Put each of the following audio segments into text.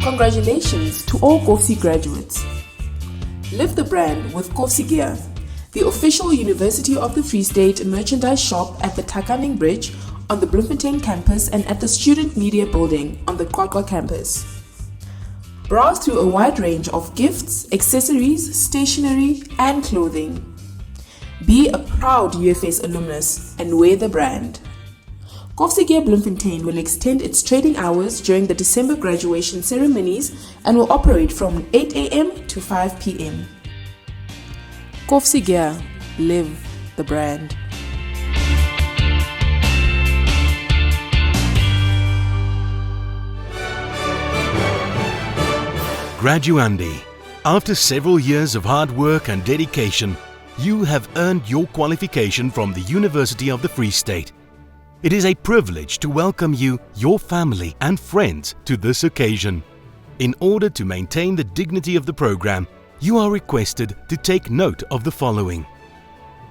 Congratulations to all UFS graduates. Live the brand with UFS Gear, the official University of the Free State merchandise shop at the Takaning Bridge on the Bloemfontein campus and at the Student Media Building on the Kwakwa campus. Browse through a wide range of gifts, accessories, stationery, and clothing. Be a proud UFS alumnus and wear the brand. UFS Gear Bloemfontein will extend its trading hours during the December graduation ceremonies and will operate from 8 a.m. to 5 p.m. UFS Gear, live the brand. Graduandi, after several years of hard work and dedication, you have earned your qualification from the University of the Free State. It is a privilege to welcome you, your family and friends to this occasion. In order to maintain the dignity of the program, you are requested to take note of the following.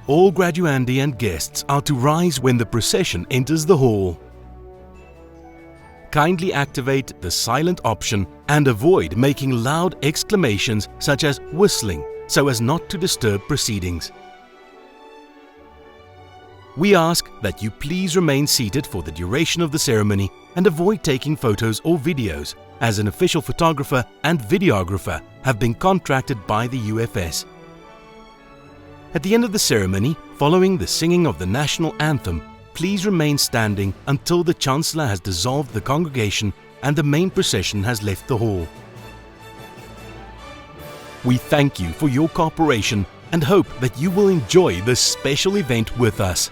All graduandi and guests are to rise when the procession enters the hall. Kindly activate the silent option and avoid making loud exclamations such as whistling so as not to disturb proceedings. We ask that you please remain seated for the duration of the ceremony and avoid taking photos or videos, as an official photographer and videographer have been contracted by the UFS. At the end of the ceremony, following the singing of the national anthem, please remain standing until the Chancellor has dissolved the congregation and the main procession has left the hall. We thank you for your cooperation and hope that you will enjoy this special event with us.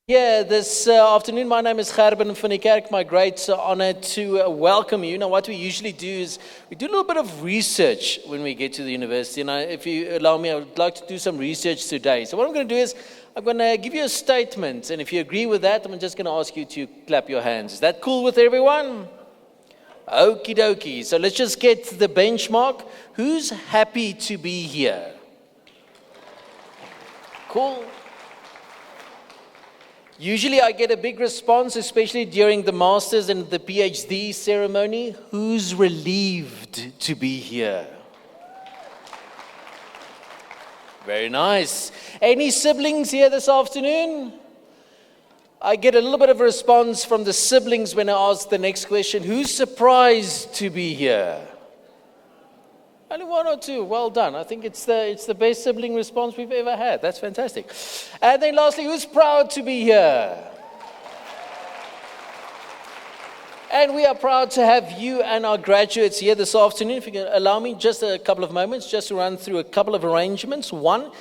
Yeah, this afternoon, my name is Gerben van der Kerk. My great honor to welcome you. Now, what we usually do is we do a little bit of research when we get to the university. And if you allow me, I would like to do some research today. So what I'm going to do is I'm going to give you a statement. And if you agree with that, I'm just going to ask you to clap your hands. Is that cool with everyone? Okie dokie. So let's just get the benchmark. Who's happy to be here? Cool. Usually I get a big response, especially during the Masters and the PhD ceremony. Who's relieved to be here? Very nice. Any siblings here this afternoon? I get a little bit of a response from the siblings when I ask the next question. Who's surprised to be here? Only one or two. Well done. I think it's the best sibling response we've ever had. That's fantastic. And then lastly, who's proud to be here? And we are proud to have you and our graduates here this afternoon. If you can allow me just a couple of moments just to run through a couple of arrangements. One,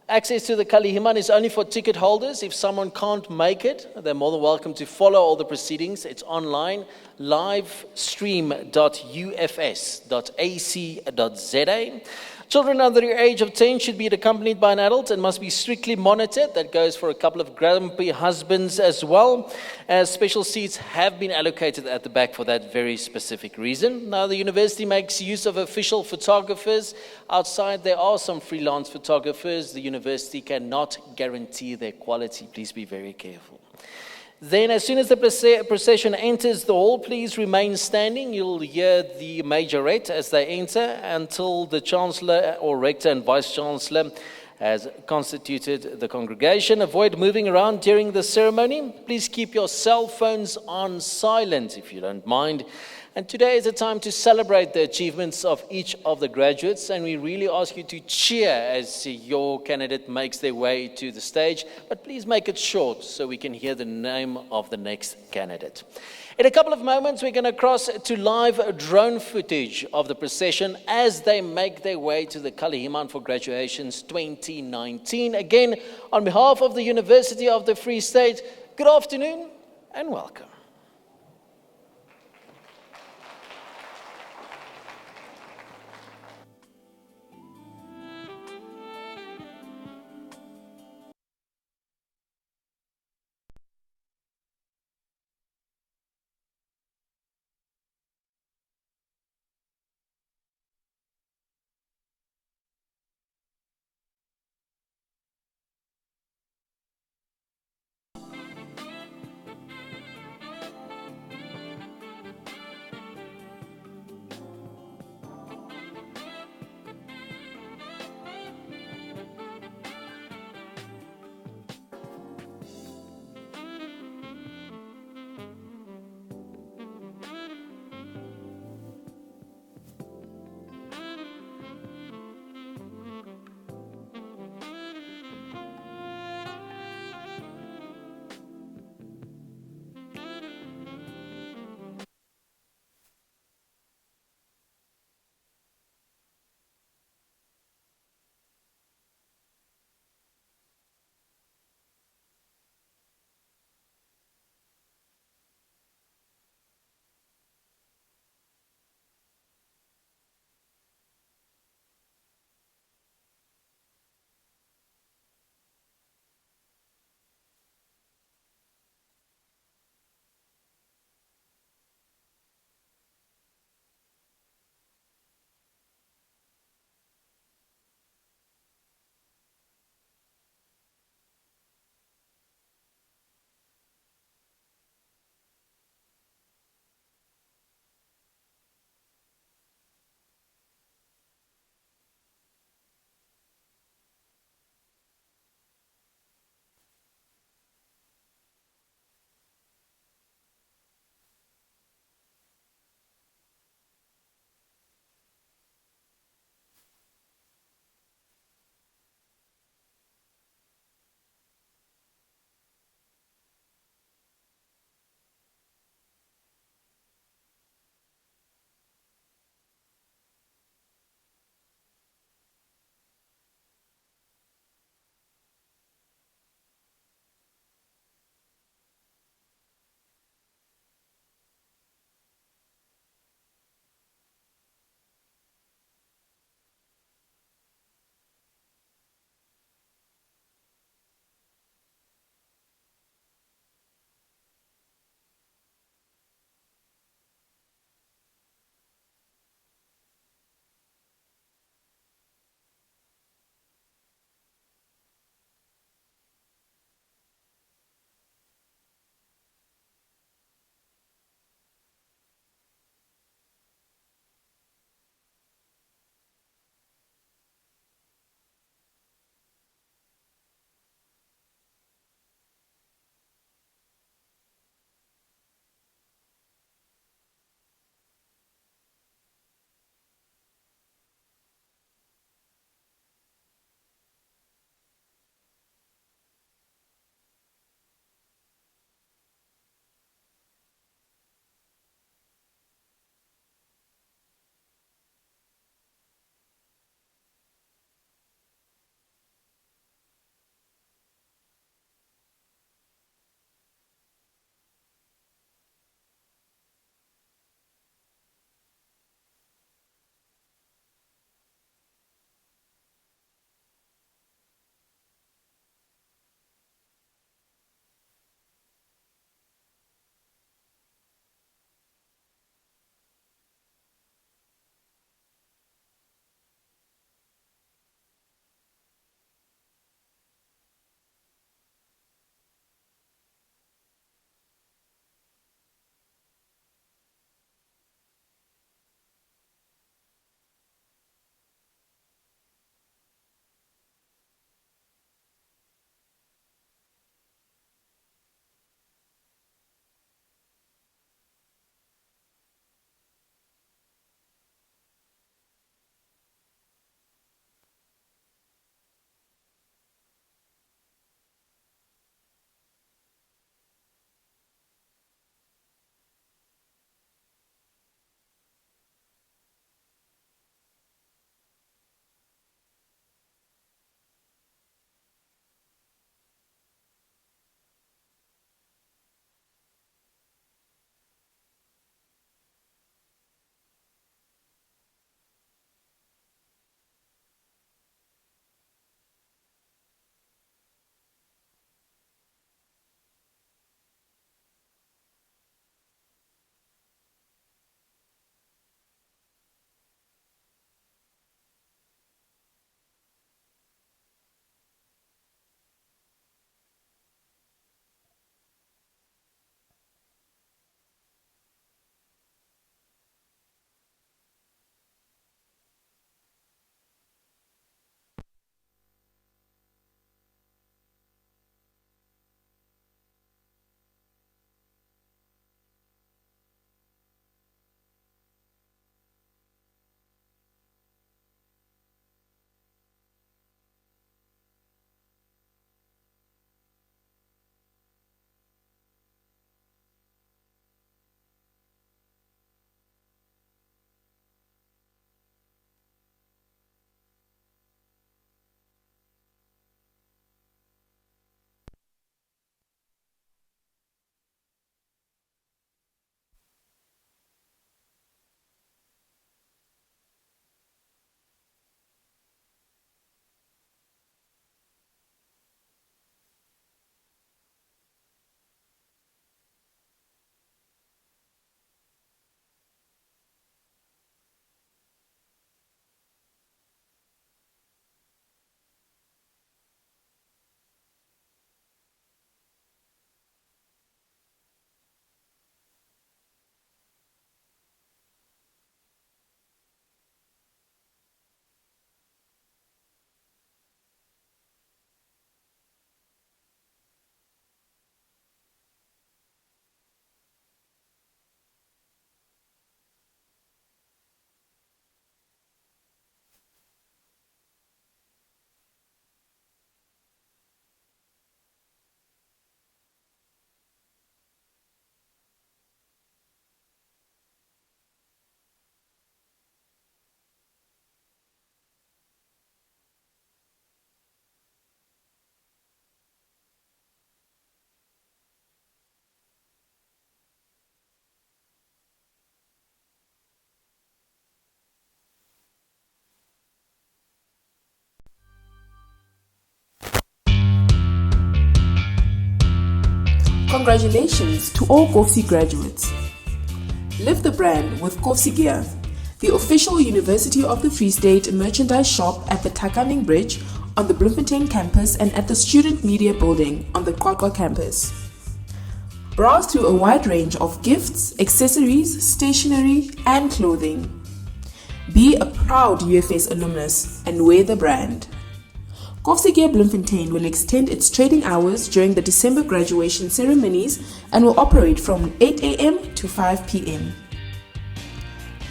access to the Kalihiman is only for ticket holders. If someone can't make it, they're more than welcome to follow all the proceedings. It's online, livestream.ufs.ac.za. Children under the age of 10 should be accompanied by an adult and must be strictly monitored. That goes for a couple of grumpy husbands as well. Special seats have been allocated at the back for that very specific reason. Now, the university makes use of official photographers. Outside, there are some freelance photographers. The university cannot guarantee their quality. Please be very careful. Then, as soon as the procession enters the hall, please remain standing. You'll hear the majorette as they enter until the Chancellor or Rector and Vice-Chancellor has constituted the congregation. Avoid moving around during the ceremony. Please keep your cell phones on silent if you don't mind. And today is a time to celebrate the achievements of each of the graduates, and we really ask you to cheer as your candidate makes their way to the stage, but please make it short so we can hear the name of the next candidate. In a couple of moments, we're going to cross to live drone footage of the procession as they make their way to the Kalihiman for Graduations 2019. Again, on behalf of the University of the Free State, good afternoon and welcome. Congratulations to all UFS graduates. Live the brand with UFS Gear, the official University of the Free State merchandise shop at the Takaning Bridge on the Bloemfontein campus and at the Student Media Building on the Qwaqwa campus. Browse through a wide range of gifts, accessories, stationery, and clothing. Be a proud UFS alumnus and wear the brand. UFS Gear Bloemfontein will extend its trading hours during the December graduation ceremonies and will operate from 8 a.m. to 5 p.m.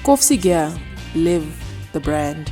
UFS Gear, live the brand.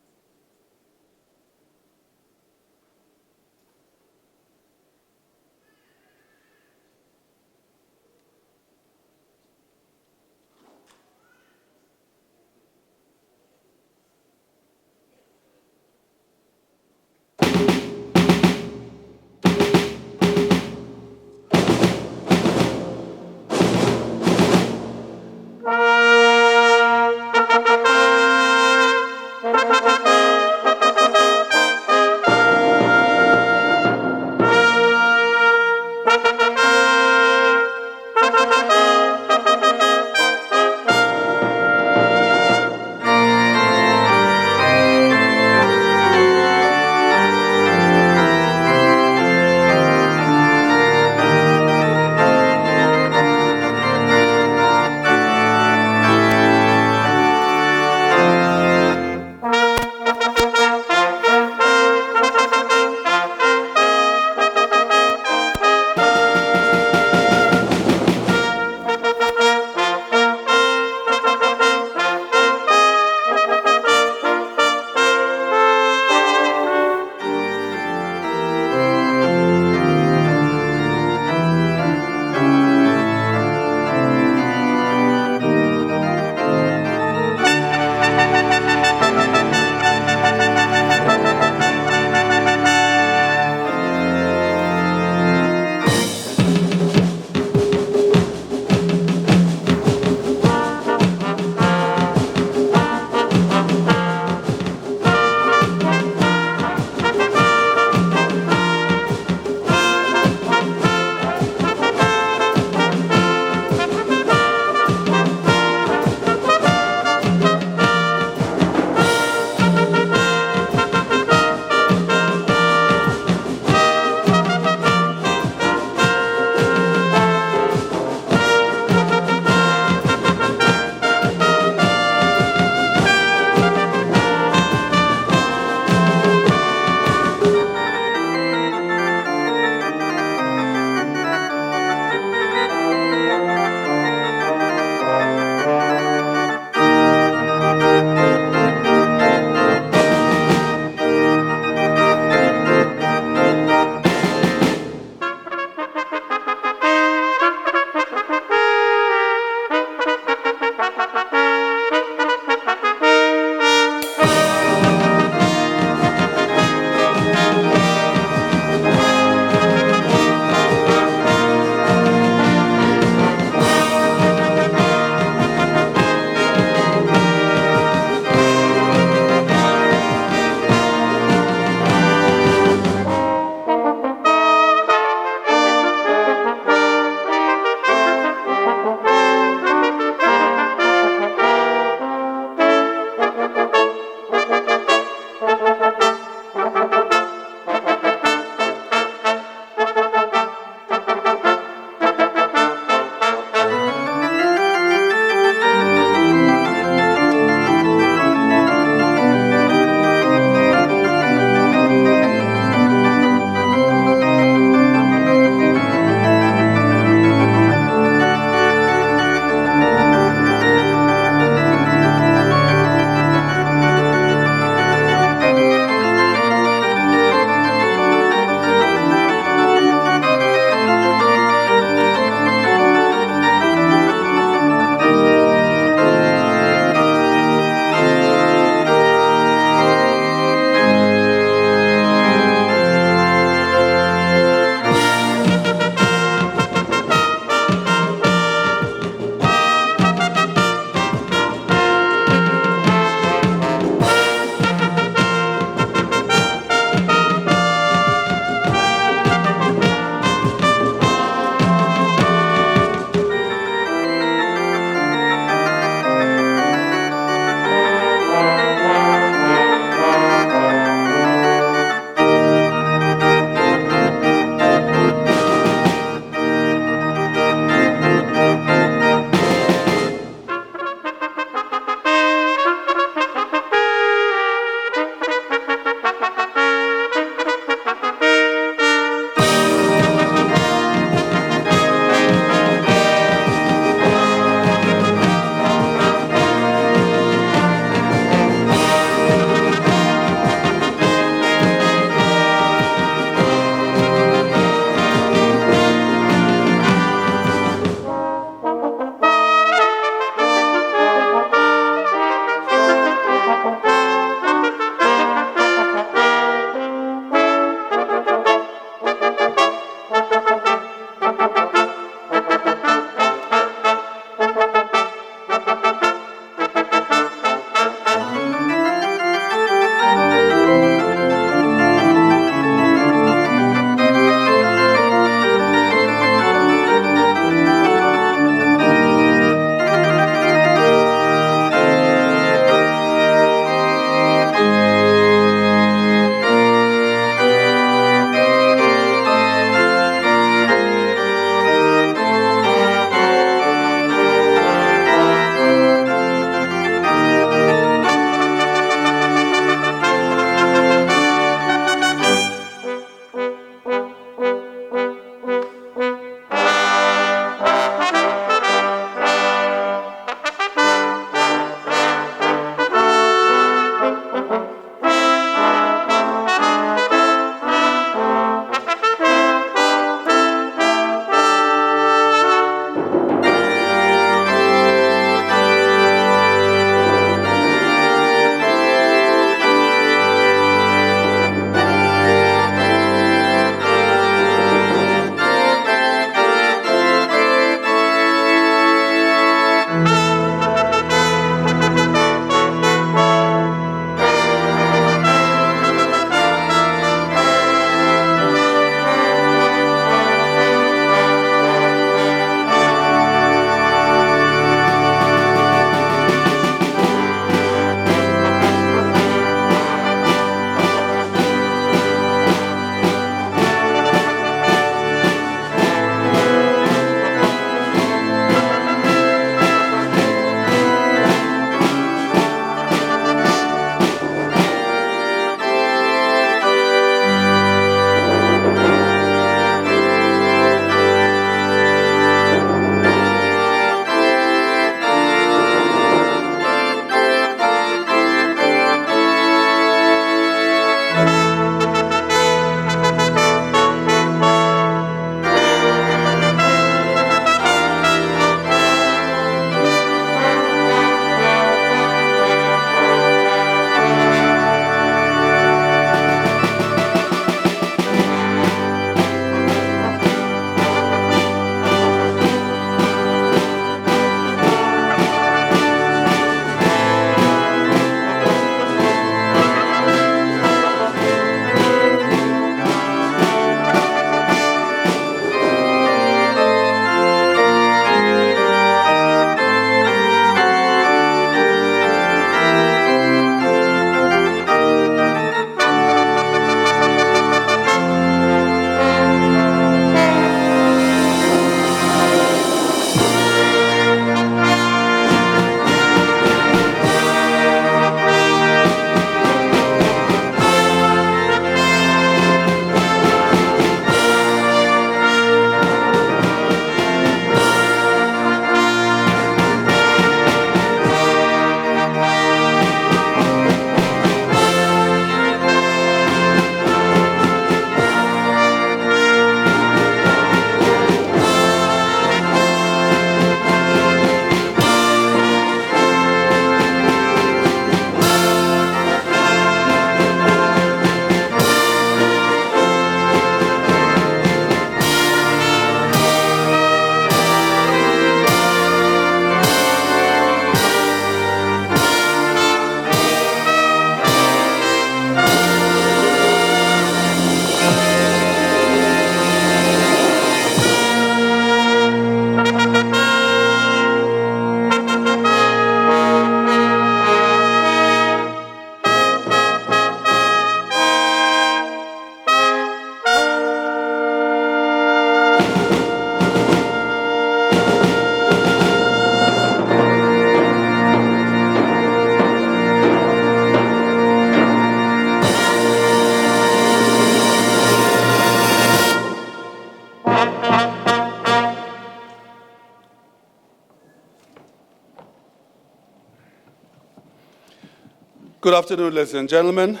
Good afternoon, ladies and gentlemen.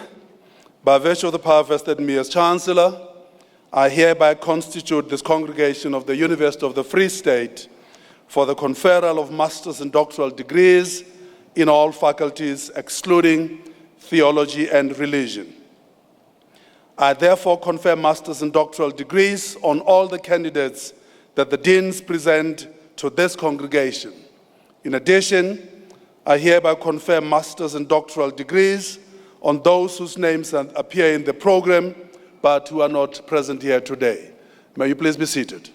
By virtue of the power vested in me as Chancellor, I hereby constitute this congregation of the University of the Free State for the conferral of master's and doctoral degrees in all faculties excluding theology and religion. I therefore confer master's and doctoral degrees on all the candidates that the deans present to this congregation. In addition, I hereby confer master's and doctoral degrees on those whose names appear in the program but who are not present here today. May you please be seated.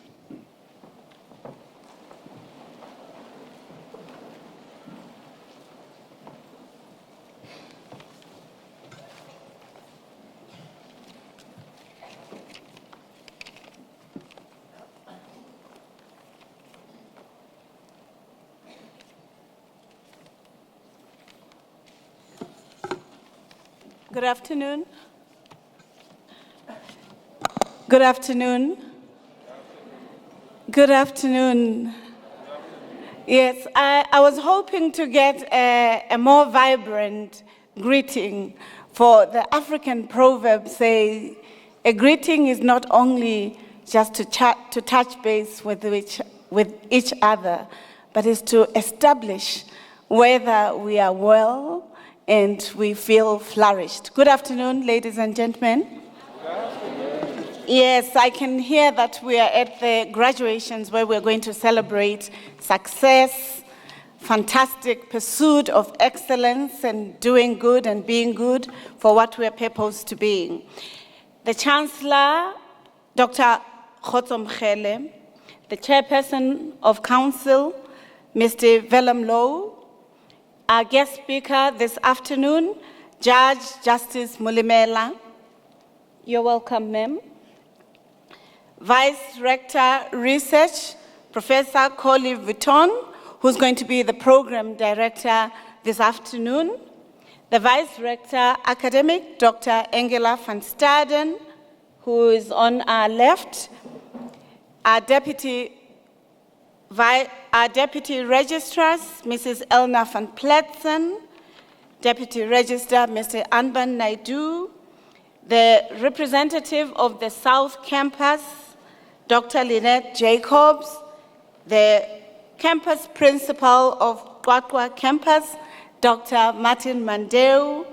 Good afternoon. Good afternoon. Good afternoon. Yes, I was hoping to get a more vibrant greeting, for the African proverb say, a greeting is not only just to touch base with each other, but is to establish whether we are well and we feel flourished. Good afternoon, ladies and gentlemen. Good afternoon. Yes, I can hear that we are at the graduations where we're going to celebrate success, fantastic pursuit of excellence, and doing good and being good for what we're purposed to be. The Chancellor, Dr. Kgotsong Mkhele, the Chairperson of Council, Mr. Willem Low, our guest speaker this afternoon, Judge Justice Mulimela. You're welcome, ma'am. Vice Rector Research, Professor Collie Vuitton, who's going to be the Program Director this afternoon. The Vice Rector Academic, Dr. Angela van Staden, who is on our left. Our Deputy Registrars, Mrs. Elna van Pletsen, Deputy Registrar, Mr. Anban Naidu, the representative of the South Campus, Dr. Lynette Jacobs, the campus principal of Qwaqwa Campus, Dr. Martin Mandeu,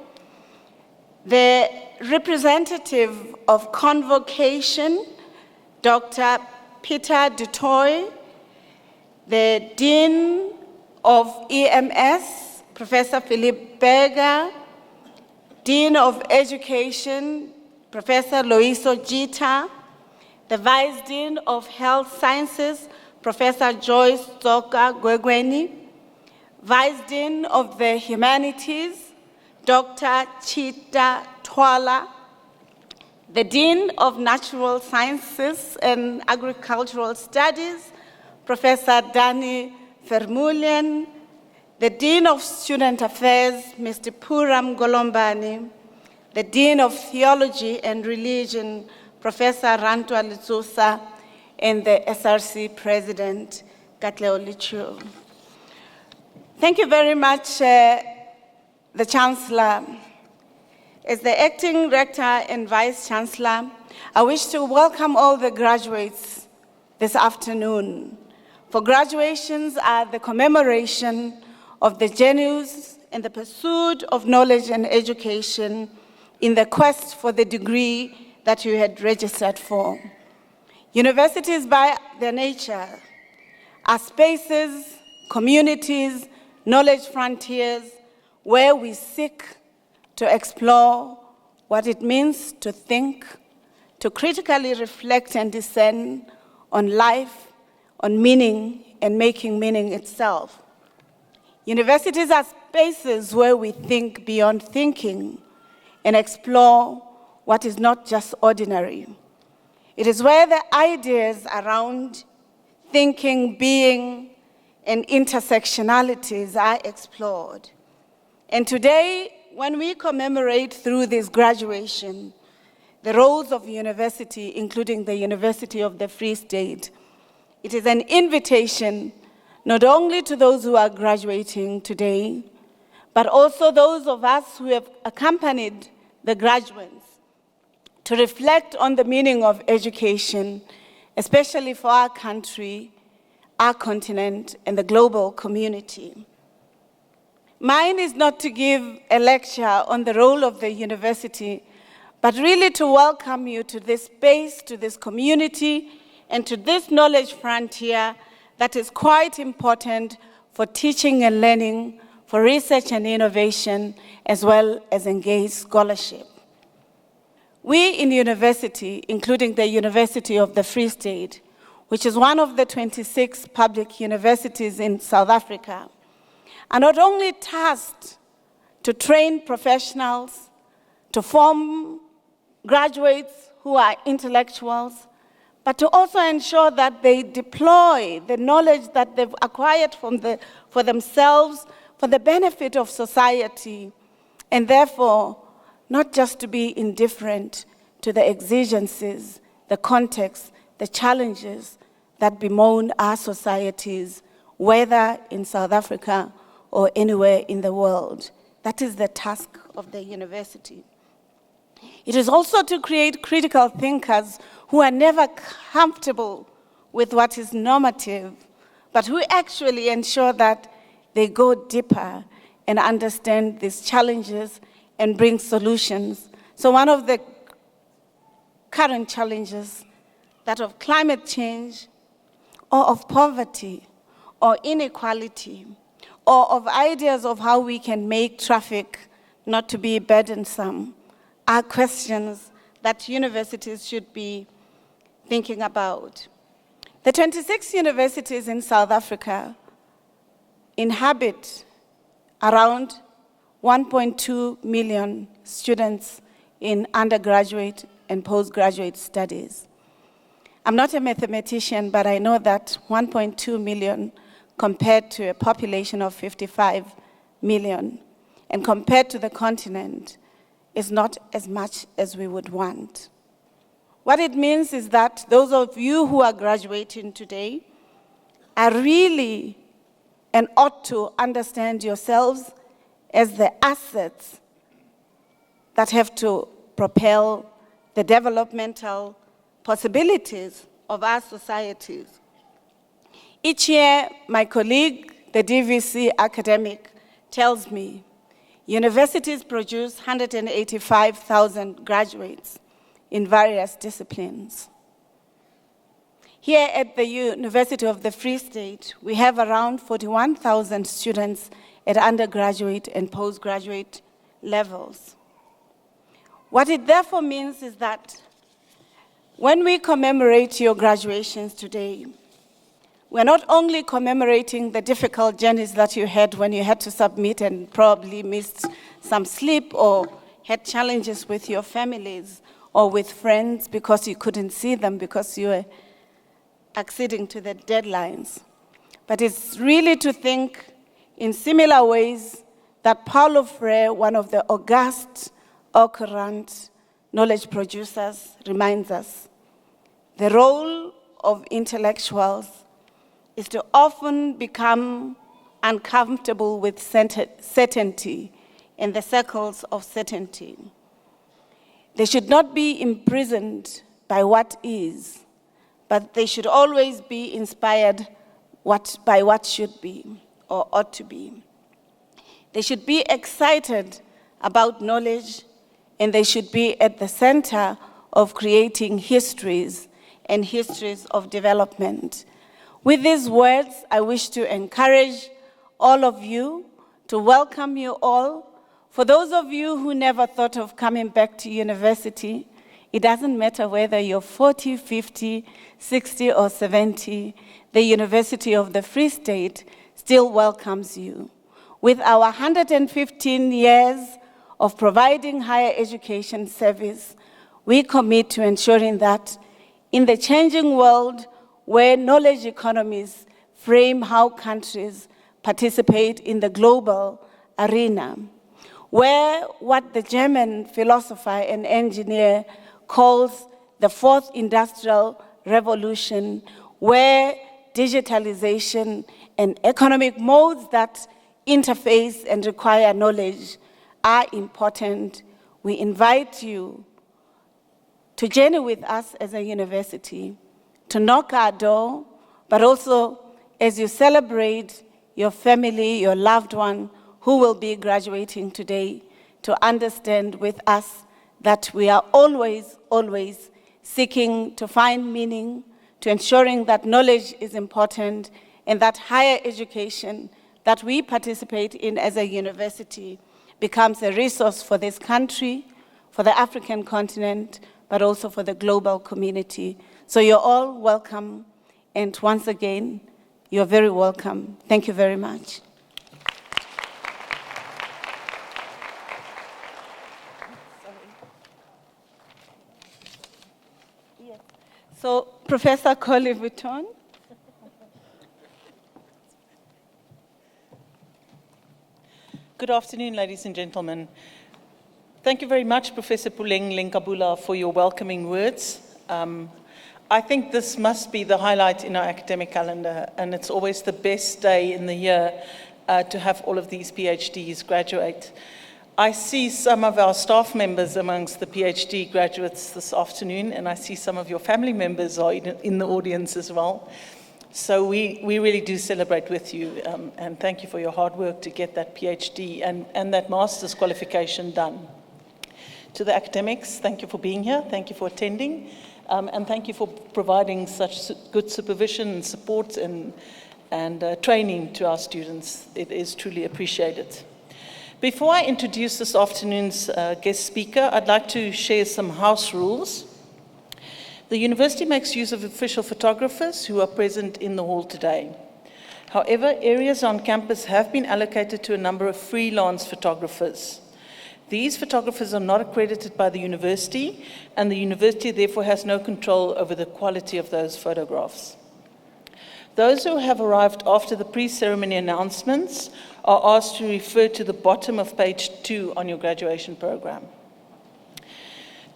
the representative of Convocation, Dr. Peter Dutoy, the Dean of EMS, Professor Philip Berger, Dean of Education, Professor Loiso Jita, the Vice Dean of Health Sciences, Professor Joyce Zoka Gwegweni, Vice Dean of the Humanities, Dr. Chita Twala, the Dean of Natural Sciences and Agricultural Studies, Professor Dani Vermeulen, the Dean of Student Affairs, Mr. Puram Golombani, the Dean of Theology and Religion, Professor Rantwa Litsusa, and the SRC President, Katleo Lichu. Thank you very much, the Chancellor. As the Acting Rector and Vice Chancellor, I wish to welcome all the graduates this afternoon. For graduations are the commemoration of the journeys and the pursuit of knowledge and education in the quest for the degree that you had registered for. Universities by their nature are spaces, communities, knowledge frontiers where we seek to explore what it means to think, to critically reflect and discern on life, on meaning, and making meaning itself. Universities are spaces where we think beyond thinking and explore what is not just ordinary. It is where the ideas around thinking, being, and intersectionalities are explored. And today, when we commemorate through this graduation, the roles of university, including the University of the Free State, it is an invitation not only to those who are graduating today, but also those of us who have accompanied the graduates to reflect on the meaning of education, especially for our country, our continent, and the global community. Mine is not to give a lecture on the role of the university, but really to welcome you to this space, to this community, and to this knowledge frontier that is quite important for teaching and learning, for research and innovation, as well as engaged scholarship. We in university, including the University of the Free State, which is one of the 26 public universities in South Africa, are not only tasked to train professionals, to form graduates who are intellectuals, but to also ensure that they deploy the knowledge that they've acquired for themselves for the benefit of society, and therefore not just to be indifferent to the exigencies, the context, the challenges that bemoan our societies, whether in South Africa or anywhere in the world. That is the task of the university. It is also to create critical thinkers who are never comfortable with what is normative, but who actually ensure that they go deeper and understand these challenges and bring solutions. So one of the current challenges, that of climate change, or of poverty, or inequality, or of ideas of how we can make traffic not to be burdensome, are questions that universities should be thinking about. The 26 universities in South Africa inhabit around 1.2 million students in undergraduate and postgraduate studies. I'm not a mathematician, but I know that 1.2 million compared to a population of 55 million, and compared to the continent, is not as much as we would want. What it means is that those of you who are graduating today are really and ought to understand yourselves as the assets that have to propel the developmental possibilities of our societies. Each year, my colleague, the DVC academic, tells me universities produce 185,000 graduates in various disciplines. Here at the University of the Free State, we have around 41,000 students at undergraduate and postgraduate levels. What it therefore means is that when we commemorate your graduations today, we're not only commemorating the difficult journeys that you had when you had to submit and probably missed some sleep or had challenges with your families or with friends because you couldn't see them because you were acceding to the deadlines. But it's really to think in similar ways that Paulo Freire, one of the august or current knowledge producers, reminds us. The role of intellectuals is to often become uncomfortable with certainty in the circles of certainty. They should not be imprisoned by what is, but they should always be inspired by what should be or ought to be. They should be excited about knowledge, and they should be at the center of creating histories and histories of development. With these words, I wish to encourage all of you, to welcome you all. For those of you who never thought of coming back to university, it doesn't matter whether you're 40, 50, 60, or 70, the University of the Free State still welcomes you. With our 115 years of providing higher education service, we commit to ensuring that in the changing world where knowledge economies frame how countries participate in the global arena, where what the German philosopher and engineer calls the fourth industrial revolution, where digitalization and economic modes that interface and require knowledge are important. We invite you to journey with us as a university, to knock our door, but also as you celebrate your family, your loved one who will be graduating today, to understand with us that we are always, always seeking to find meaning, to ensuring that knowledge is important, and that higher education that we participate in as a university becomes a resource for this country, for the African continent, but also for the global community. So you're all welcome, and once again, you're very welcome. Thank you very much. So, Professor Coley Vuitton. Good afternoon, ladies and gentlemen. Thank you very much, Professor Puleng Lenkabula, for your welcoming words. I think this must be the highlight in our academic calendar, and it's always the best day in the year to have all of these PhDs graduate. I see some of our staff members amongst the PhD graduates this afternoon, and I see some of your family members are in the audience as well. So we really do celebrate with you, and thank you for your hard work to get that PhD and that master's qualification done. To the academics, thank you for being here, thank you for attending, and thank you for providing such good supervision and support and training to our students. It is truly appreciated. Before I introduce this afternoon's guest speaker, I'd like to share some house rules. The university makes use of official photographers who are present in the hall today. However, areas on campus have been allocated to a number of freelance photographers. These photographers are not accredited by the university, and the university therefore has no control over the quality of those photographs. Those who have arrived after the pre-ceremony announcements are asked to refer to the bottom of page 2 on your graduation program.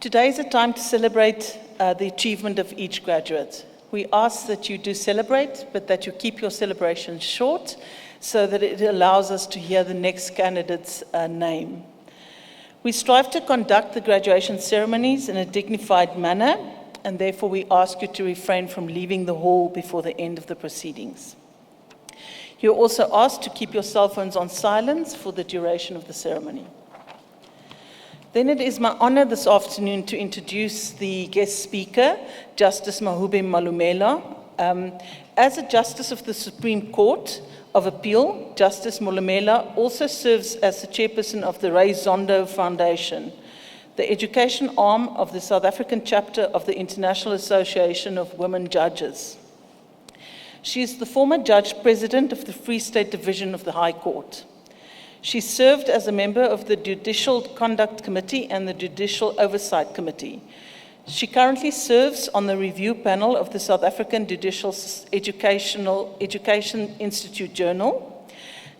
Today is a time to celebrate the achievement of each graduate. We ask that you do celebrate, but that you keep your celebration short so that it allows us to hear the next candidate's name. We strive to conduct the graduation ceremonies in a dignified manner, and therefore we ask you to refrain from leaving the hall before the end of the proceedings. You're also asked to keep your cell phones on silence for the duration of the ceremony. Then it is my honor this afternoon to introduce the guest speaker, Justice Mahube Malumela. As a Justice of the Supreme Court of Appeal, Justice Malumela also serves as the chairperson of the Ray Zondo Foundation, the education arm of the South African chapter of the International Association of Women Judges. She is the former judge president of the Free State Division of the High Court. She served as a member of the Judicial Conduct Committee and the Judicial Oversight Committee. She currently serves on the review panel of the South African Judicial Education Institute Journal.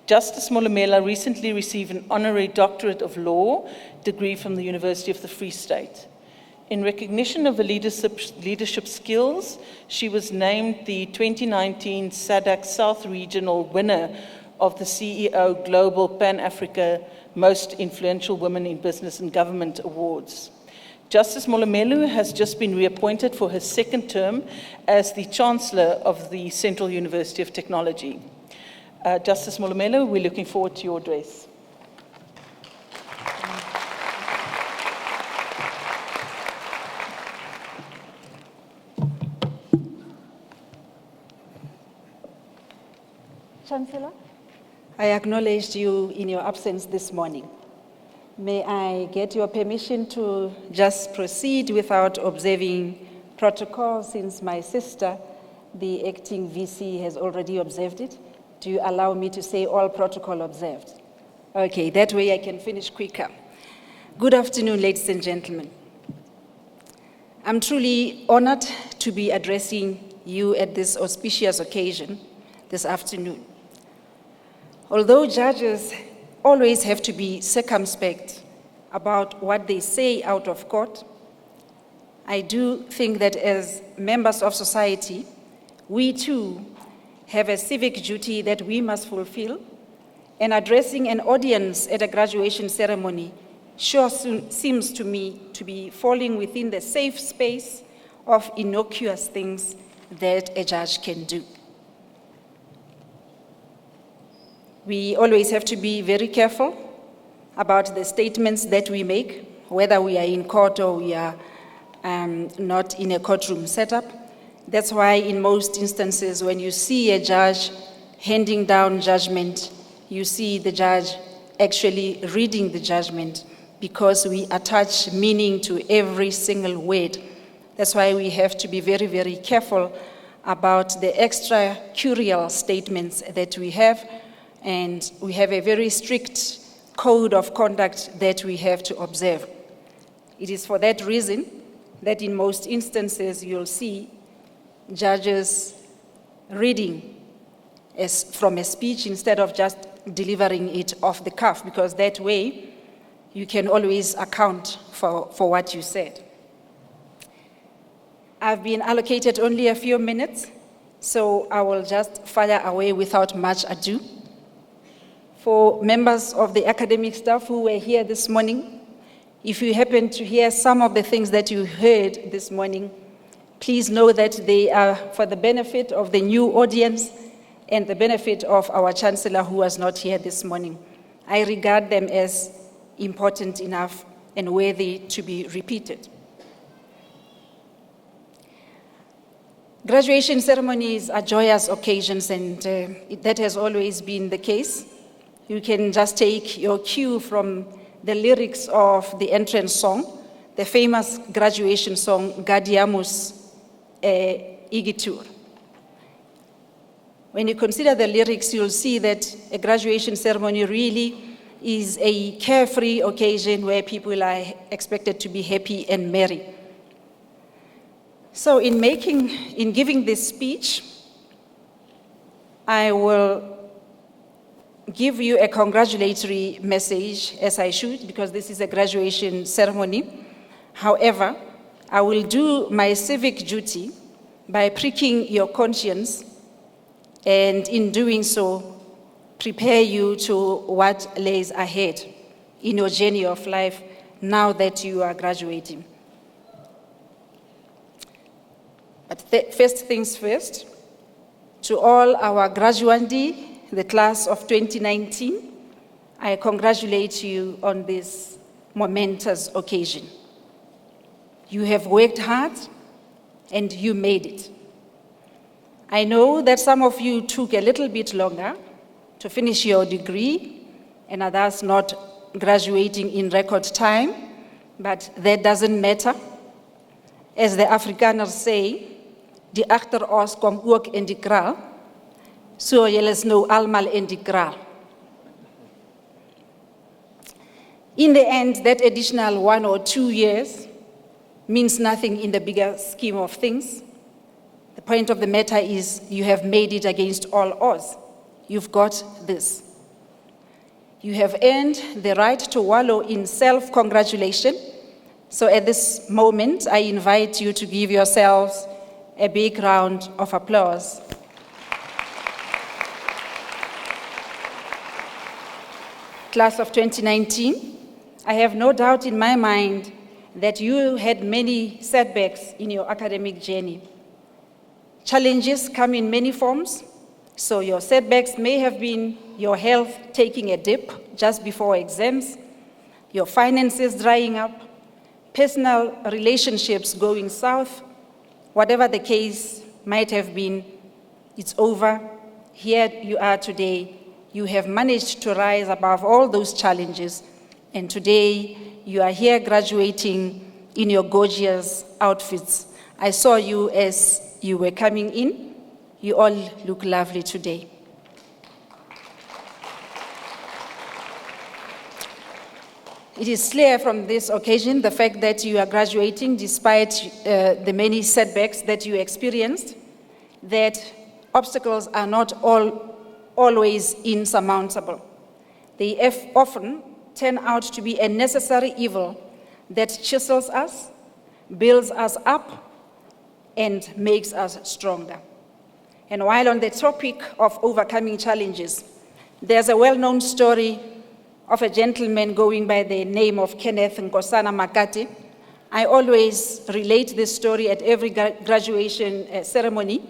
Justice Malumela recently received an honorary doctorate of law degree from the University of the Free State. In recognition of her leadership skills, she was named the 2019 SADC South Regional winner of the CEO Global Pan-Africa Most Influential Women in Business and Government Awards. Justice Malumela has just been reappointed for her second term as the Chancellor of the Central University of Technology. Justice Malumela, we're looking forward to your address. Chancellor, I acknowledged you in your absence this morning. May I get your permission to just proceed without observing protocol, since my sister, the acting VC, has already observed it? Do you allow me to say all protocol observed? Okay, that way I can finish quicker. Good afternoon, ladies and gentlemen. I'm truly honored to be addressing you at this auspicious occasion this afternoon. Although judges always have to be circumspect about what they say out of court, I do think that as members of society, we too have a civic duty that we must fulfill And addressing an audience at a graduation ceremony sure seems to me to be falling within the safe space of innocuous things that a judge can do. We always have to be very careful about the statements that we make, whether we are in court or we are not in a courtroom setup. That's why in most instances, when you see a judge handing down judgment, you see the judge actually reading the judgment, because we attach meaning to every single word. That's why we have to be very, very careful about the extracurricular statements that we have, and we have a very strict code of conduct that we have to observe. It is for that reason that in most instances you'll see judges reading from a speech instead of just delivering it off the cuff, because that way you can always account for what you said. I've been allocated only a few minutes, so I will just fire away without much ado. For members of the academic staff who were here this morning, if you happen to hear some of the things that you heard this morning, please know that they are for the benefit of the new audience and the benefit of our Chancellor who was not here this morning. I regard them as important enough and worthy to be repeated. Graduation ceremonies are joyous occasions, and that has always been the case. You can just take your cue from the lyrics of the entrance song, the famous graduation song, Gaudeamus Igitur. When you consider the lyrics, you'll see that a graduation ceremony really is a carefree occasion where people are expected to be happy and merry. So in giving this speech, I will give you a congratulatory message, as I should, because this is a graduation ceremony. However, I will do my civic duty by pricking your conscience, and in doing so, prepare you to what lays ahead in your journey of life now that you are graduating. But first things first, to all our graduandi, the class of 2019, I congratulate you on this momentous occasion. You have worked hard and you made it. I know that some of you took a little bit longer to finish your degree and others not graduating in record time, but that doesn't matter. As the Afrikaners say, die agter ons kom ook in die kraal, so julle is nou almal in die kraal. In the end, that additional 1 or 2 years means nothing in the bigger scheme of things. The point of the matter is you have made it against all odds. You've got this. You have earned the right to wallow in self-congratulation. So at this moment, I invite you to give yourselves a big round of applause. Class of 2019, I have no doubt in my mind that you had many setbacks in your academic journey. Challenges come in many forms, so your setbacks may have been your health taking a dip just before exams, your finances drying up, personal relationships going south. Whatever the case might have been, it's over. Here you are today. You have managed to rise above all those challenges, and today you are here graduating in your gorgeous outfits. I saw you as you were coming in. You all look lovely today. It is clear from this occasion, the fact that you are graduating despite the many setbacks that you experienced, that obstacles are not always insurmountable. They often turn out to be a necessary evil that chisels us, builds us up, and makes us stronger. And while on the topic of overcoming challenges, There's a well-known story of a gentleman going by the name of Kenneth Nkosana Makate. I always relate this story at every graduation ceremony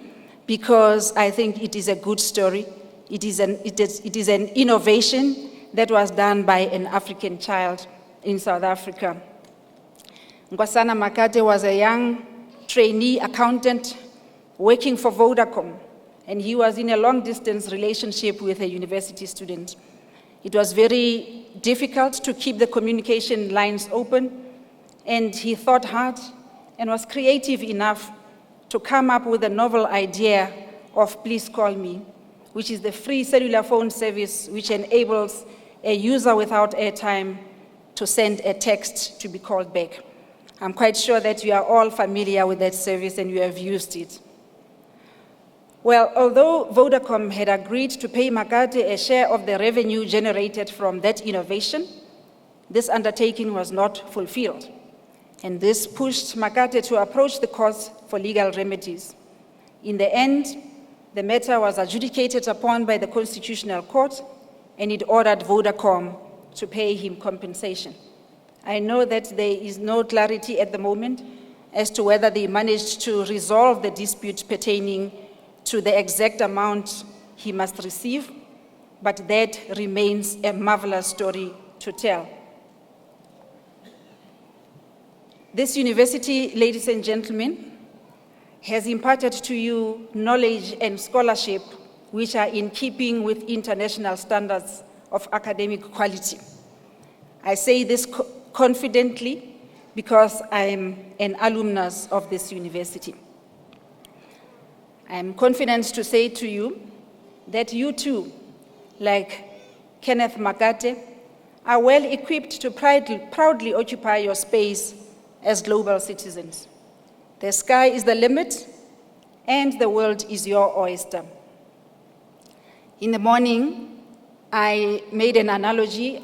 because I think it is a good story. It is an innovation that was done by an African child in South Africa. Nkosana Makate was a young trainee accountant working for Vodacom, and he was in a long-distance relationship with a university student. It was very difficult to keep the communication lines open, and he thought hard and was creative enough to come up with a novel idea of Please Call Me, which is the free cellular phone service which enables a user without airtime to send a text to be called back. I'm quite sure that you are all familiar with that service and you have used it. Well, although Vodacom had agreed to pay Makate a share of the revenue generated from that innovation, this undertaking was not fulfilled. And this pushed Makate to approach the courts for legal remedies. In the end, the matter was adjudicated upon by the Constitutional Court, and it ordered Vodacom to pay him compensation. I know that there is no clarity at the moment as to whether they managed to resolve the dispute pertaining to the exact amount he must receive, but that remains a marvelous story to tell. This university, ladies and gentlemen, has imparted to you knowledge and scholarship which are in keeping with international standards of academic quality. I say this confidently because I am an alumnus of this university. I am confident to say to you that you too, like Kenneth Makate, are well equipped to proudly occupy your space as global citizens. The sky is the limit and the world is your oyster. In the morning, I made an analogy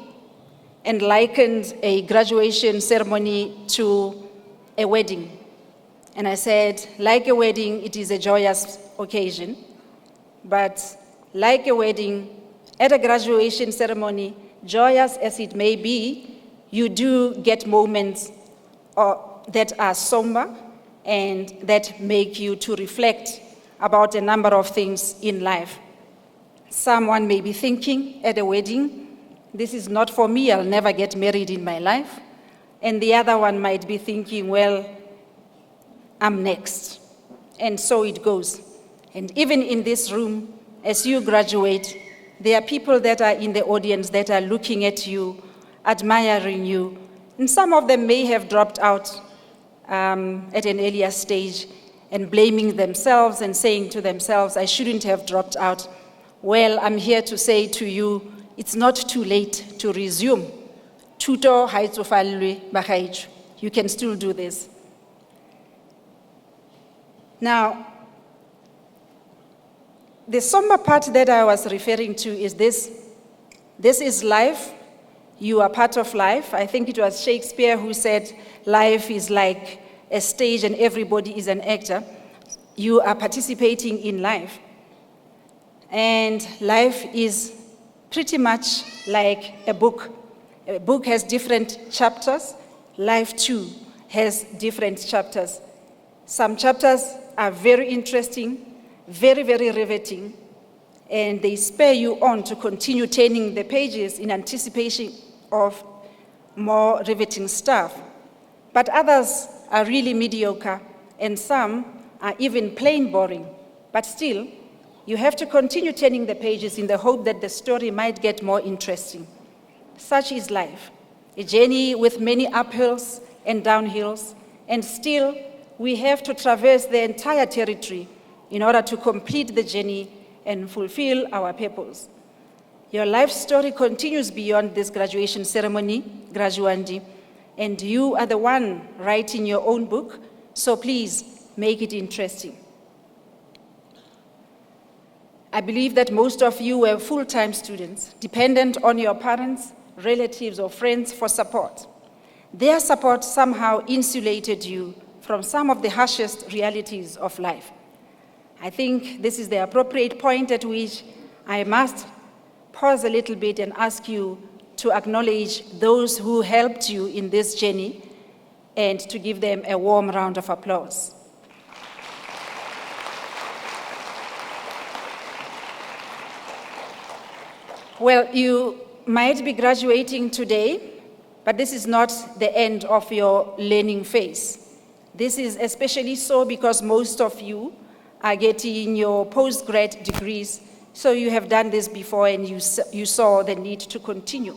and likened a graduation ceremony to a wedding. And I said, like a wedding, it is a joyous occasion, but like a wedding, at a graduation ceremony, joyous as it may be, you do get moments that are somber and that make you to reflect about a number of things in life. Someone may be thinking at a wedding, this is not for me, I'll never get married in my life. And the other one might be thinking, well, I'm next. And so it goes. And even in this room, as you graduate, there are people that are in the audience that are looking at you, admiring you. And some of them may have dropped out at an earlier stage and blaming themselves and saying to themselves, I shouldn't have dropped out. Well, I'm here to say to you, it's not too late to resume. Tuto haitsofalwe bagaiju. You can still do this. Now, the somber part that I was referring to is this. This is life. You are part of life. I think it was Shakespeare who said, life is like a stage and everybody is an actor. You are participating in life. And life is pretty much like a book. A book has different chapters. Life too has different chapters. Some chapters are very interesting, very, very riveting, and they spur you on to continue turning the pages in anticipation of more riveting stuff. But others are really mediocre, and some are even plain boring. But still, you have to continue turning the pages in the hope that the story might get more interesting. Such is life, a journey with many uphills and downhills, and still we have to traverse the entire territory in order to complete the journey and fulfill our purpose. Your life story continues beyond this graduation ceremony, graduandi, and you are the one writing your own book, so please make it interesting. I believe that most of you were full-time students, dependent on your parents, relatives, or friends for support. Their support somehow insulated you from some of the harshest realities of life. I think this is the appropriate point at which I must pause a little bit and ask you to acknowledge those who helped you in this journey and to give them a warm round of applause. Well, you might be graduating today, but this is not the end of your learning phase. This is especially so because most of you are getting your postgrad degrees, so you have done this before and you saw the need to continue.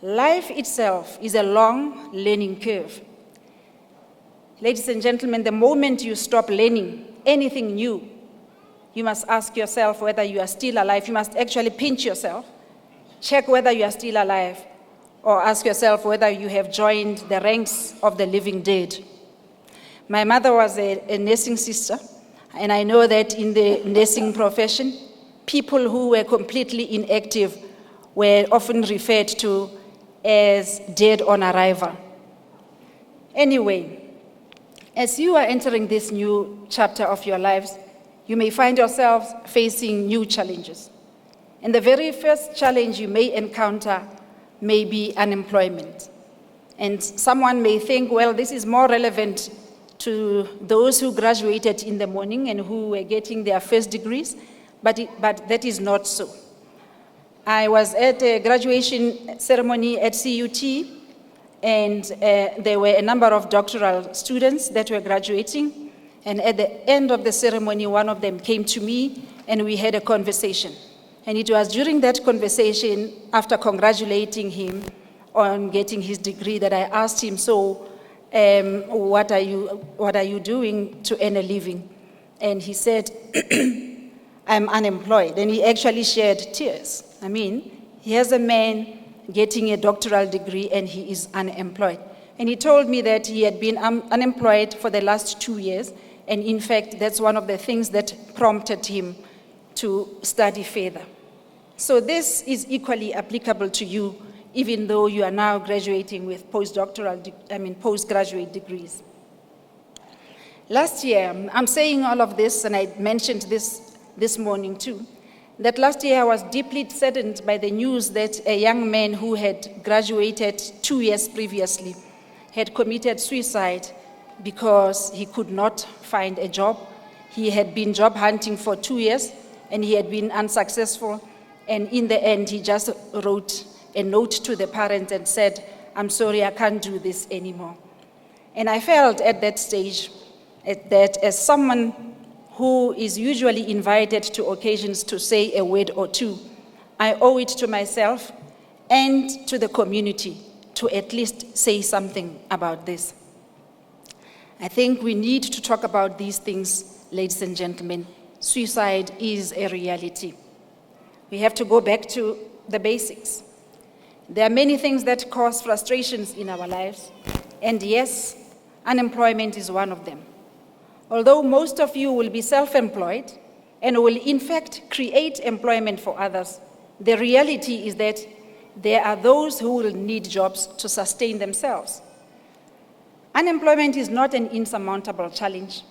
Life itself is a long learning curve. Ladies and gentlemen, the moment you stop learning anything new, you must ask yourself whether you are still alive. You must actually pinch yourself, check whether you are still alive, or ask yourself whether you have joined the ranks of the living dead. My mother was a nursing sister, and I know that in the nursing profession, people who were completely inactive were often referred to as dead on arrival. Anyway, as you are entering this new chapter of your lives, you may find yourselves facing new challenges. And the very first challenge you may encounter may be unemployment. And someone may think, well, this is more relevant to those who graduated in the morning and who were getting their first degrees, but that is not so. I was at a graduation ceremony at CUT, and there were a number of doctoral students that were graduating, and at the end of the ceremony, one of them came to me, and we had a conversation. And it was during that conversation, after congratulating him on getting his degree, that I asked him, so what are you doing to earn a living? And he said, I'm unemployed. And he actually shed tears. I mean, here's a man getting a doctoral degree and he is unemployed. And he told me that he had been unemployed for the last 2 years. And in fact, that's one of the things that prompted him to study further. So this is equally applicable to you, even though you are now graduating with postgraduate degrees. Last year, I'm saying all of this, and I mentioned this morning too, that last year I was deeply saddened by the news that a young man who had graduated 2 years previously had committed suicide because he could not find a job. He had been job hunting for 2 years, and he had been unsuccessful. And in the end, he just wrote a note to the parents and said, I'm sorry, I can't do this anymore. And I felt at that stage that as someone who is usually invited to occasions to say a word or two, I owe it to myself and to the community to at least say something about this. I think we need to talk about these things, ladies and gentlemen. Suicide is a reality. We have to go back to the basics. There are many things that cause frustrations in our lives, and yes, unemployment is one of them. Although most of you will be self-employed and will in fact create employment for others, the reality is that there are those who will need jobs to sustain themselves. Unemployment is not an insurmountable challenge,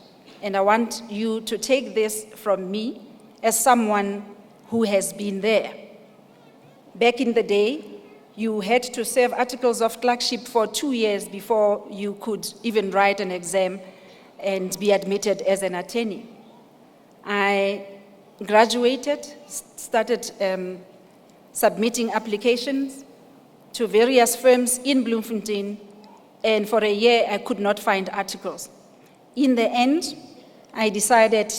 and I want you to take this from me as someone who has been there. Back in the day, you had to serve articles of clerkship for 2 years before you could even write an exam and be admitted as an attorney. I graduated, started submitting applications to various firms in Bloemfontein, and for a year I could not find articles. In the end, I decided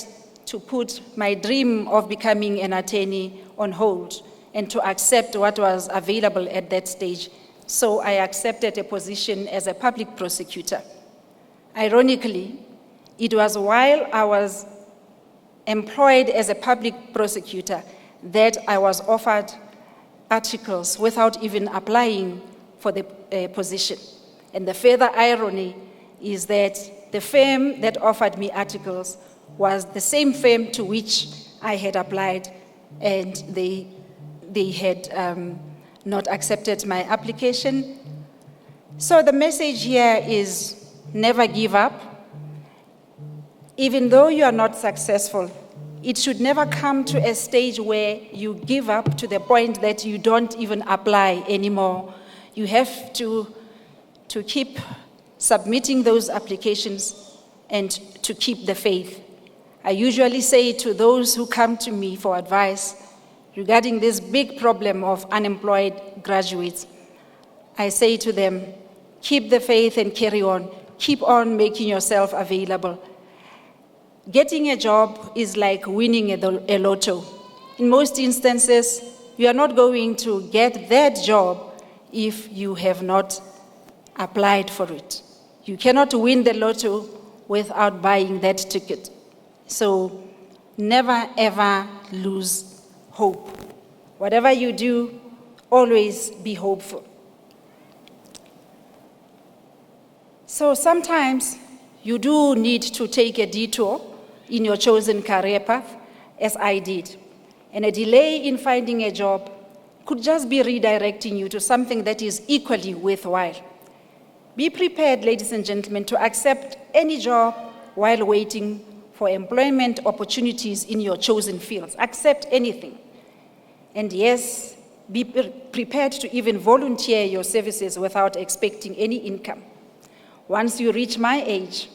to put my dream of becoming an attorney on hold and to accept what was available at that stage. So I accepted a position as a public prosecutor. Ironically, it was while I was employed as a public prosecutor that I was offered articles without even applying for the position. And the further irony is that the firm that offered me articles was the same firm to which I had applied, and they had not accepted my application. So the message here is never give up. Even though you are not successful, it should never come to a stage where you give up to the point that you don't even apply anymore. You have to keep submitting those applications and to keep the faith. I usually say to those who come to me for advice regarding this big problem of unemployed graduates, I say to them, keep the faith and carry on. Keep on making yourself available. Getting a job is like winning a lotto. In most instances, you are not going to get that job if you have not applied for it. You cannot win the lotto without buying that ticket. So never ever lose hope. Whatever you do, always be hopeful. So sometimes you do need to take a detour in your chosen career path, as I did. And a delay in finding a job could just be redirecting you to something that is equally worthwhile. Be prepared, ladies and gentlemen, to accept any job while waiting for employment opportunities in your chosen fields. Accept anything. And yes, be prepared to even volunteer your services without expecting any income. Once you reach my age,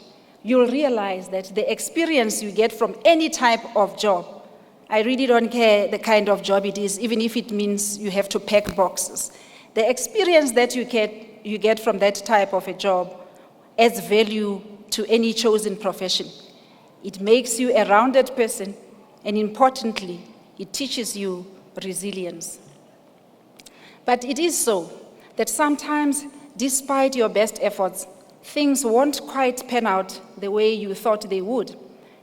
you'll realize that the experience you get from any type of job, I really don't care the kind of job it is, even if it means you have to pack boxes. The experience that you get from that type of a job adds value to any chosen profession. It makes you a rounded person, and importantly, it teaches you resilience. But it is so that sometimes, despite your best efforts, things won't quite pan out the way you thought they would.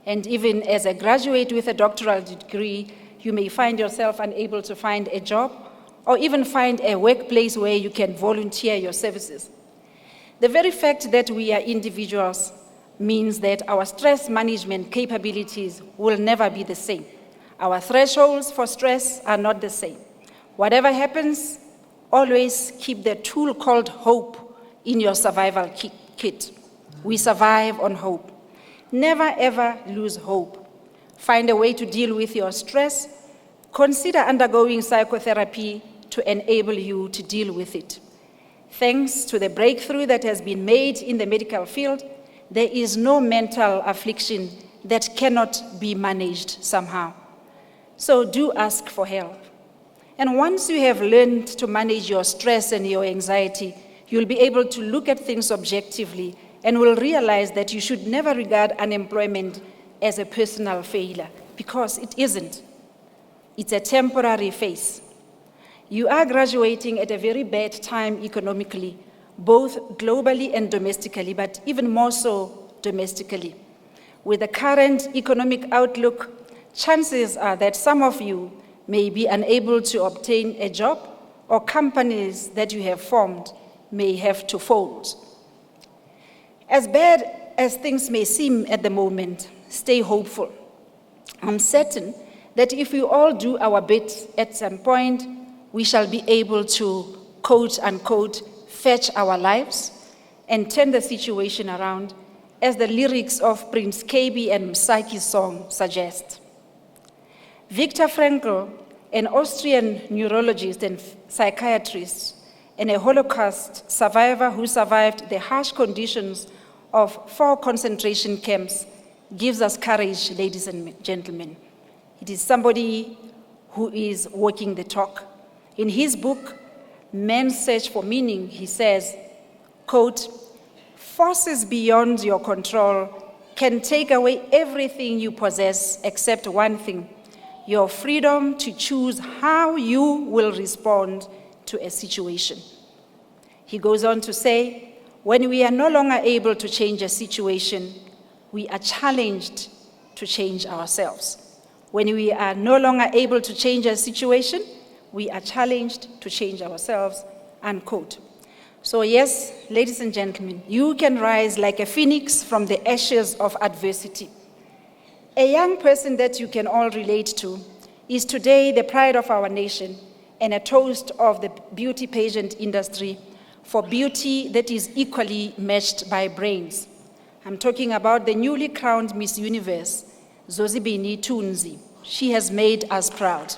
And even as a graduate with a doctoral degree, you may find yourself unable to find a job or even find a workplace where you can volunteer your services. The very fact that we are individuals means that our stress management capabilities will never be the same. Our thresholds for stress are not the same. Whatever happens, always keep the tool called hope in your survival kit. We survive on hope. Never ever lose hope. Find a way to deal with your stress. Consider undergoing psychotherapy to enable you to deal with it. Thanks to the breakthrough that has been made in the medical field, there is no mental affliction that cannot be managed somehow. So do ask for help. And once you have learned to manage your stress and your anxiety, you'll be able to look at things objectively and will realize that you should never regard unemployment as a personal failure, because it isn't. It's a temporary phase. You are graduating at a very bad time economically, both globally and domestically, but even more so domestically. With the current economic outlook, chances are that some of you may be unable to obtain a job, or companies that you have formed may have to fold. As bad as things may seem at the moment, stay hopeful. I'm certain that if we all do our bit at some point, we shall be able to, quote unquote, fetch our lives and turn the situation around, as the lyrics of Prince Kabi and Msaki's song suggest. Viktor Frankl, an Austrian neurologist and psychiatrist, and a Holocaust survivor who survived the harsh conditions of 4 concentration camps, gives us courage, ladies and gentlemen. It is somebody who is walking the talk. In his book, Man's Search for Meaning, he says, quote, "Forces beyond your control can take away everything you possess except one thing, your freedom to choose how you will respond to a situation." He goes on to say, when we are no longer able to change a situation, we are challenged to change ourselves. When we are no longer able to change a situation, we are challenged to change ourselves, unquote. So yes, ladies and gentlemen, you can rise like a phoenix from the ashes of adversity. A young person that you can all relate to is today the pride of our nation and a toast of the beauty pageant industry for beauty that is equally matched by brains. I'm talking about the newly crowned Miss Universe, Zozibini Tunzi. She has made us proud.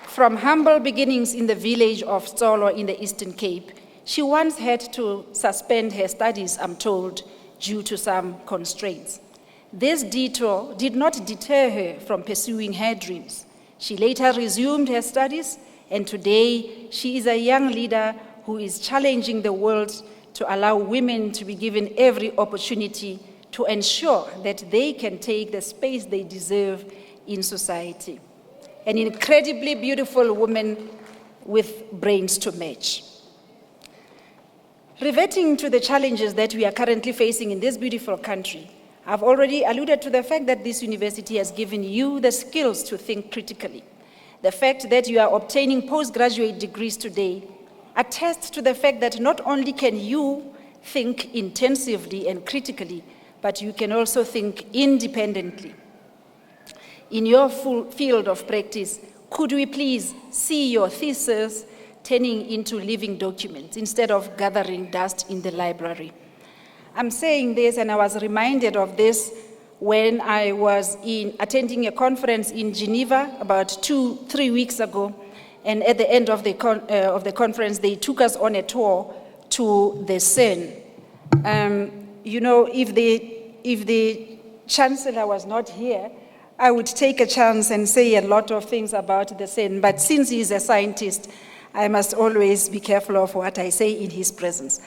From humble beginnings in the village of Tsolo in the Eastern Cape, she once had to suspend her studies, I'm told, due to some constraints. This detour did not deter her from pursuing her dreams. She later resumed her studies, and today she is a young leader who is challenging the world to allow women to be given every opportunity to ensure that they can take the space they deserve in society. An incredibly beautiful woman with brains to match. Reverting to the challenges that we are currently facing in this beautiful country, I've already alluded to the fact that this university has given you the skills to think critically. The fact that you are obtaining postgraduate degrees today attests to the fact that not only can you think intensively and critically, but you can also think independently. In your full field of practice, could we please see your thesis turning into living documents instead of gathering dust in the library? I'm saying this, and I was reminded of this when I was attending a conference in Geneva about 2-3 weeks ago, and at the end of the conference, they took us on a tour to the Seine. You know, if the Chancellor was not here, I would take a chance and say a lot of things about the Seine, but since he's a scientist, I must always be careful of what I say in his presence.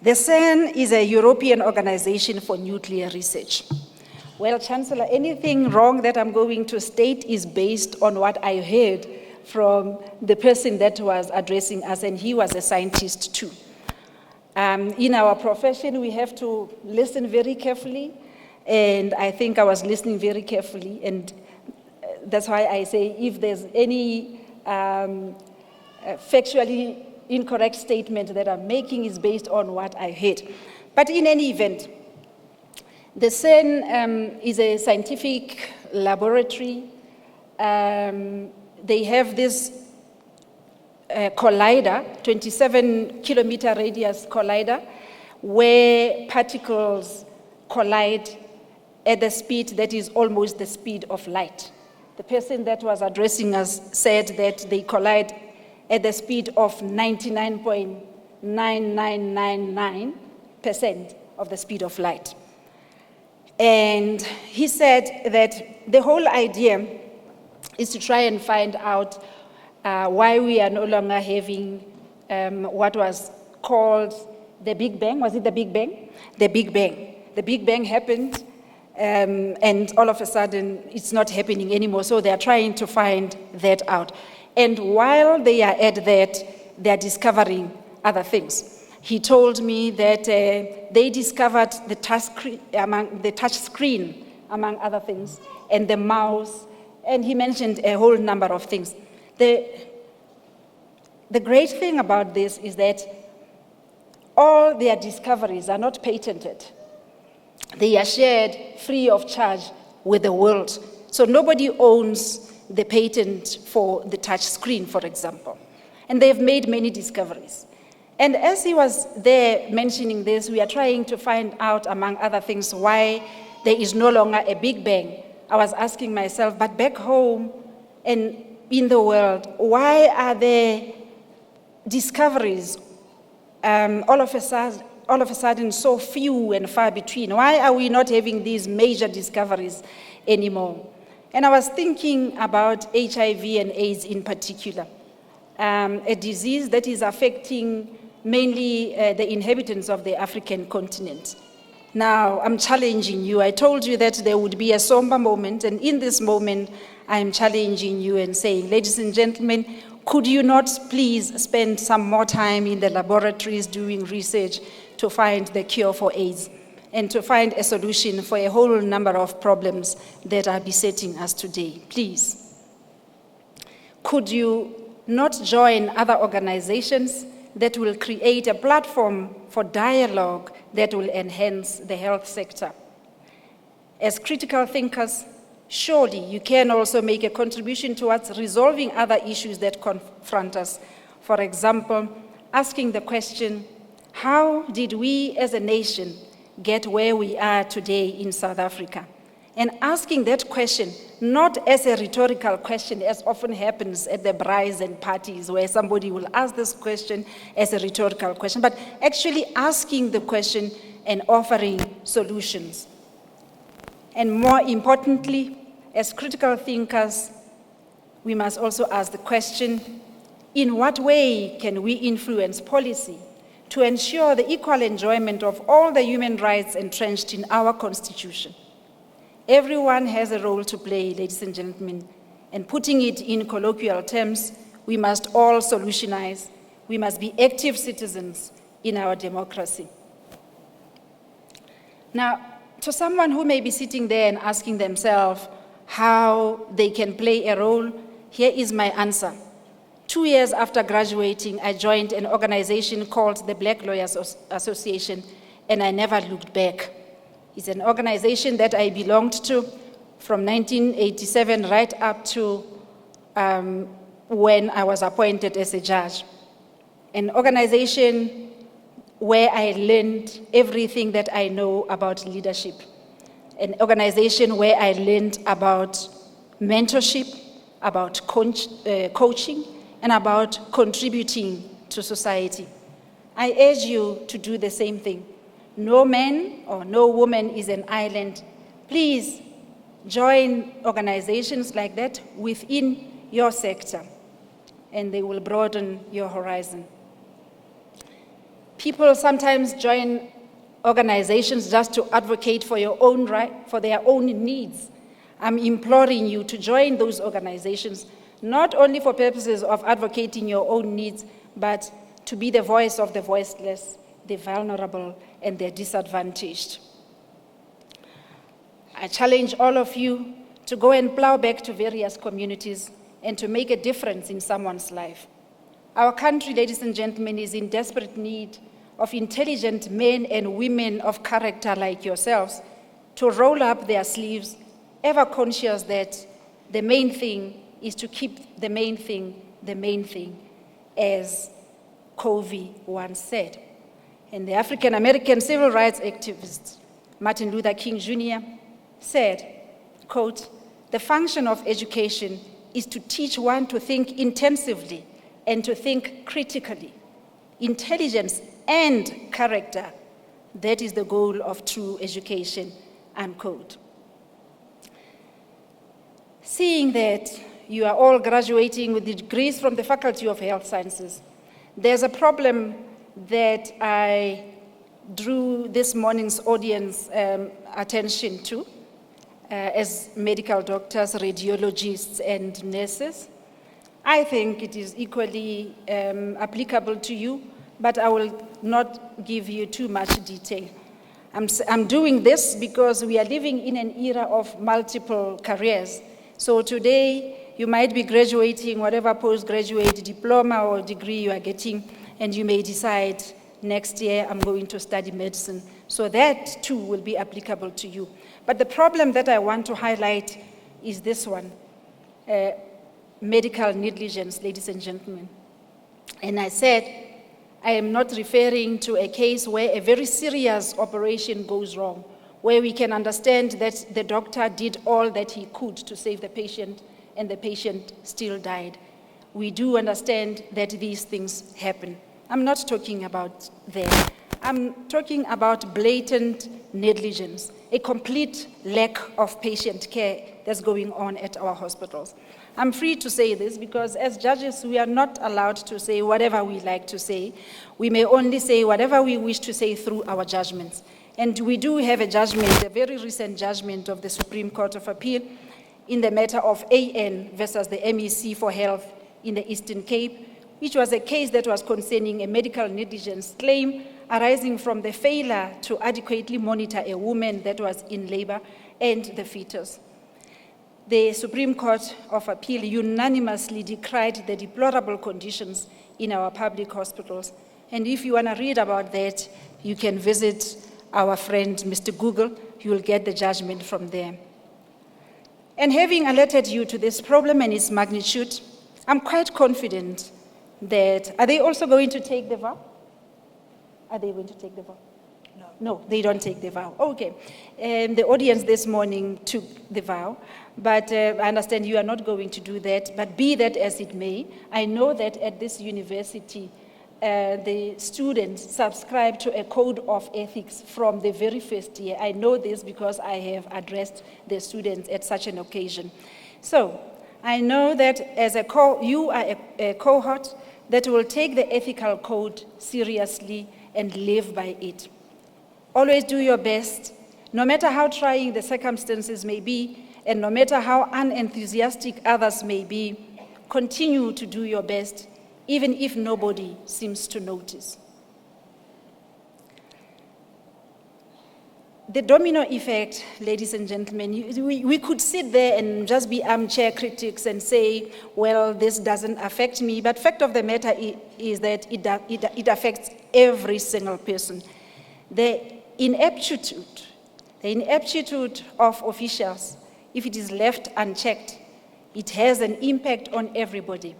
The Seine is a European organization for nuclear research. Well, Chancellor, anything wrong that I'm going to state is based on what I heard from the person that was addressing us, and he was a scientist too. In our profession, we have to listen very carefully, and I think I was listening very carefully, and that's why I say if there's any factually incorrect statement that I'm making is based on what I heard. But in any event, the Seine is a scientific laboratory. They have this collider, 27-kilometer radius collider, where particles collide at the speed that is almost the speed of light. The person that was addressing us said that they collide at the speed of 99.9999% of the speed of light. And he said that the whole idea is to try and find out why we are no longer having what was called the Big Bang. Was it the Big Bang? The Big Bang. The Big Bang happened, and all of a sudden it's not happening anymore, so they are trying to find that out. And while they are at that, they are discovering other things. He told me that they discovered the touch screen, among other things, and the mouse, and he mentioned a whole number of things. The great thing about this is that all their discoveries are not patented. They are shared free of charge with the world. So nobody owns the patent for the touch screen, for example. And they've made many discoveries. And as he was there mentioning this, we are trying to find out, among other things, why there is no longer a Big Bang. I was asking myself, but back home and in the world, why are there discoveries all of a sudden so few and far between? Why are we not having these major discoveries anymore? And I was thinking about HIV and AIDS in particular, a disease that is affecting mainly the inhabitants of the African continent. Now, I'm challenging you. I told you that there would be a somber moment, and in this moment, I'm challenging you and saying, ladies and gentlemen, could you not please spend some more time in the laboratories doing research to find the cure for AIDS and to find a solution for a whole number of problems that are besetting us today? Please. Could you not join other organizations that will create a platform for dialogue that will enhance the health sector? As critical thinkers, surely you can also make a contribution towards resolving other issues that confront us. For example, asking the question, how did we as a nation get where we are today in South Africa? And asking that question, not as a rhetorical question, as often happens at the brides and parties, where somebody will ask this question as a rhetorical question, but actually asking the question and offering solutions. And more importantly, as critical thinkers, we must also ask the question, in what way can we influence policy to ensure the equal enjoyment of all the human rights entrenched in our Constitution? Everyone has a role to play, ladies and gentlemen, and putting it in colloquial terms, we must all solutionize. We must be active citizens in our democracy. Now, to someone who may be sitting there and asking themselves how they can play a role, here is my answer. 2 years after graduating, I joined an organization called the Black Lawyers Association, and I never looked back. It's an organization that I belonged to from 1987 right up to when I was appointed as a judge. An organization where I learned everything that I know about leadership. An organization where I learned about mentorship, about coaching, and about contributing to society. I urge you to do the same thing. No man or no woman is an island. Please join organizations like that within your sector, and they will broaden your horizon. People sometimes join organizations just to advocate for your own right, for their own needs. I'm imploring you to join those organizations, not only for purposes of advocating your own needs, but to be the voice of the voiceless, the vulnerable, and the disadvantaged. I challenge all of you to go and plow back to various communities and to make a difference in someone's life. Our country, ladies and gentlemen, is in desperate need of intelligent men and women of character like yourselves to roll up their sleeves, ever conscious that the main thing is to keep the main thing, as Covey once said. And the African-American civil rights activist, Martin Luther King Jr., said, quote, "The function of education is to teach one to think intensively and to think critically. Intelligence and character, that is the goal of true education," unquote. Seeing that you are all graduating with degrees from the Faculty of Health Sciences, there's a problem that I drew this morning's audience attention to as medical doctors, radiologists, and nurses. I think it is equally applicable to you, but I will not give you too much detail. I'm doing this because we are living in an era of multiple careers. So today, you might be graduating whatever postgraduate diploma or degree you are getting, and you may decide next year I'm going to study medicine. So that too will be applicable to you. But the problem that I want to highlight is this one, medical negligence, ladies and gentlemen. And I said, I am not referring to a case where a very serious operation goes wrong, where we can understand that the doctor did all that he could to save the patient, and the patient still died. We do understand that these things happen. I'm not talking about that. I'm talking about blatant negligence, a complete lack of patient care that's going on at our hospitals. I'm free to say this because as judges, we are not allowed to say whatever we like to say. We may only say whatever we wish to say through our judgments. And we do have a judgment, a very recent judgment of the Supreme Court of Appeal in the matter of AN versus the MEC for Health in the Eastern Cape, which was a case that was concerning a medical negligence claim arising from the failure to adequately monitor a woman that was in labor and the fetus. The Supreme Court of Appeal unanimously decried the deplorable conditions in our public hospitals. And if you want to read about that, you can visit our friend, Mr. Google. You will get the judgment from there. And having alerted you to this problem and its magnitude, I'm quite confident that, are they also going to take the vow? Are they going to take the vow? No, they don't take the vow. Okay. The audience this morning took the vow, but I understand you are not going to do that. But be that as it may, I know that at this university, the students subscribe to a code of ethics from the very first year. I know this because I have addressed the students at such an occasion. So I know that as you are a cohort that will take the ethical code seriously and live by it. Always do your best, no matter how trying the circumstances may be, and no matter how unenthusiastic others may be, continue to do your best, even if nobody seems to notice. The domino effect, ladies and gentlemen, we could sit there and just be armchair critics and say, well, this doesn't affect me, but fact of the matter is that it affects every single person. The ineptitude of officials, if it is left unchecked, it has an impact on everybody,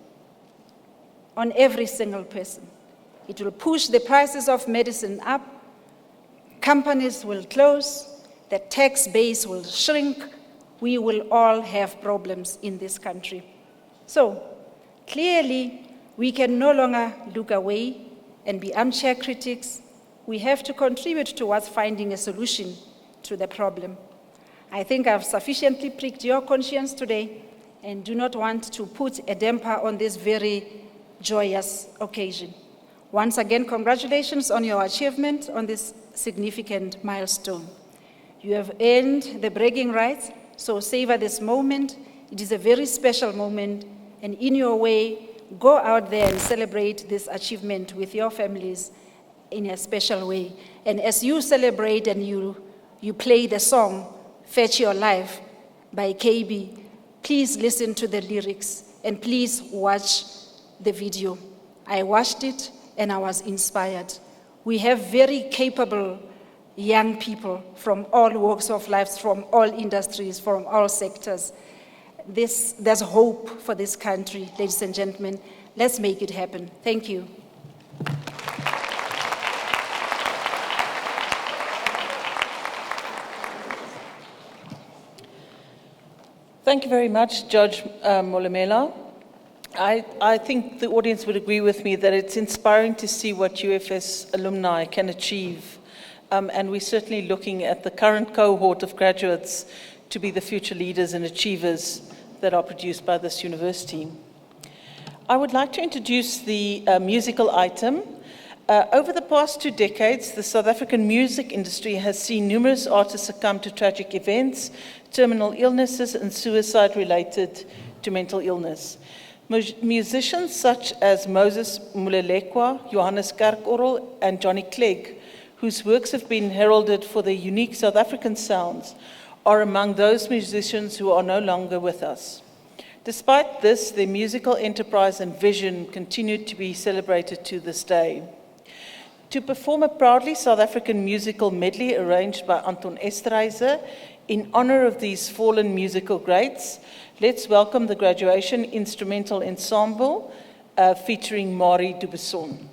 on every single person. It will push the prices of medicine up, companies will close, the tax base will shrink, we will all have problems in this country. So, clearly, we can no longer look away and be armchair critics. We have to contribute towards finding a solution to the problem. I think I've sufficiently pricked your conscience today and do not want to put a damper on this very joyous occasion. Once again, congratulations on your achievement on this significant milestone. You have earned the bragging rights, so savor this moment. It is a very special moment, and in your way, go out there and celebrate this achievement with your families in a special way. And as you celebrate and you play the song, Fetch Your Life by KB, please listen to the lyrics and please watch the video. I watched it and I was inspired. We have very capable young people from all walks of life, from all industries, from all sectors. There's hope for this country, ladies and gentlemen. Let's make it happen. Thank you. Thank you very much, Judge Molemela. I think the audience would agree with me that it's inspiring to see what UFS alumni can achieve. And we're certainly looking at the current cohort of graduates to be the future leaders and achievers that are produced by this university. I would like to introduce the musical item. Over the past 2 decades, the South African music industry has seen numerous artists succumb to tragic events, terminal illnesses, and suicide related to mental illness. Musicians such as Moses Mulelekwa, Johannes Kerkorrel, and Johnny Clegg, whose works have been heralded for their unique South African sounds, are among those musicians who are no longer with us. Despite this, their musical enterprise and vision continue to be celebrated to this day. To perform a proudly South African musical medley arranged by Anton Esterhuizer in honor of these fallen musical greats, let's welcome the Graduation Instrumental Ensemble featuring Marie Dubuisson.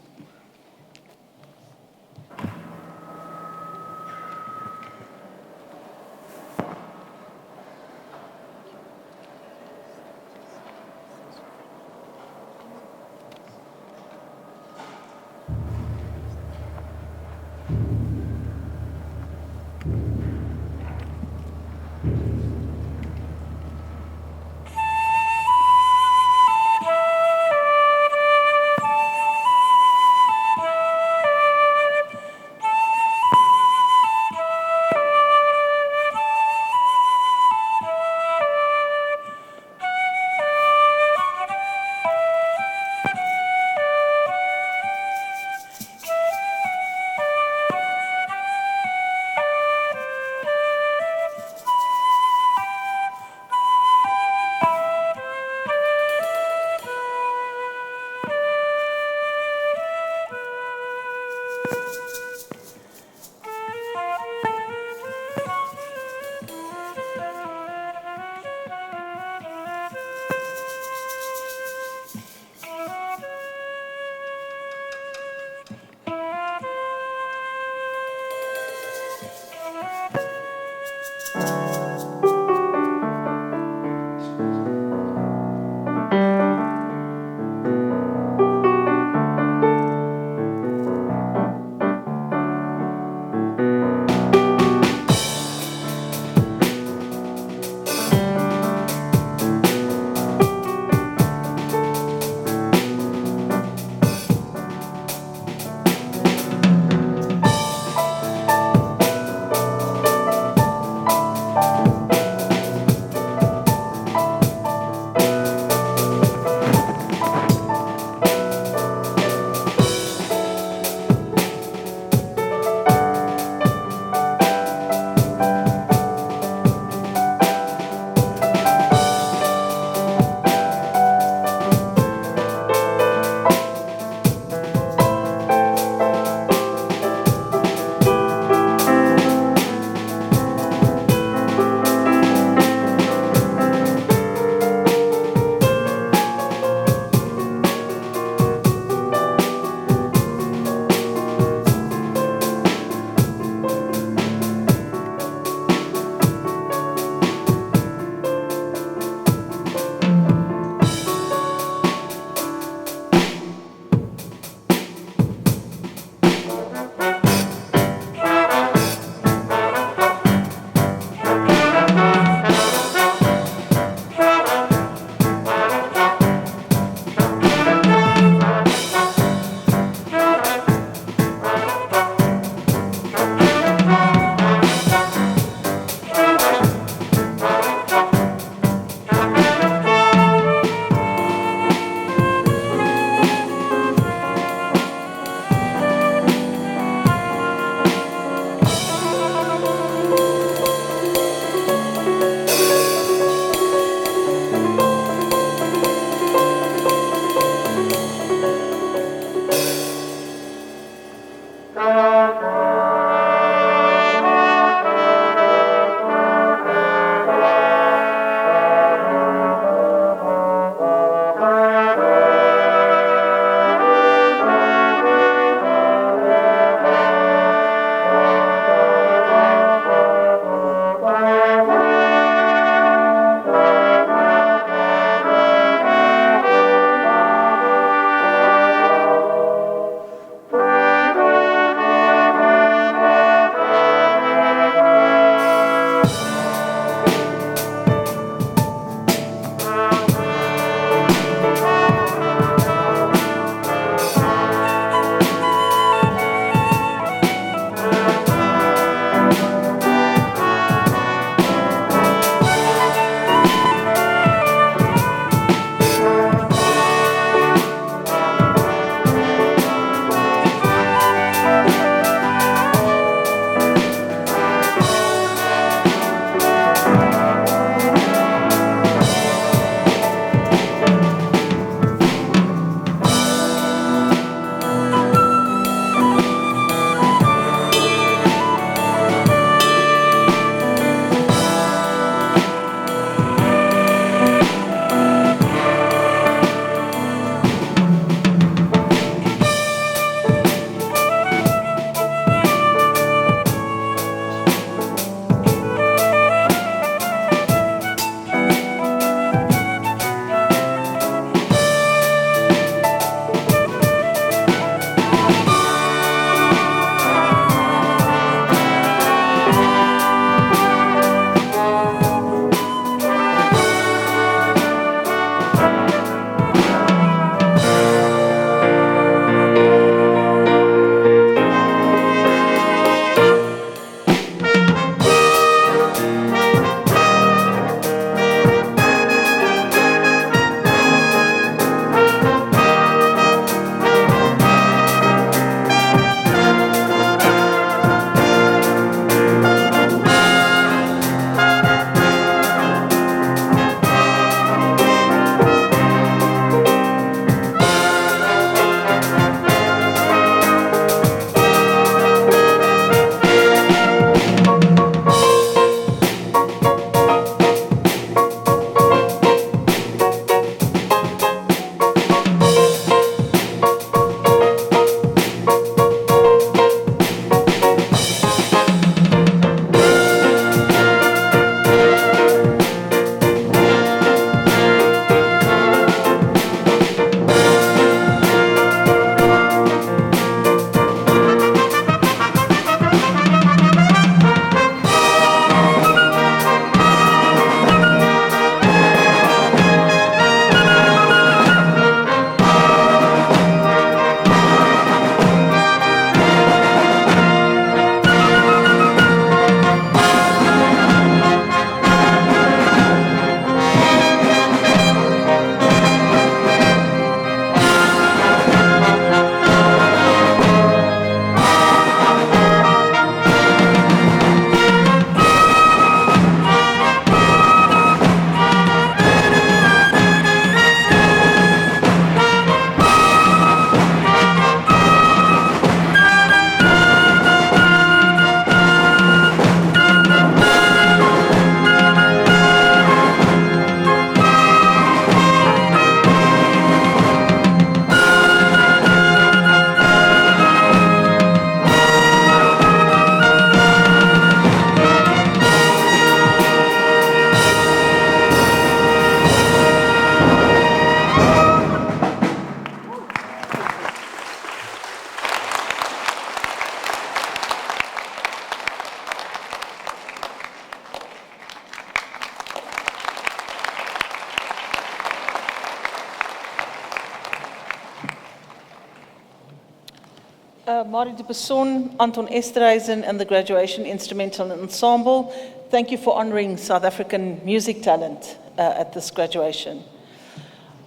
Mari de Besson, Anton Esterhuizen, and the Graduation Instrumental Ensemble, thank you for honoring South African music talent at this graduation.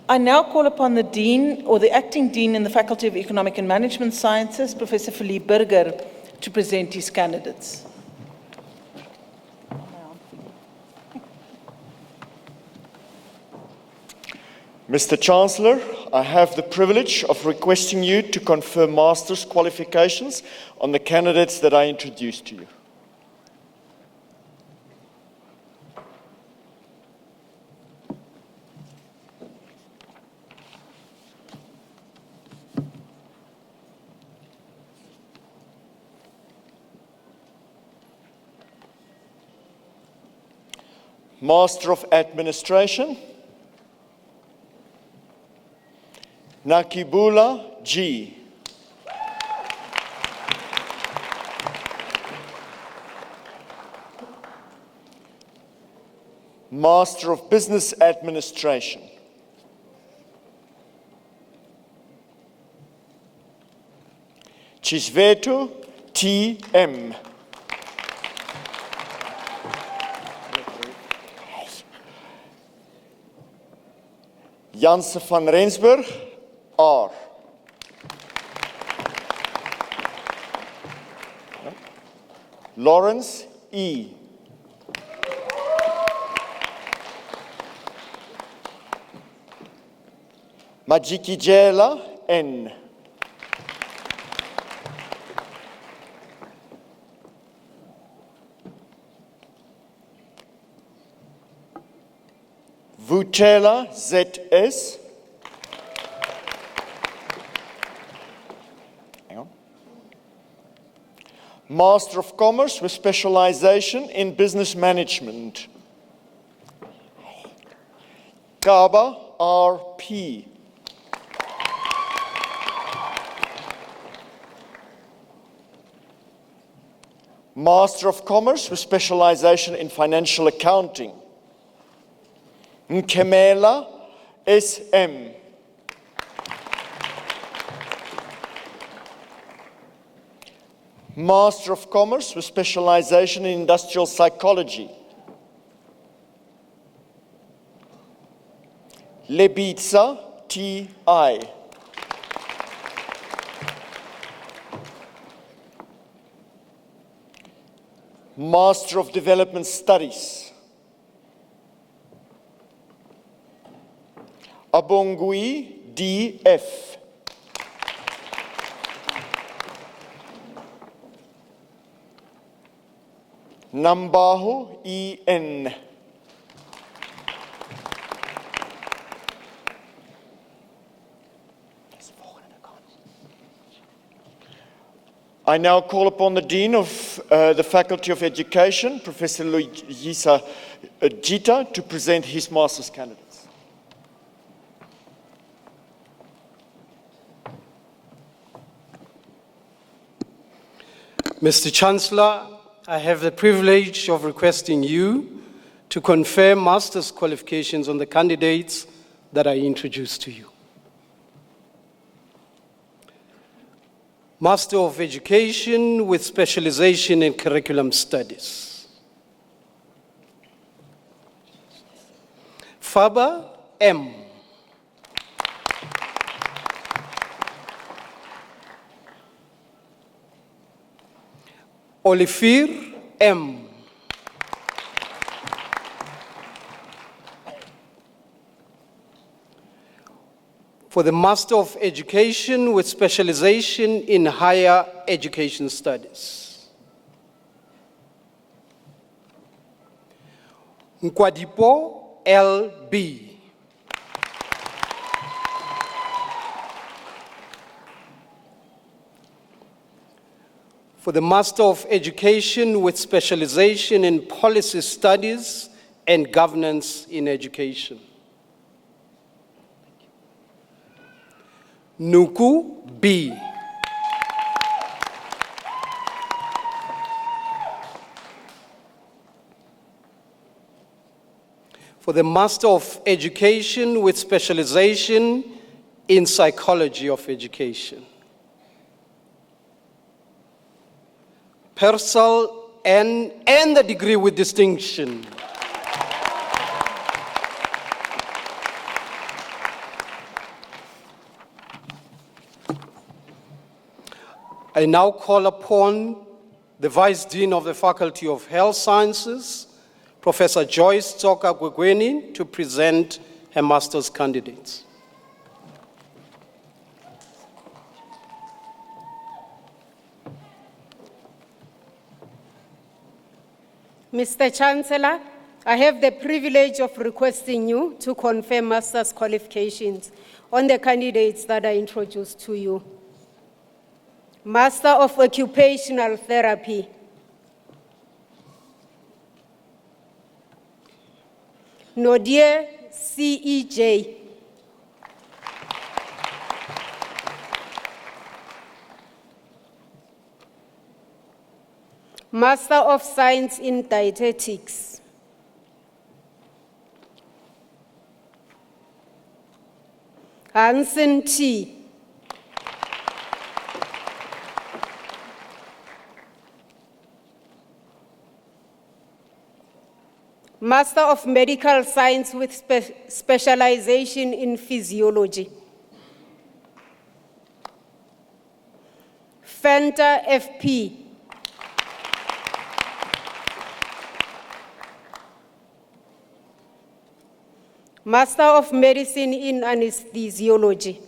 I now call upon the Dean, or the Acting Dean in the Faculty of Economic and Management Sciences, Professor Philippe Burger, to present his candidates. Mr. Chancellor, I have the privilege of requesting you to confer master's qualifications on the candidates that I introduced to you. Master of Administration, Nakibula G. Master of Business Administration, Chisvetu T. M. Janse van Rensburg R. Lawrence E. Majikijela N. Vutela ZS. Master of Commerce with specialization in business management, Kaba R.P. Master of Commerce with specialization in financial accounting, Nkemela S.M. Master of Commerce with specialization in industrial psychology, Lebitsa T.I. Master of Development Studies, Abongui D.F. Nambahu E.N. I now call upon the Dean of the Faculty of Education, Professor Luisa Jita, to present his master's candidates. Mr. Chancellor, I have the privilege of requesting you to confer master's qualifications on the candidates that I introduced to you. Master of Education with specialization in curriculum studies, Faba M. Olifir M. For the Master of Education with specialization in higher education studies, Nkwadipo L.B. For the Master of Education with specialization in policy studies and governance in education, Nuku B. For the Master of Education with specialization in psychology of education, Persal, and the degree with distinction. I now call upon the Vice Dean of the Faculty of Health Sciences, Professor Joyce Tsoka Gwegweni, to present her master's candidates. Mr. Chancellor, I have the privilege of requesting you to confer master's qualifications on the candidates that I introduced to you. Master of Occupational Therapy. Nodie CEJ. Master of Science in Dietetics. Hansen T. Master of Medical Science with specialization in physiology. Fenta FP. Master of Medicine in Anesthesiology.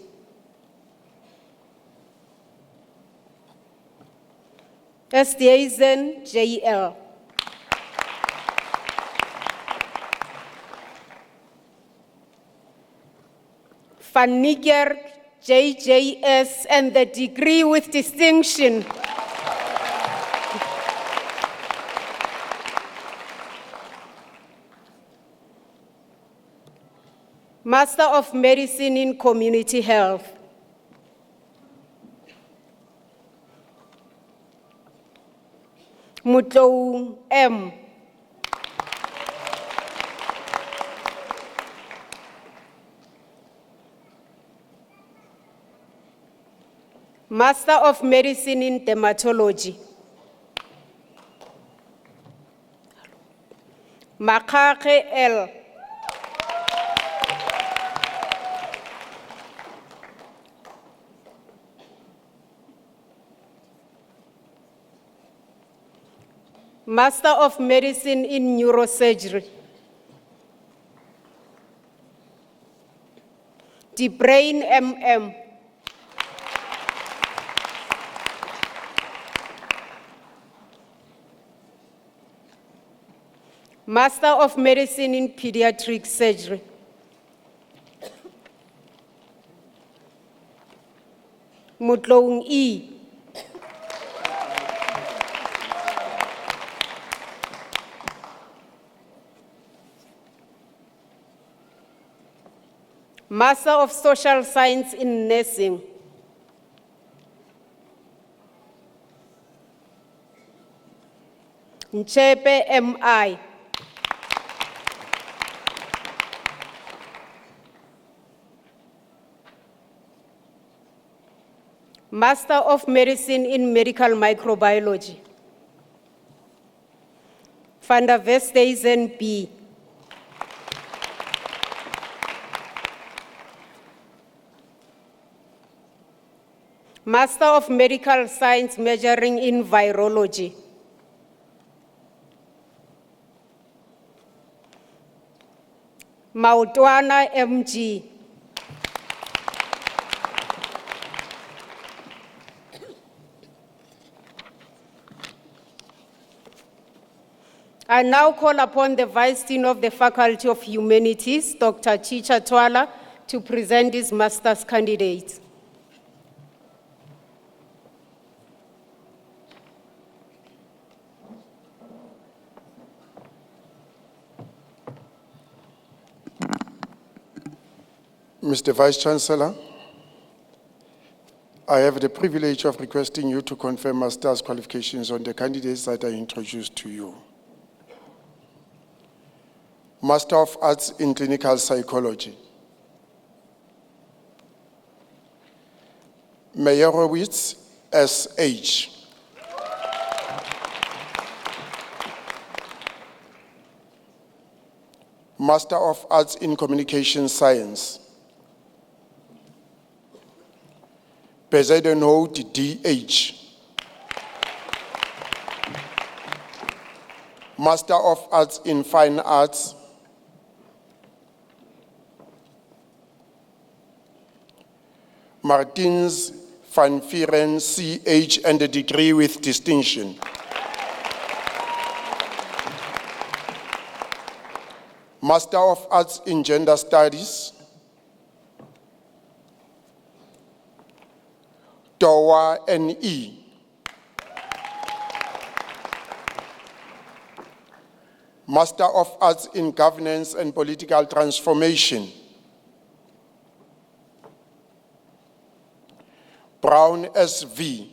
Estiazen JL. Van Niekerk JJS and the degree with distinction. Master of Medicine in Community Health. Mutlou M. Master of Medicine in Dermatology. Makake L. Master of Medicine in Neurosurgery. De Brain MM. Master of Medicine in Pediatric Surgery. Mutloung E. Master of Social Science in Nursing. Nchepe MI. Master of Medicine in Medical Microbiology. Van der Westhuizen B. Master of Medical Science majoring in Virology. Mautwana MG. I now call upon the Vice Dean of the Faculty of Humanities, Dr. Chicha Twala, to present his master's candidates. Mr. Vice Chancellor, I have the privilege of requesting you to confirm master's qualifications on the candidates that I introduced to you. Master of Arts in Clinical Psychology. Meyerowitz, S.H. Master of Arts in Communication Science. Bezuidenhout DH. Master of Arts in Fine Arts. Martins van Vieren, CH, and a degree with distinction. Master of Arts in Gender Studies. Towa NE. Master of Arts in Governance and Political Transformation. Brown SV.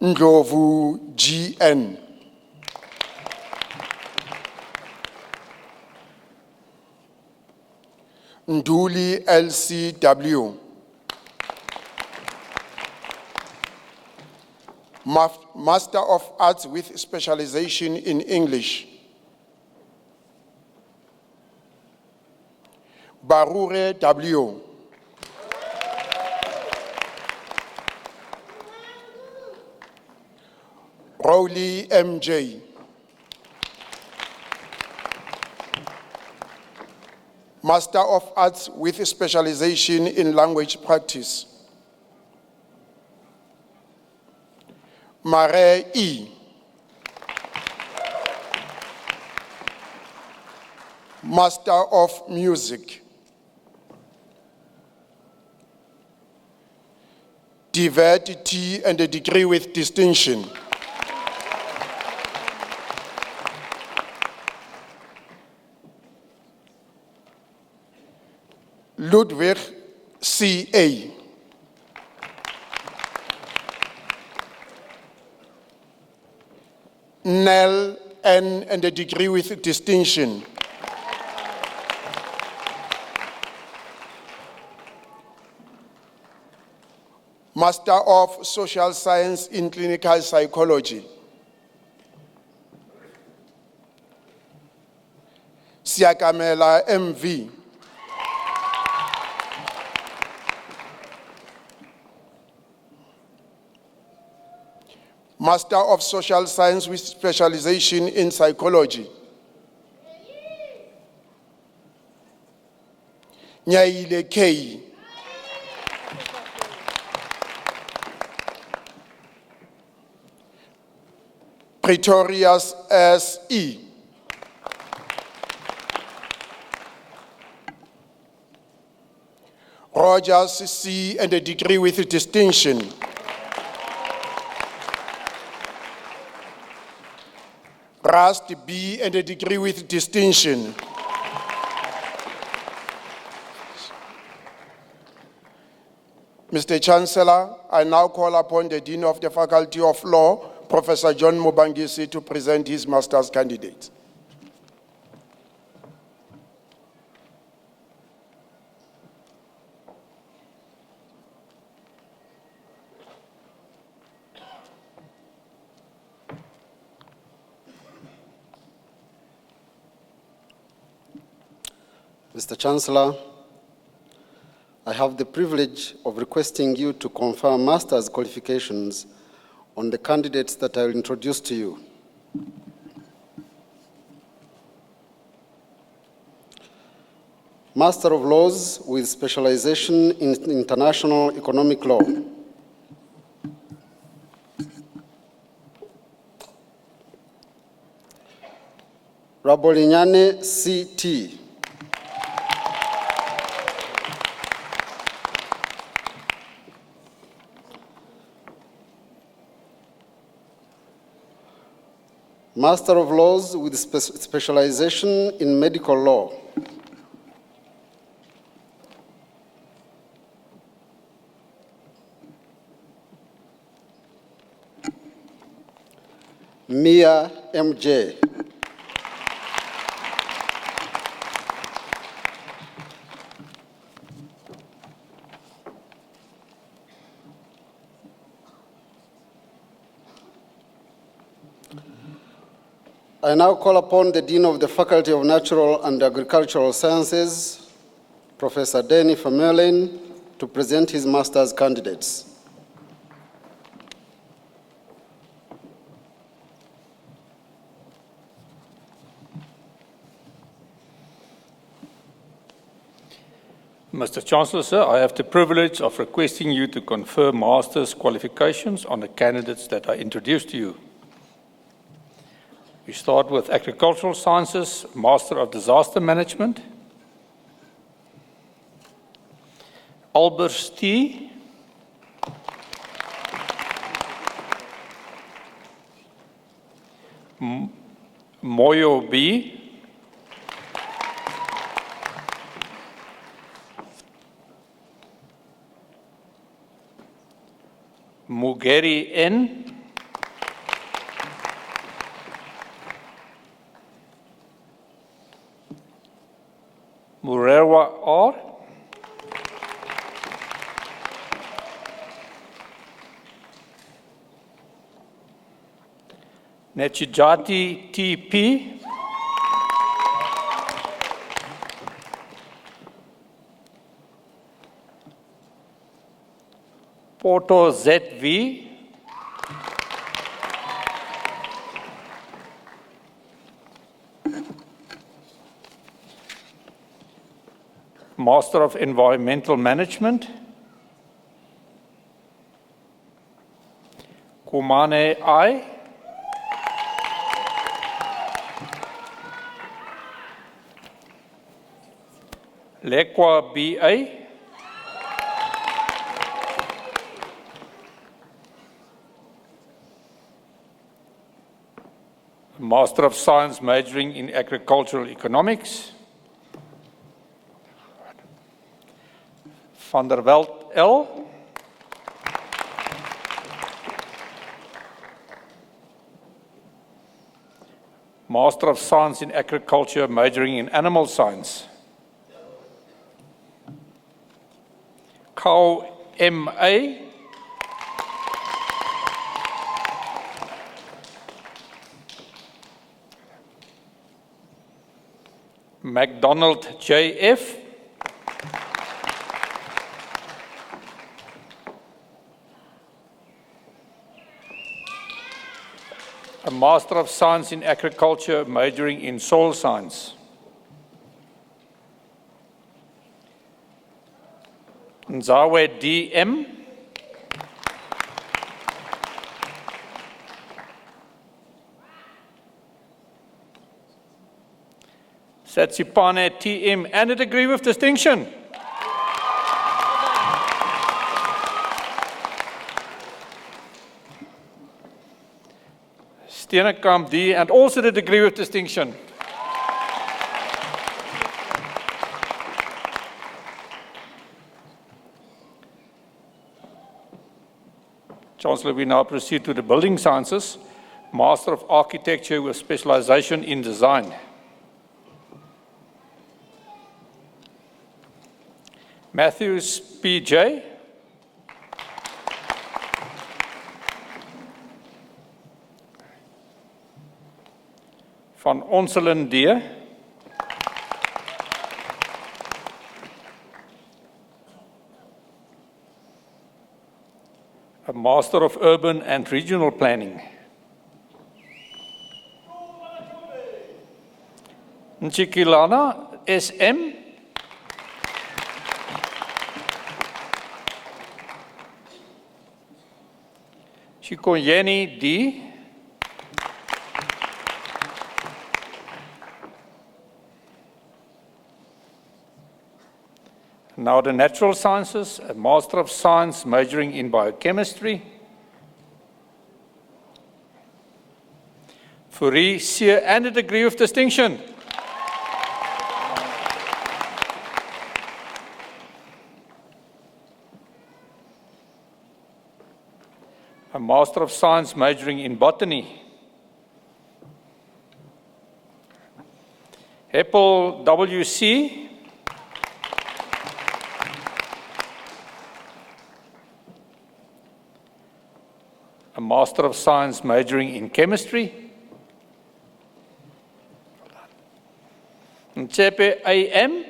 Ndlovu GN. Nduli LCW. Master of Arts with specialization in English. Barure W. Rowley MJ. Master of Arts with specialization in language practice. Mare E. Master of Music. Divert T and a degree with distinction. Ludwig CA. Nell N and a degree with distinction. Master of Social Science in Clinical Psychology. Siakamela MV. Master of Social Science with specialization in Psychology. Nyaile K. Pretorius SE. Rogers C and a degree with distinction. Rust B and a degree with distinction. Mr. Chancellor, I now call upon the Dean of the Faculty of Law, Professor John Mubangisi, to present his master's candidate. Mr. Chancellor, I have the privilege of requesting you to confer master's qualifications on the candidates that I will introduce to you. Master of Laws with specialization in international economic law. Rabolinyane CT. Master of Laws with specialization in medical law. Mia MJ. I now call upon the Dean of the Faculty of Natural and Agricultural Sciences, Professor Denny Vermeulen, to present his master's candidates. Mr. Chancellor, sir, I have the privilege of requesting you to confer master's qualifications on the candidates that I introduced to you. We start with Agricultural Sciences, Master of Disaster Management. Albers T. Moyo B. Mugeri N. Murewa R. Nechijati T.P. Porto ZV. Master of Environmental Management. Kumane I. Lekwa B.A. Master of Science majoring in Agricultural Economics. Van der Welt L. Master of Science in Agriculture majoring in Animal Science. Kau M.A. McDonald J.F. A Master of Science in Agriculture majoring in Soil Science. Nzawe D.M. Satsipane T.M. and a degree with distinction. Steenekamp D. and also the degree with distinction. Chancellor, we now proceed to the Building Sciences, Master of Architecture with specialization in design. Matthews P.J. Van Onselen D. A Master of Urban and Regional Planning. Nchikilana S.M. Chikoyeni D. Now the Natural Sciences, a Master of Science majoring in Biochemistry. Fourie C. and a degree of distinction. A Master of Science majoring in Botany. Heppel W.C. A Master of Science majoring in Chemistry. Mtsepe AM.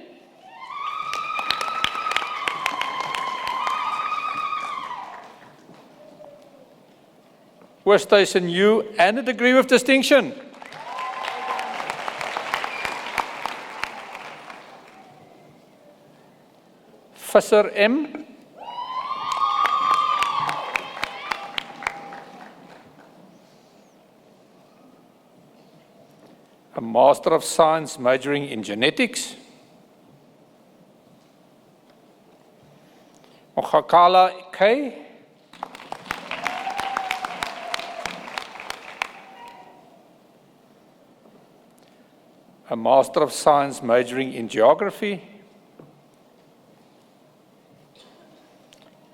Workstation U and a degree with distinction. Visser M. A Master of Science majoring in genetics. Mogakala K. A Master of Science majoring in geography.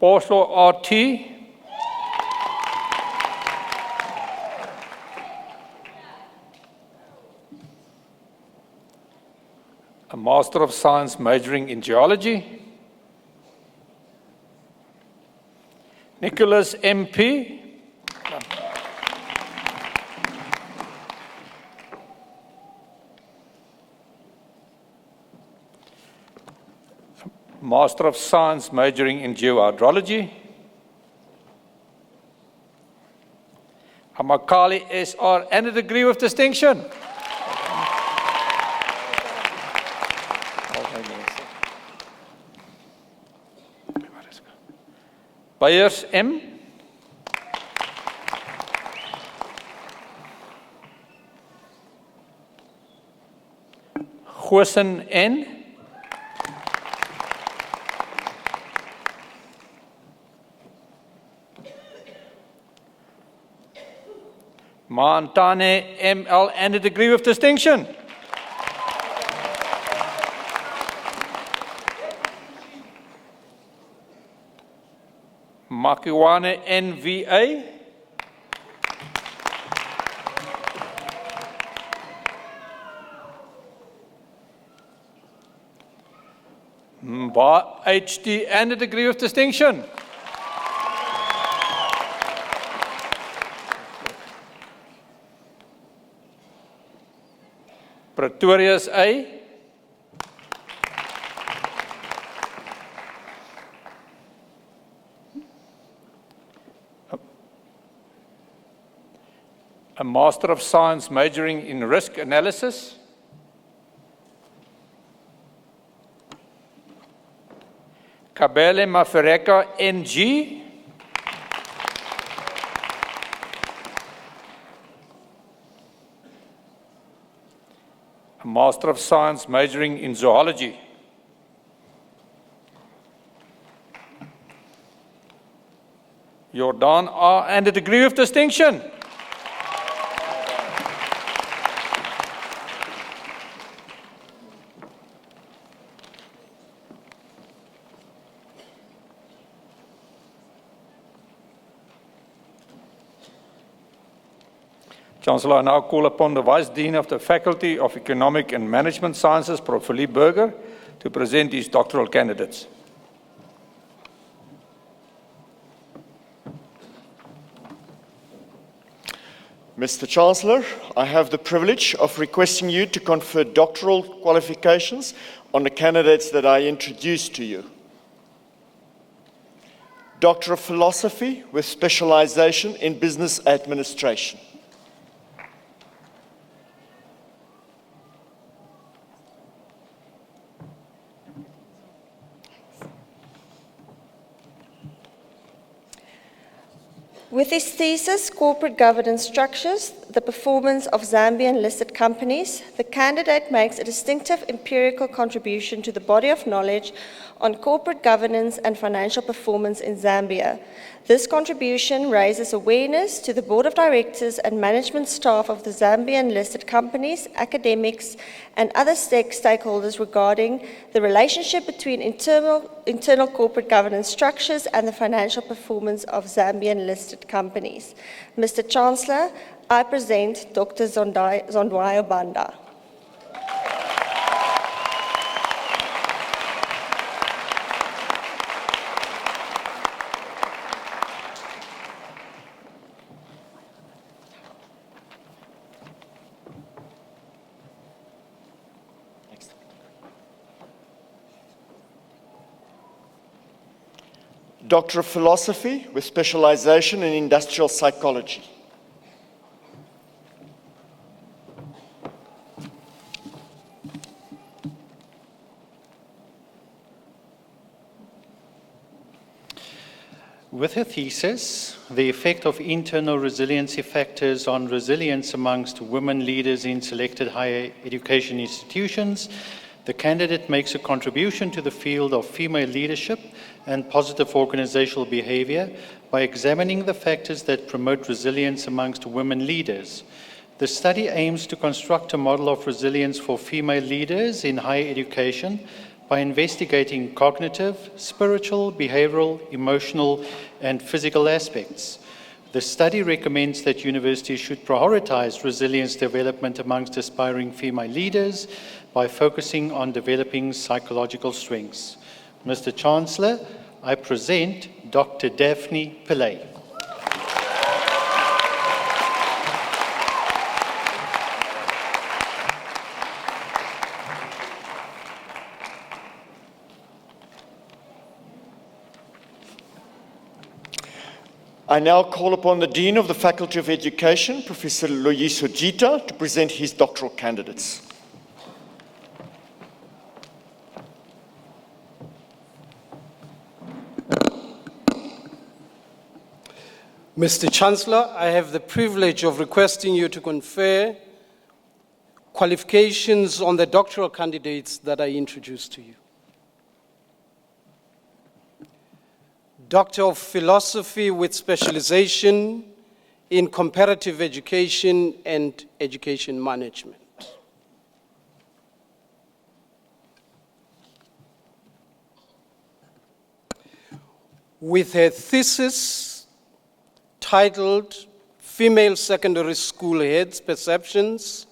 Poslo RT. A Master of Science majoring in geology. Nicholas MP. Master of Science majoring in geohydrology. Amakali SR and a degree with distinction. Beyers M. Goosen N. Montane ML and a degree with distinction. Makiwane NVA. Mba HD and a degree of distinction. Pretorius A. A Master of Science majoring in risk analysis. Kabele Mafereka NG. A Master of Science majoring in zoology. Jordan R. and a degree of distinction. Chancellor, I now call upon the Vice Dean of the Faculty of Economic and Management Sciences, Prof. Philippe Burger, to present his doctoral candidates. Mr. Chancellor, I have the privilege of requesting you to confer doctoral qualifications on the candidates that I introduced to you. Doctor of Philosophy with specialization in Business Administration. With his thesis, Corporate Governance Structures, the Performance of Zambian Listed Companies, the candidate makes a distinctive empirical contribution to the body of knowledge on corporate governance and financial performance in Zambia. This contribution raises awareness to the Board of Directors and management staff of the Zambian listed companies, academics, and other stakeholders regarding the relationship between internal corporate governance structures and the financial performance of Zambian listed companies. Mr. Chancellor, I present Dr. Zondwayo Banda. Next. Doctor of Philosophy with specialization in industrial psychology. With her thesis, The Effect of Internal Resiliency Factors on Resilience Amongst Women Leaders in Selected Higher Education Institutions, the candidate makes a contribution to the field of female leadership and positive organizational behavior by examining the factors that promote resilience amongst women leaders. The study aims to construct a model of resilience for female leaders in higher education by investigating cognitive, spiritual, behavioral, emotional, and physical aspects. The study recommends that universities should prioritize resilience development amongst aspiring female leaders by focusing on developing psychological strengths. Mr. Chancellor, I present Dr. Daphne Pillay. I now call upon the Dean of the Faculty of Education, Professor Loyiso Jita, to present his doctoral candidates. Mr. Chancellor, I have the privilege of requesting you to confer qualifications on the doctoral candidates that I introduced to you. Doctor of Philosophy with specialization in comparative education and education management. With her thesis titled Female Secondary School Heads' Perceptions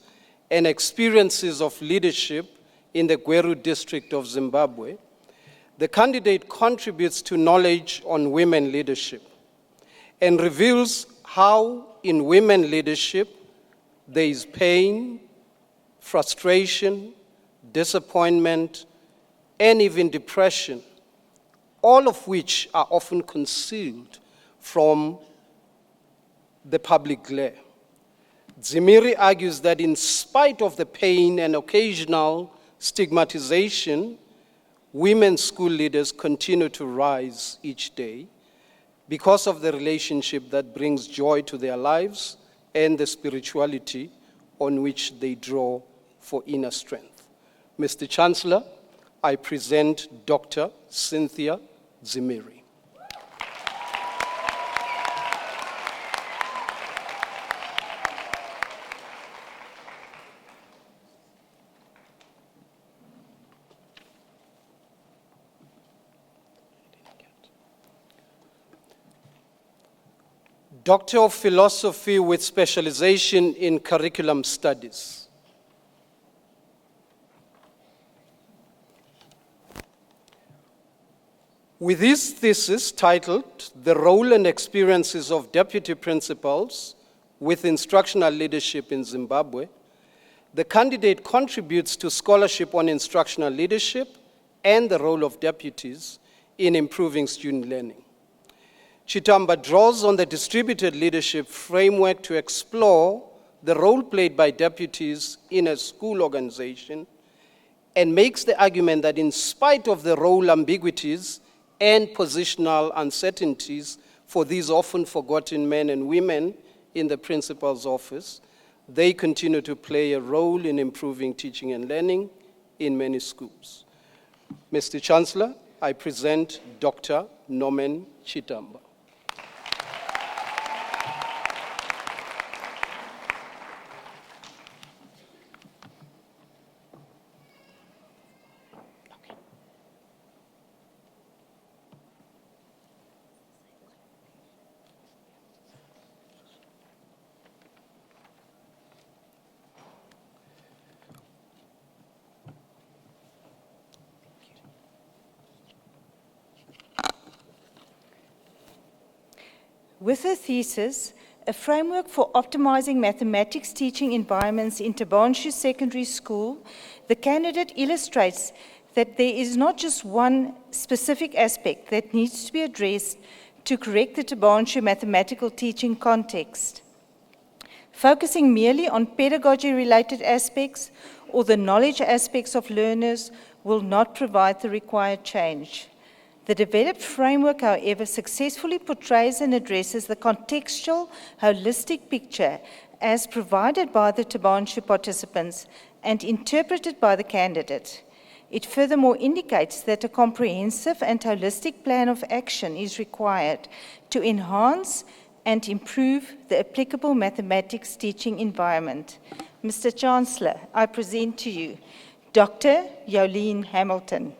and Experiences of Leadership in the Gweru District of Zimbabwe, the candidate contributes to knowledge on women leadership and reveals how in women leadership there is pain, frustration, disappointment, and even depression, all of which are often concealed from the public glare. Zimiri argues that in spite of the pain and occasional stigmatization, women school leaders continue to rise each day because of the relationship that brings joy to their lives and the spirituality on which they draw for inner strength. Mr. Chancellor, I present Dr. Cynthia Zimiri. Doctor of Philosophy with specialization in curriculum studies. With his thesis titled The Role and Experiences of Deputy Principals with Instructional Leadership in Zimbabwe, the candidate contributes to scholarship on instructional leadership and the role of deputies in improving student learning. Chitamba draws on the distributed leadership framework to explore the role played by deputies in a school organization and makes the argument that in spite of the role ambiguities and positional uncertainties for these often forgotten men and women in the principal's office, they continue to play a role in improving teaching and learning in many schools. Mr. Chancellor, I present Dr. Norman Chitamba. With her thesis, A Framework for Optimizing Mathematics Teaching Environments in Tabanshu Secondary School, the candidate illustrates that there is not just one specific aspect that needs to be addressed to correct the Tabanshu mathematical teaching context. Focusing merely on pedagogy-related aspects or the knowledge aspects of learners will not provide the required change. The developed framework, however, successfully portrays and addresses the contextual, holistic picture as provided by the Tabanshu participants and interpreted by the candidate. It furthermore indicates that a comprehensive and holistic plan of action is required to enhance and improve the applicable mathematics teaching environment. Mr. Chancellor, I present to you Dr. Jolene Hamilton.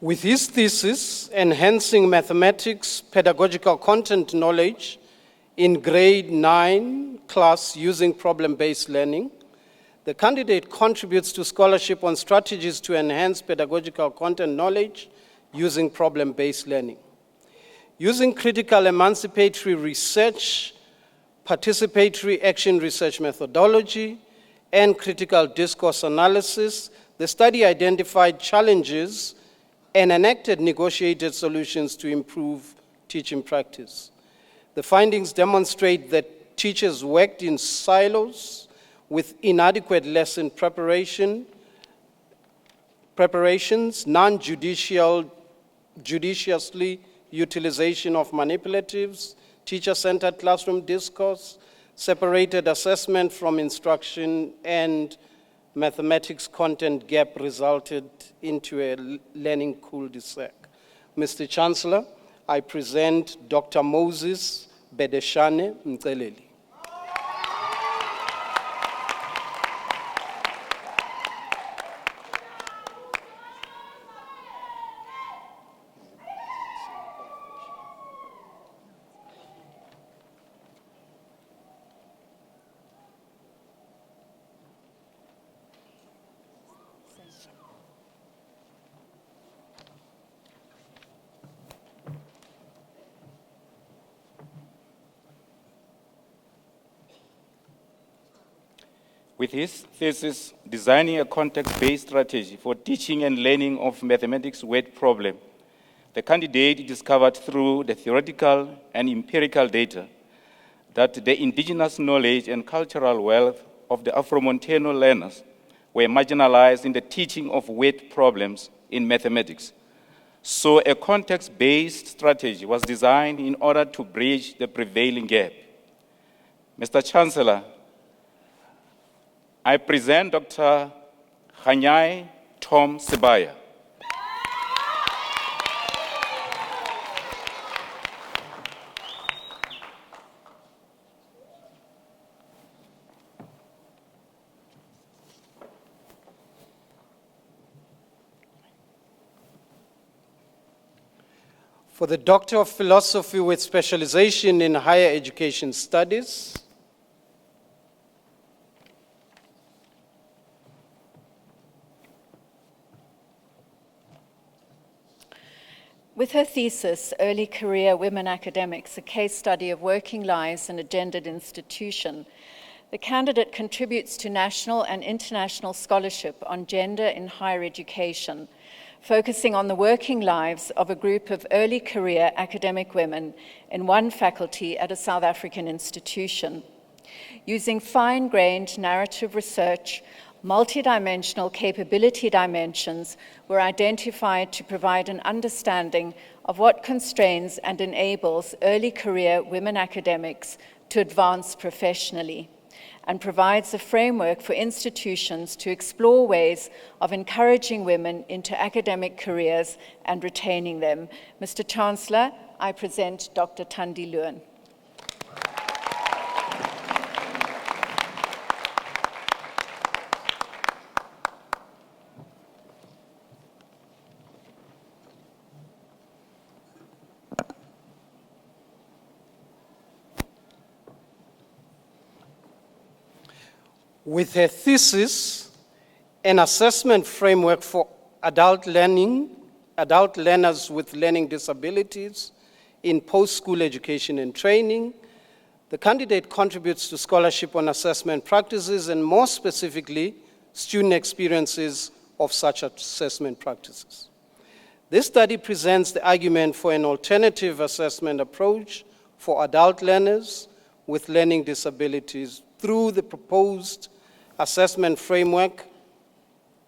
With his thesis, Enhancing Mathematics Pedagogical Content Knowledge in Grade 9 class using problem-based learning, the candidate contributes to scholarship on strategies to enhance pedagogical content knowledge using problem-based learning. Using critical emancipatory research, participatory action research methodology, and critical discourse analysis, the study identified challenges and enacted negotiated solutions to improve teaching practice. The findings demonstrate that teachers worked in silos with inadequate lesson preparations, non-judiciously utilization of manipulatives, teacher-centered classroom discourse, separated assessment from instruction, and mathematics content gap resulted into a learning cul-de-sac. Mr. Chancellor, I present Dr. Moses Bedeshane Mceleli. With his thesis, Designing a Context-Based Strategy for Teaching and Learning of Mathematics Word Problem, the candidate discovered through the theoretical and empirical data that the indigenous knowledge and cultural wealth of the Afro-Montano learners were marginalized in the teaching of word problems in mathematics. So a context-based strategy was designed in order to bridge the prevailing gap. Mr. Chancellor, I present Dr. Hanyai Tom Sibaya. For the Doctor of Philosophy with specialization in higher education studies, with her thesis, Early Career Women Academics, a case study of working lives in a gendered institution, the candidate contributes to national and international scholarship on gender in higher education, focusing on the working lives of a group of early career academic women in one faculty at a South African institution. Using fine-grained narrative research, multidimensional capability dimensions were identified to provide an understanding of what constrains and enables early career women academics to advance professionally, and provides a framework for institutions to explore ways of encouraging women into academic careers and retaining them. Mr. Chancellor, I present Dr. Thandi Luan. with her thesis, an assessment framework for adult learners with learning disabilities in post-school education and training. The candidate contributes to scholarship on assessment practices and more specifically, student experiences of such assessment practices. This study presents the argument for an alternative assessment approach for adult learners with learning disabilities through the proposed assessment framework,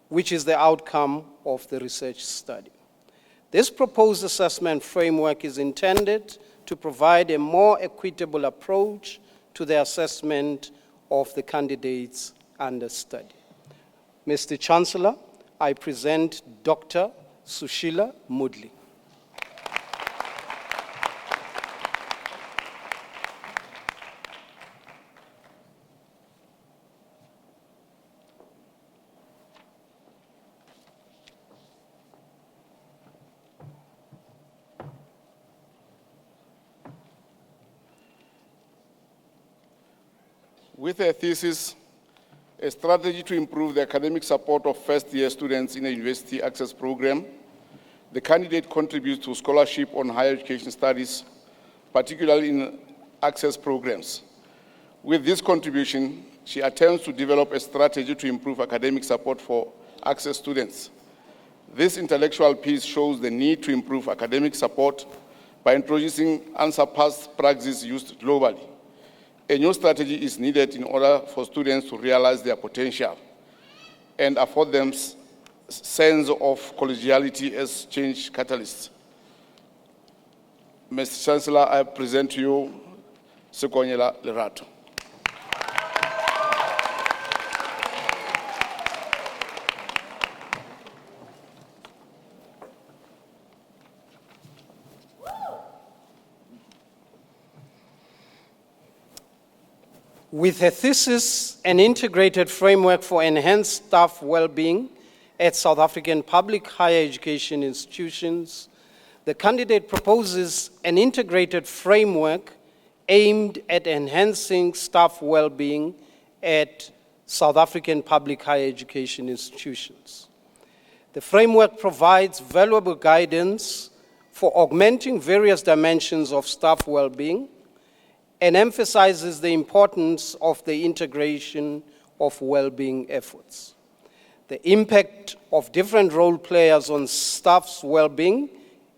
which is the outcome of the research study. This proposed assessment framework is intended to provide a more equitable approach to the assessment of the candidates under study. Mr. Chancellor, I present Dr. Sushila Mudli. With her thesis, A Strategy to Improve the Academic Support of First-Year Students in a University Access Program, the candidate contributes to scholarship on higher education studies, particularly in access programs. With this contribution, she attempts to develop a strategy to improve academic support for access students. This intellectual piece shows the need to improve academic support by introducing unsurpassed practices used globally. A new strategy is needed in order for students to realize their potential and afford them sense of collegiality as change catalysts. Mr. Chancellor, I present to you Sekonyela Lerato. With her thesis, An Integrated Framework for Enhanced Staff Well-Being at South African Public Higher Education Institutions, the candidate proposes an integrated framework aimed at enhancing staff well-being at South African public higher education institutions. The framework provides valuable guidance for augmenting various dimensions of staff well-being and emphasizes the importance of the integration of well-being efforts. The impact of different role players on staff's well-being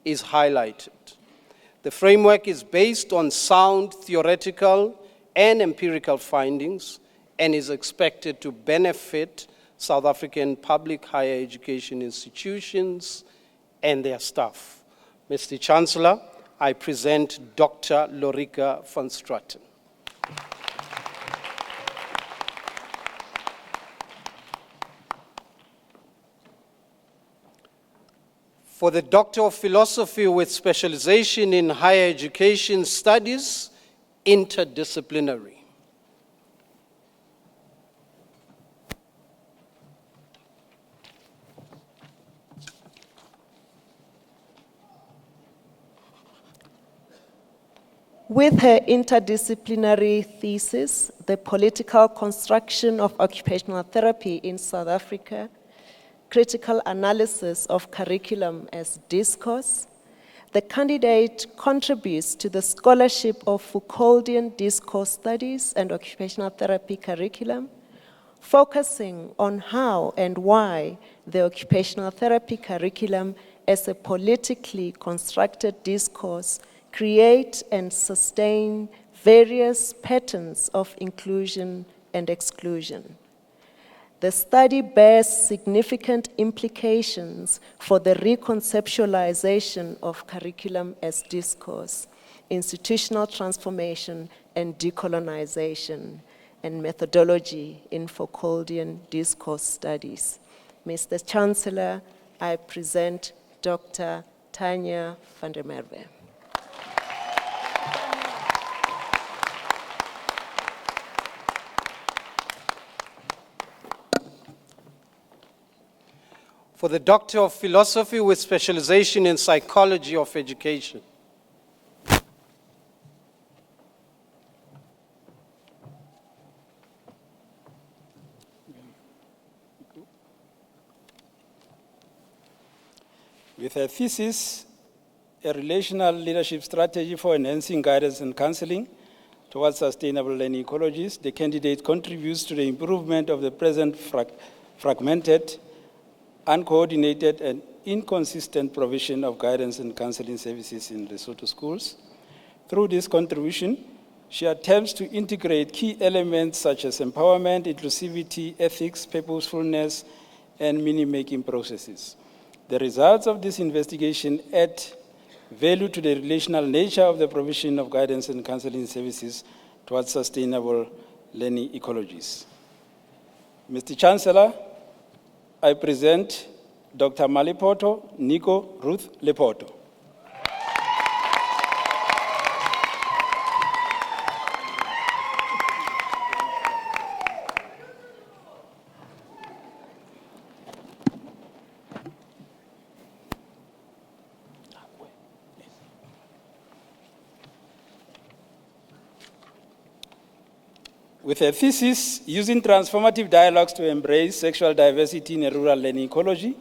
is highlighted. The framework is based on sound theoretical and empirical findings and is expected to benefit South African public higher education institutions and their staff. Mr. Chancellor, I present Dr. Lorika van Straten. For the Doctor of Philosophy with specialization in higher education studies, interdisciplinary. With her interdisciplinary thesis, The Political Construction of Occupational Therapy in South Africa, Critical Analysis of Curriculum as Discourse, the candidate contributes to the scholarship of Foucauldian discourse studies and occupational therapy curriculum, focusing on how and why the occupational therapy curriculum as a politically constructed discourse create and sustain various patterns of inclusion and exclusion. The study bears significant implications for the reconceptualization of curriculum as discourse, institutional transformation and decolonization, and methodology in Foucauldian discourse studies. Mr. Chancellor, I present Dr. Tanya van der Merwe. For the Doctor of Philosophy with specialization in Psychology of Education. With her thesis, A Relational Leadership Strategy for Enhancing Guidance and Counseling Towards Sustainable Learning Ecologies, the candidate contributes to the improvement of the present fragmented, uncoordinated, and inconsistent provision of guidance and counseling services in Lesotho schools. Through this contribution, she attempts to integrate key elements such as empowerment, inclusivity, ethics, purposefulness, and meaning-making processes. The results of this investigation add value to the relational nature of the provision of guidance and counseling services towards sustainable learning ecologies. Mr. Chancellor, I present Dr. Malipoto Nico Ruth Lepoto. With a thesis, Using Transformative Dialogues to Embrace Sexual Diversity in a Rural Learning Ecology,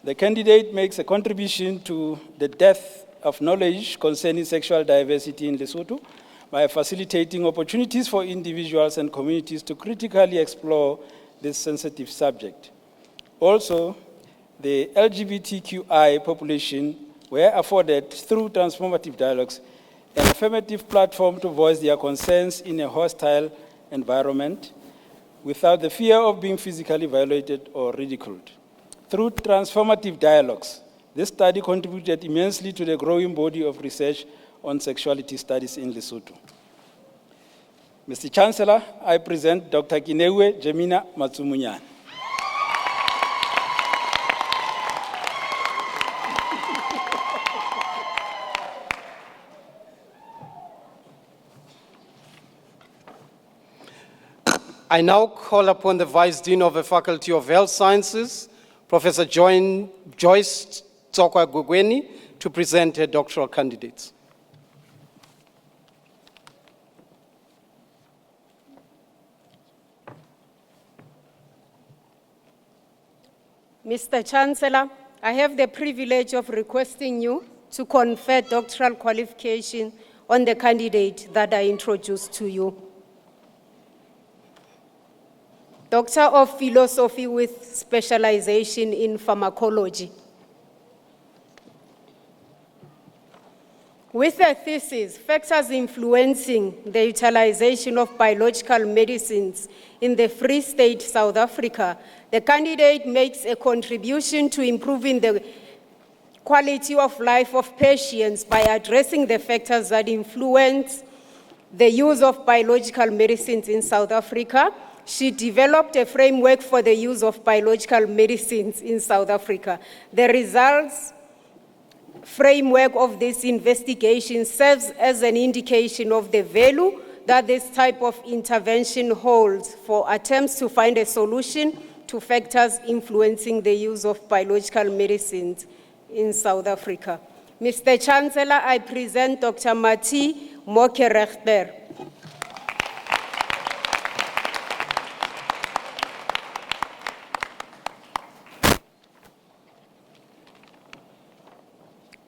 the candidate makes a contribution to the depth of knowledge concerning sexual diversity in Lesotho by facilitating opportunities for individuals and communities to critically explore this sensitive subject. Also, the LGBTQI population were afforded, through transformative dialogues, an affirmative platform to voice their concerns in a hostile environment without the fear of being physically violated or ridiculed. Through transformative dialogues, this study contributed immensely to the growing body of research on sexuality studies in Lesotho. Mr. Chancellor, I present Dr. Kinewe Jemina Matsumunyane. I now call upon the Vice Dean of the Faculty of Health Sciences, Professor Joyce Tsokwa Gwegweni, to present her doctoral candidates. Mr. Chancellor, I have the privilege of requesting you to confer doctoral qualification on the candidate that I introduced to you. Doctor of Philosophy with specialization in pharmacology. With a thesis, Factors Influencing the Utilization of Biological Medicines in the Free State, South Africa, the candidate makes a contribution to improving the quality of life of patients by addressing the factors that influence the use of biological medicines in South Africa. She developed a framework for the use of biological medicines in South Africa. The results framework of this investigation serves as an indication of the value that this type of intervention holds for attempts to find a solution to factors influencing the use of biological medicines in South Africa. Mr. Chancellor, I present Dr. Mati Mokerechter.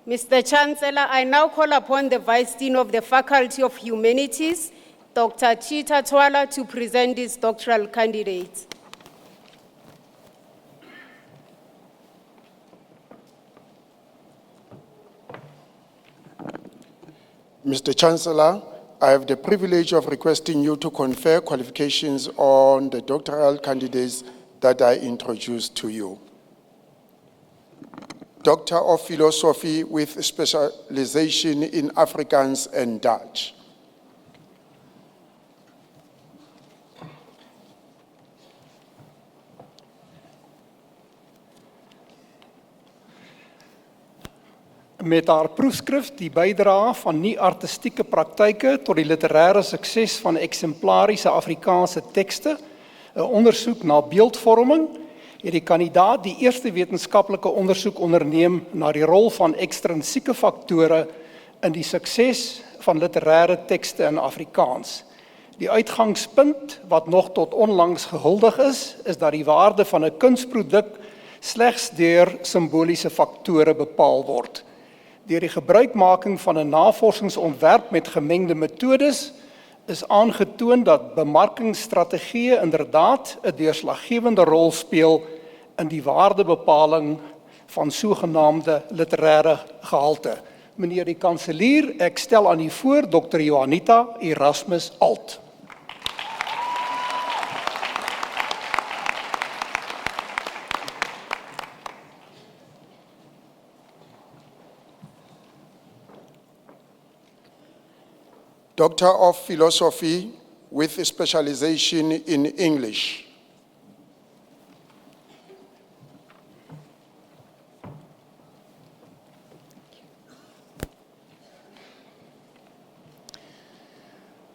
Mr. Chancellor, I now call upon the Vice Dean of the Faculty of Humanities, Dr. Chita Twala, to present his doctoral candidates. Mr. Chancellor, I have the privilege of requesting you to confer qualifications on the doctoral candidates that I introduced to you. Doctor of Philosophy with specialization in Afrikaans and Dutch. Met haar proefskrif die bydrae van nie-artistieke praktyke tot die literêre sukses van eksemplariese Afrikaanse tekste, 'n ondersoek na beeldvorming, het die kandidaat die eerste wetenskaplike ondersoek onderneem na die rol van ekstrinsieke faktore in die sukses van literêre tekste in Afrikaans. Die uitgangspunt wat nog tot onlangs gehuldig is dat die waarde van 'n kunsproduk slegs deur simboliese faktore bepaal word. Deur die gebruikmaking van 'n navorsingsontwerp met gemengde metodes is aangetoon dat bemarkingsstrategieë inderdaad 'n deurslaggewende rol speel in die waardebepaling van sogenaamde literêre gehalte. Meneer die kanselier, ek stel aan u voor Dr. Johanita Erasmus Alt. Doctor of Philosophy with a specialization in English.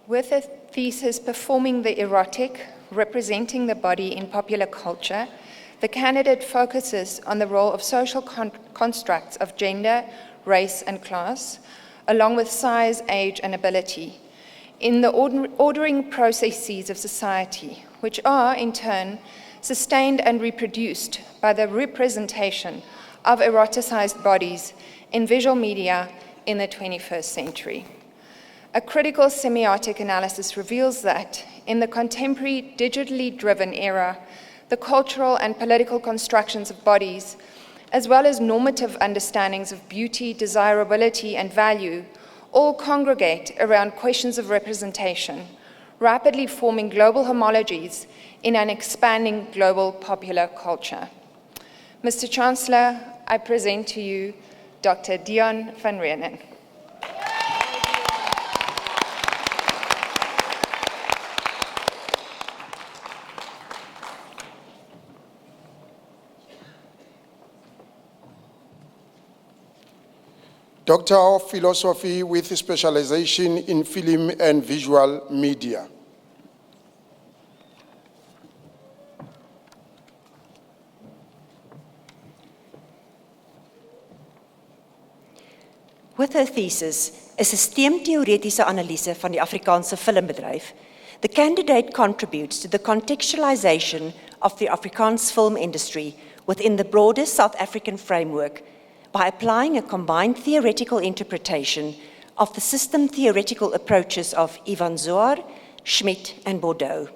With a thesis performing the erotic, representing the body in popular culture, the candidate focuses on the role of social constructs of gender, race, and class, along with size, age, and ability, in the ordering processes of society, which are, in turn, sustained and reproduced by the representation of eroticized bodies in visual media in the 21st century. A critical semiotic analysis reveals that, in the contemporary digitally driven era, the cultural and political constructions of bodies, as well as normative understandings of beauty, desirability, and value, all congregate around questions of representation, rapidly forming global homologies in an expanding global popular culture. Mr. Chancellor, I present to you Dr. Dion van Reenen. Doctor of Philosophy with a specialization in film and visual media. With her thesis, 'n systeemteoretiese analise van die Afrikaanse filmbedryf, the candidate contributes to the contextualization of the Afrikaans film industry within the broader South African framework by applying a combined theoretical interpretation of the system theoretical approaches of Ivan Zohar, Schmidt, and Bordeaux.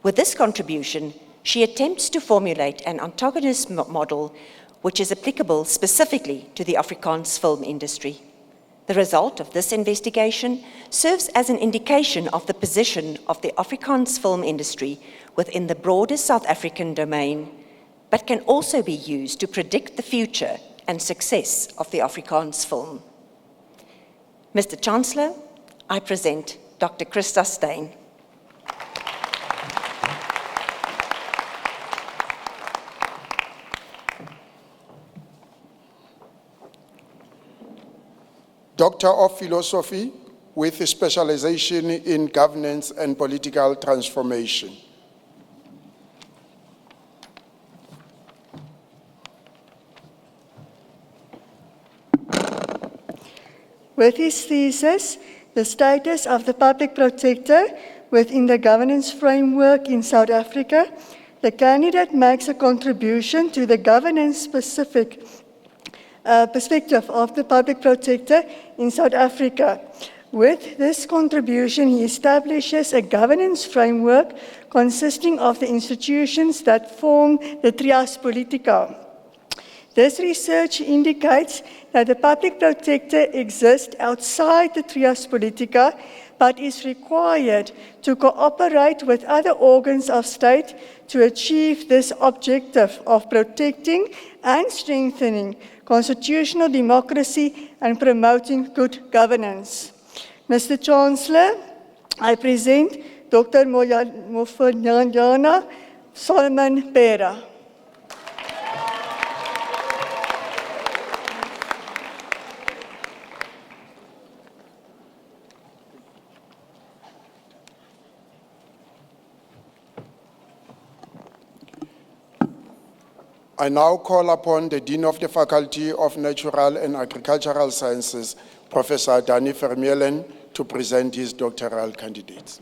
With this contribution, she attempts to formulate an antagonist model which is applicable specifically to the Afrikaans film industry. The result of this investigation serves as an indication of the position of the Afrikaans film industry within the broader South African domain, but can also be used to predict the future and success of the Afrikaans film. Mr. Chancellor, I present Dr. Christa Steyn. Doctor of Philosophy with a specialization in governance and political transformation. With his thesis, The Status of the Public Protector Within the Governance Framework in South Africa, the candidate makes a contribution to the governance-specific perspective of the Public Protector in South Africa. With this contribution, he establishes a governance framework consisting of the institutions that form the trias politica. This research indicates that the public protector exists outside the trias politica, but is required to cooperate with other organs of state to achieve this objective of protecting and strengthening constitutional democracy and promoting good governance. Mr. Chancellor, I present Dr. Mofanyana Solomon Pera. I now call upon the Dean of the Faculty of Natural and Agricultural Sciences, Professor Dani Vermeulen, to present his doctoral candidates.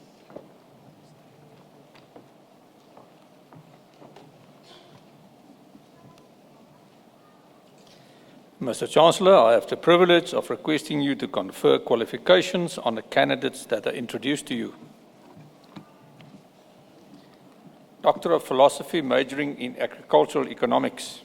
Mr. Chancellor, I have the privilege of requesting you to confer qualifications on the candidates that are introduced to you. Doctor of Philosophy majoring in Agricultural Economics.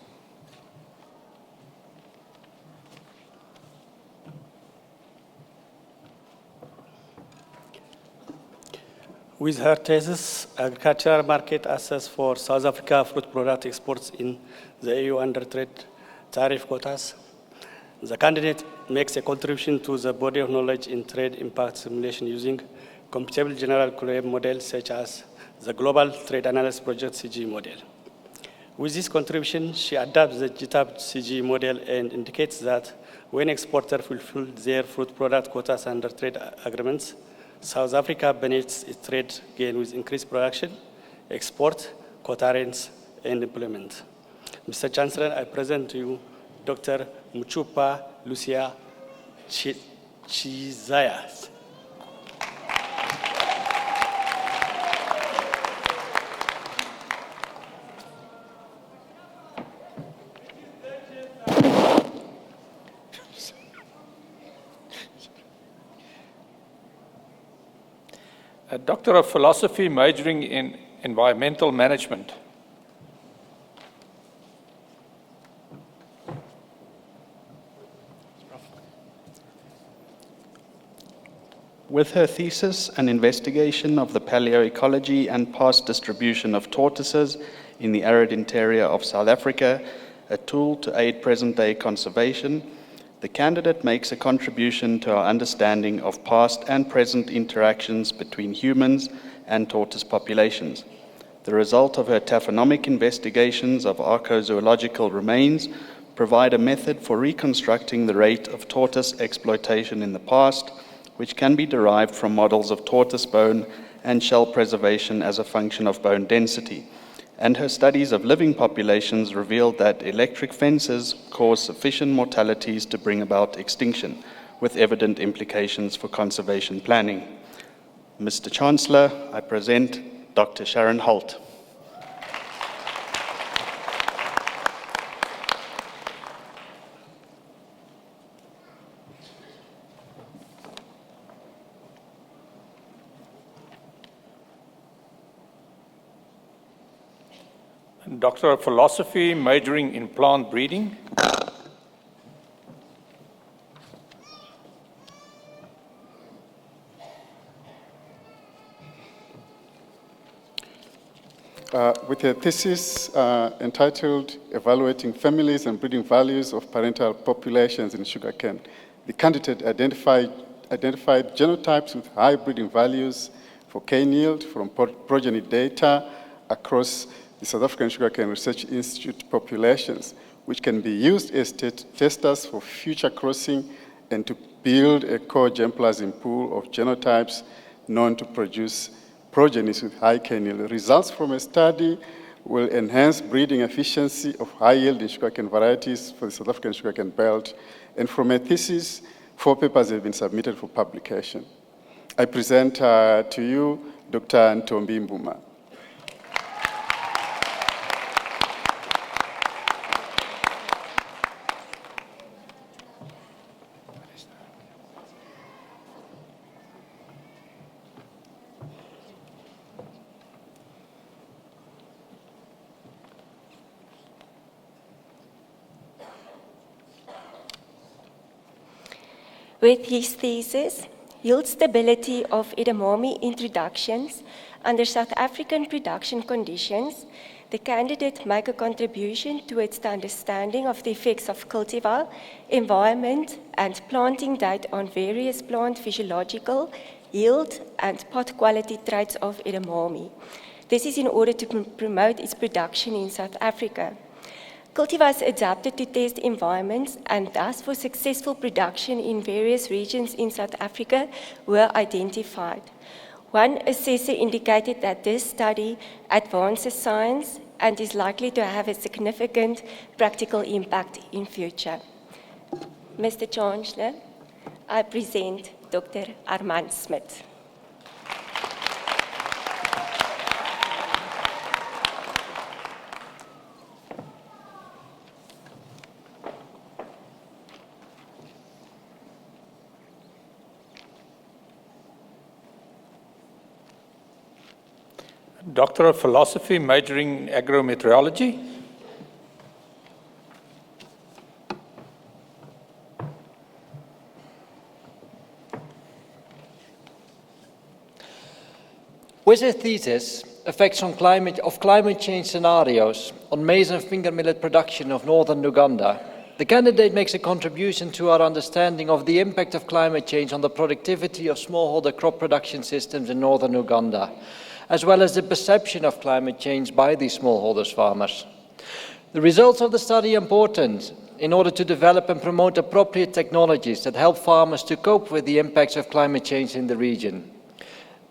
With her thesis, Agricultural Market Access for South Africa Fruit Product Exports in the EU under trade tariff quotas, the candidate makes a contribution to the body of knowledge in trade impact simulation using computable general equilibrium models such as the Global Trade Analysis Project CG model. With this contribution, she adapts the GTAB CG model and indicates that when exporters fulfill their fruit product quotas under trade agreements, South Africa benefits its trade gain with increased production, export, quota rates, and employment. Mr. Chancellor, I present to you Dr. Muchupa Lucia Chizaya. A Doctor of Philosophy majoring in Environmental Management. With her thesis, An Investigation of the Paleoecology and Past Distribution of Tortoises in the Arid Interior of South Africa, a tool to aid present-day conservation, the candidate makes a contribution to our understanding of past and present interactions between humans and tortoise populations. The result of her taphonomic investigations of archaeozoological remains provide a method for reconstructing the rate of tortoise exploitation in the past, which can be derived from models of tortoise bone and shell preservation as a function of bone density. And her studies of living populations revealed that electric fences cause sufficient mortalities to bring about extinction, with evident implications for conservation planning. Mr. Chancellor, I present Dr. Sharon Holt. Doctor of Philosophy majoring in Plant Breeding. With a thesis entitled Evaluating Families and Breeding Values of Parental Populations in Sugarcane, the candidate identified genotypes with high breeding values for cane yield from progeny data across the South African Sugarcane Research Institute populations, which can be used as testers for future crossing and to build a core germplasm pool of genotypes known to produce progenies with high cane yield. Results from a study will enhance breeding efficiency of high-yielding sugarcane varieties for the South African sugarcane belt. And from a thesis, 4 papers have been submitted for publication. I present to you Dr. Ntombi Mbuma. With his thesis, Yield Stability of Edamame Introductions under South African Production Conditions, the candidate make a contribution towards the understanding of the effects of cultivar, environment, and planting data on various plant physiological, yield, and pot quality traits of edamame. This is in order to promote its production in South Africa. Cultivars adapted to test environments and thus for successful production in various regions in South Africa were identified. One assessor indicated that this study advances science and is likely to have a significant practical impact in future. Mr. Chancellor, I present Dr. Armand Smit. Doctor of Philosophy, majoring in agrometeorology. With her thesis, Effects of Climate Change Scenarios on Maize and Finger Millet Production of Northern Uganda, the candidate makes a contribution to our understanding of the impact of climate change on the productivity of smallholder crop production systems in Northern Uganda, as well as the perception of climate change by these smallholders farmers. The results of the study are important in order to develop and promote appropriate technologies that help farmers to cope with the impacts of climate change in the region.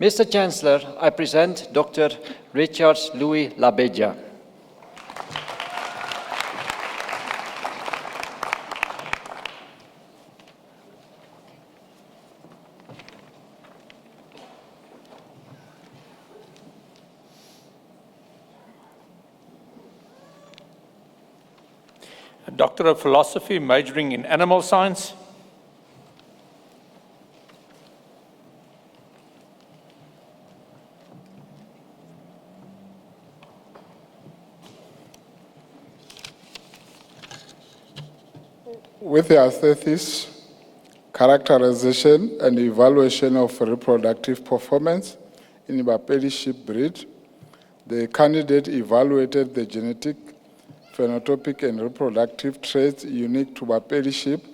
Mr. Chancellor, I present Dr. Richard Louis Labeja. A Doctor of Philosophy, majoring in animal science. With their thesis, characterization and evaluation of reproductive performance in Bapeli sheep breed, the candidate evaluated the genetic, phenotypic, and reproductive traits unique to Bapeli sheep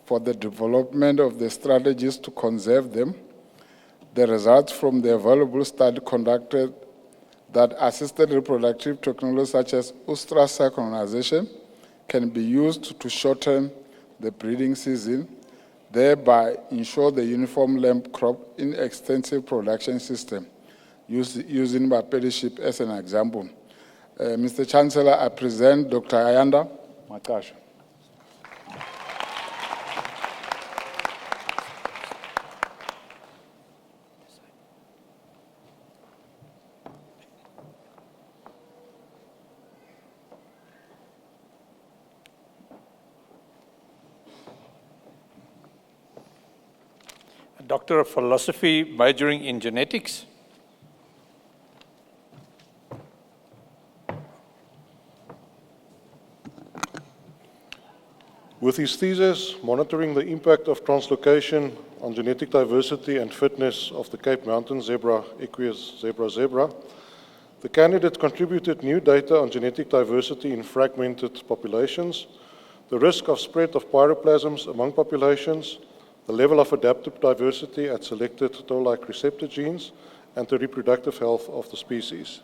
for the development of the strategies to conserve them. The results from the available study conducted that assisted reproductive technologies such as ostracynchronization can be used to shorten the breeding season, thereby ensure the uniform lamb crop in extensive production system, using Bapeli sheep as an example. Mr. Chancellor, I present Dr. Ayanda Makasha. A Doctor of Philosophy, majoring in genetics. With his thesis, Monitoring the Impact of Translocation on Genetic Diversity and Fitness of the Cape Mountain Zebra, Equus zebra, the candidate contributed new data on genetic diversity in fragmented populations, the risk of spread of pyroplasms among populations, the level of adaptive diversity at selected toll-like receptor genes, and the reproductive health of the species.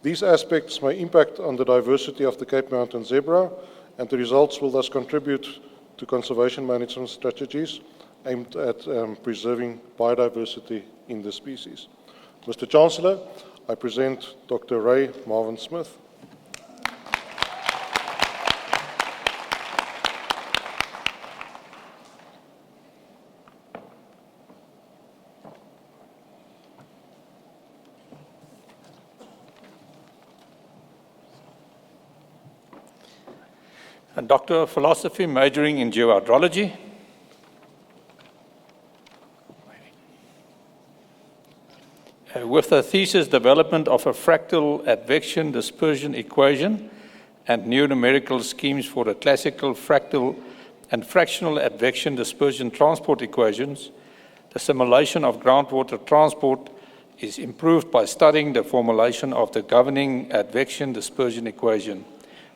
These aspects may impact on the diversity of the Cape Mountain zebra, and the results will thus contribute to conservation management strategies aimed at preserving biodiversity in the species. Mr. Chancellor, I present Dr. Ray Marvin Smith. A Doctor of Philosophy, majoring in geohydrology. With a thesis, Development of a Fractal Advection Dispersion Equation and New Numerical Schemes for the Classical Fractal and Fractional Advection Dispersion Transport Equations, the simulation of groundwater transport is improved by studying the formulation of the governing advection dispersion equation,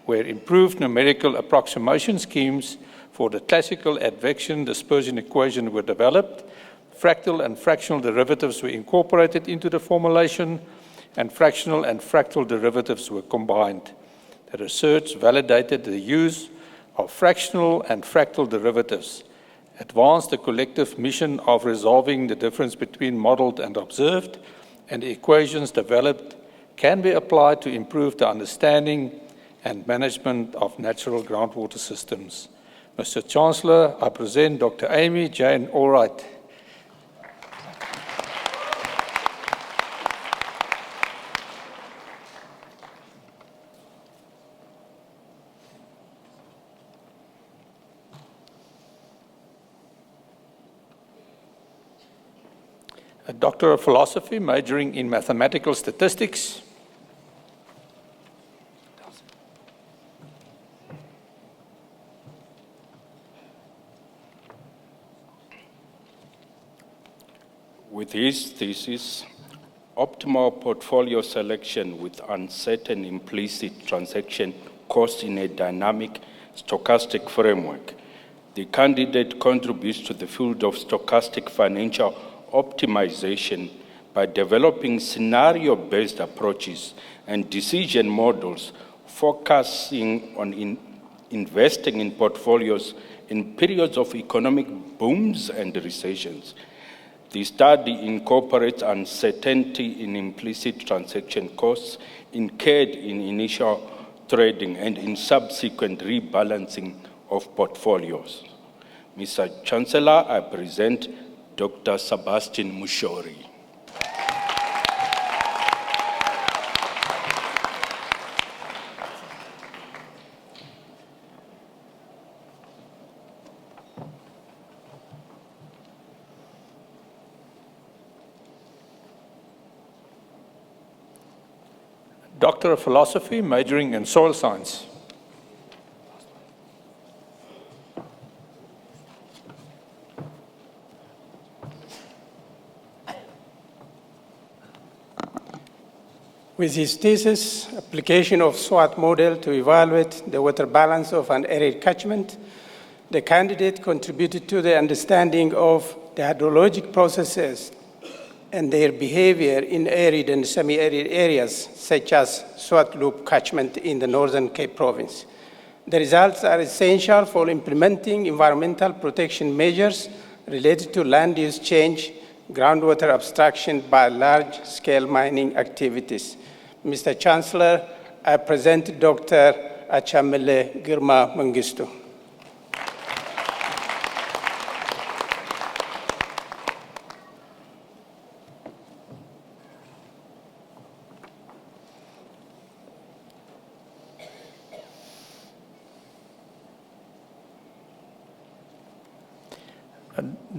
where improved numerical approximation schemes for the classical advection dispersion equation were developed, fractal and fractional derivatives were incorporated into the formulation, and fractional and fractal derivatives were combined. The research validated the use of fractional and fractal derivatives, advanced the collective mission of resolving the difference between modeled and observed, and the equations developed can be applied to improve the understanding and management of natural groundwater systems. Mr. Chancellor, I present Dr. Amy Jane Allwright. a Doctor of Philosophy majoring in Mathematical Statistics. With his thesis, Optimal Portfolio Selection with Uncertain Implicit Transaction Cost in a Dynamic Stochastic Framework, the candidate contributes to the field of stochastic financial optimization by developing scenario-based approaches and decision models focusing on investing in portfolios in periods of economic booms and recessions. The study incorporates uncertainty in implicit transaction costs incurred in initial trading and in subsequent rebalancing of portfolios. Mr. Chancellor, I present Dr. Sebastian Mushori. Doctor of Philosophy majoring in Soil Science. With his thesis, Application of SWOT Model to Evaluate the Water Balance of an Arid Catchment, the candidate contributed to the understanding of the hydrologic processes and their behavior in arid and semi-arid areas, such as Swat Loop catchment in the Northern Cape Province. The results are essential for implementing environmental protection measures related to land use change, groundwater abstraction by large-scale mining activities. Mr. Chancellor, I present Dr. Achamele Girma Mengistu.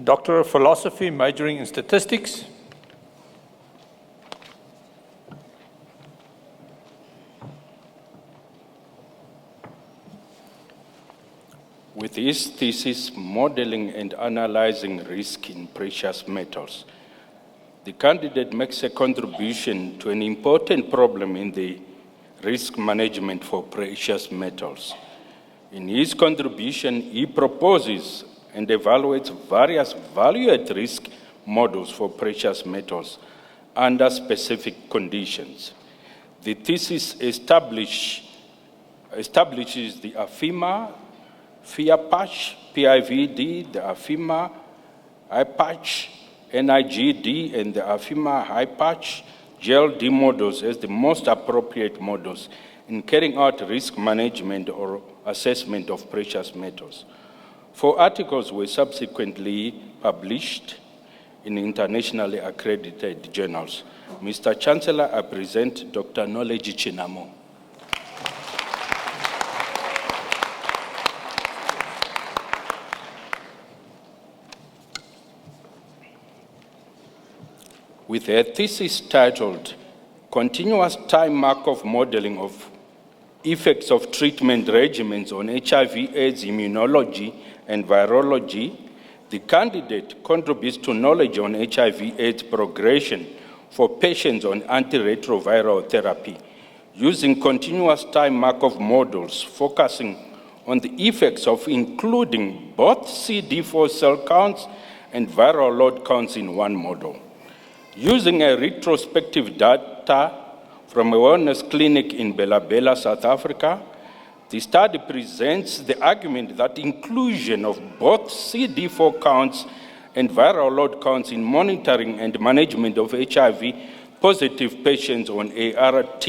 Doctor of Philosophy majoring in Statistics. With his thesis, Modeling and Analyzing Risk in Precious Metals, the candidate makes a contribution to an important problem in the risk management for precious metals. In his contribution, he proposes and evaluates various value-at-risk models for precious metals under specific conditions. The thesis establishes the AFIMA, FIA-PATCH, PIVD, the AFIMA, IPATCH, NIGD, and the AFIMA HIPATCH GLD models as the most appropriate models in carrying out risk management or assessment of precious metals. 4 articles were subsequently published in internationally accredited journals. Mr. Chancellor, I present Dr. Knowledge Chinamo. With a thesis titled Continuous Time Markov Modeling of Effects of Treatment Regimens on HIV/AIDS Immunology and Virology, the candidate contributes to knowledge on HIV/AIDS progression for patients on antiretroviral therapy using continuous time Markov models focusing on the effects of including both CD4 cell counts and viral load counts in one model. Using a retrospective data from a wellness clinic in Bela Bela, South Africa, the study presents the argument that inclusion of both CD4 counts and viral load counts in monitoring and management of HIV-positive patients on ART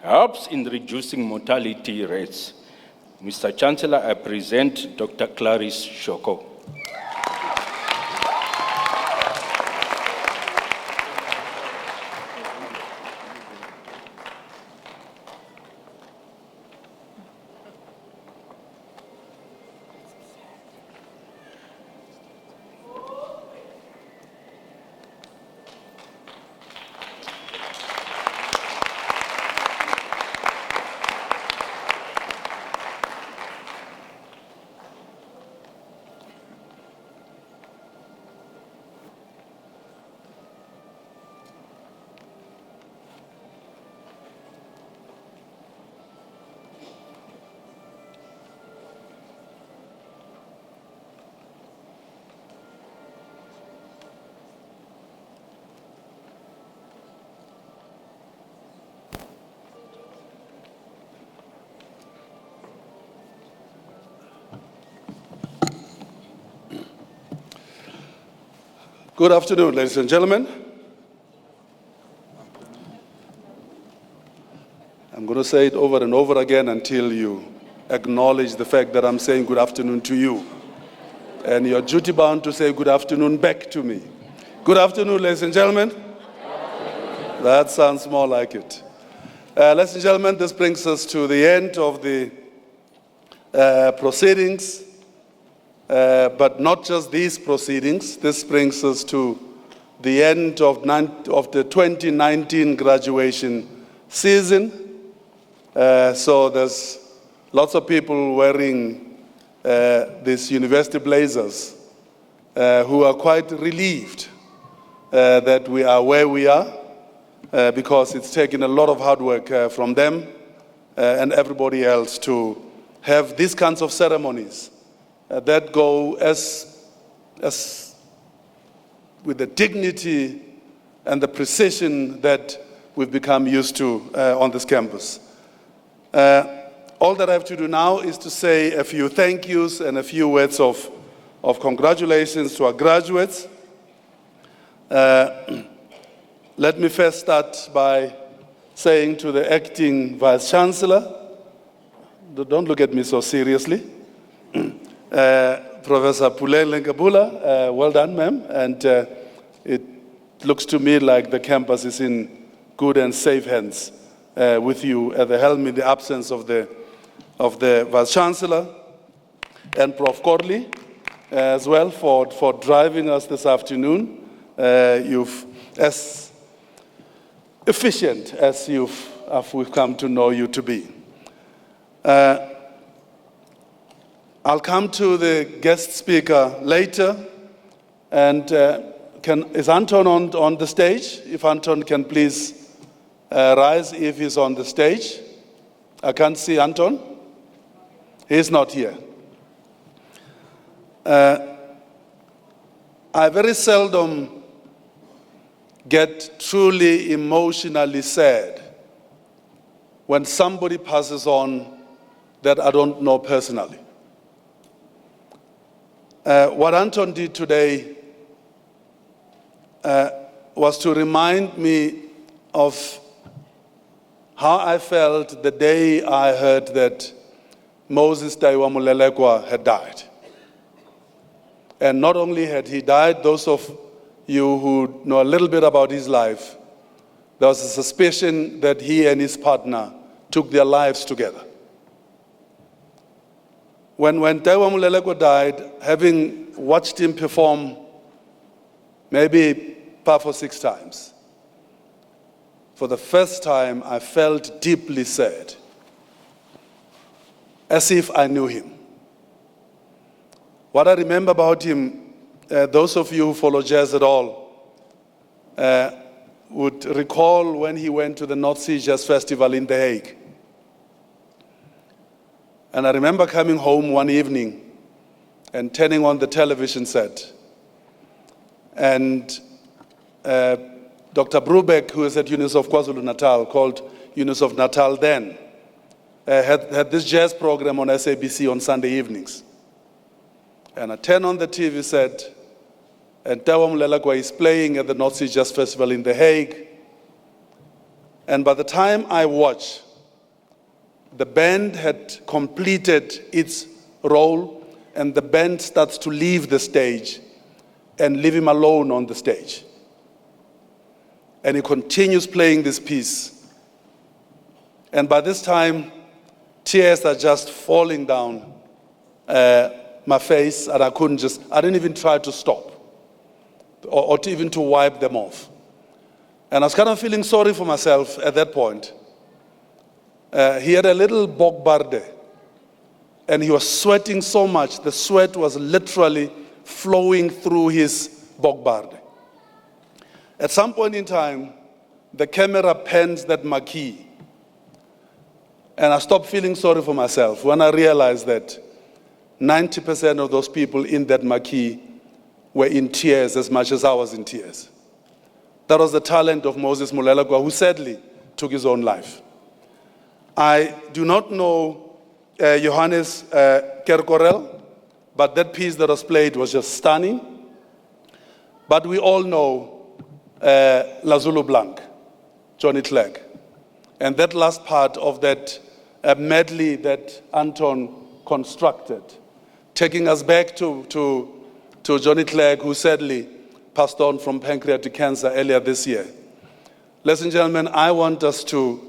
helps in reducing mortality rates. Mr. Chancellor, I present Dr. Clarice Shoko. Good afternoon, ladies and gentlemen. I'm going to say it over and over again until you acknowledge the fact that I'm saying good afternoon to you. And you're duty-bound to say good afternoon back to me. Good afternoon, ladies and gentlemen. That sounds more like it. Ladies and gentlemen, this brings us to the end of the proceedings. But not just these proceedings. This brings us to the end of the 2019 graduation season. So there's lots of people wearing these university blazers who are quite relieved that we are where we are because it's taken a lot of hard work from them and everybody else to have these kinds of ceremonies that go as with the dignity and the precision that we've become used to on this campus. All that I have to do now is to say a few thank yous and a few words of congratulations to our graduates. Let me first start by saying to the acting Vice-Chancellor, don't look at me so seriously, Professor Puleng Ngabula, well done, ma'am. And it looks to me like the campus is in good and safe hands with you at the helm in the absence of the Vice-Chancellor. And Prof. Corley as well for driving us this afternoon. You've as efficient as we've come to know you to be. I'll come to the guest speaker later. And is Anton on the stage? If Anton can please rise if he's on the stage. I can't see Anton. He's not here. I very seldom get truly emotionally sad when somebody passes on that I don't know personally. What Anton did today was to remind me of how I felt the day I heard that Moses Taiwa Mulelekwa had died. And not only had he died, those of you who know a little bit about his life, there was a suspicion that he and his partner took their lives together. When Taiwa Mulelekwa died, having watched him perform maybe 5 or 6 times, for the first time I felt deeply sad, as if I knew him. What I remember about him, those of you who follow jazz at all, would recall when he went to the North Sea Jazz Festival in The Hague. And I remember coming home one evening and turning on the television set. And Dr. Brubeck, who is at University of KwaZulu-Natal, called University of Natal then, had this jazz program on SABC on Sunday evenings. And I turned on the TV set, and Taiwa Mulelekwa is playing at the North Sea Jazz Festival in The Hague. And by the time I watched, the band had completed its role, and the band starts to leave the stage and leave him alone on the stage. And he continues playing this piece. And by this time, tears are just falling down my face, and I didn't even try to stop or even to wipe them off. And I was kind of feeling sorry for myself at that point. He had a little bokbarde, and he was sweating so much, the sweat was literally flowing through his bokbarde. At some point in time, the camera pans that marquee, and I stopped feeling sorry for myself when I realized that 90% of those people in that marquee were in tears as much as I was in tears. That was the talent of Moses Mulelekwa, who sadly took his own life. I do not know Johannes Conferral, but that piece that was played was just stunning. But we all know Lazulu Blanc, Johnny Clegg. And that last part of that medley that Anton constructed, taking us back to Johnny Clegg, who sadly passed on from pancreatic cancer earlier this year. Ladies and gentlemen, I want us to,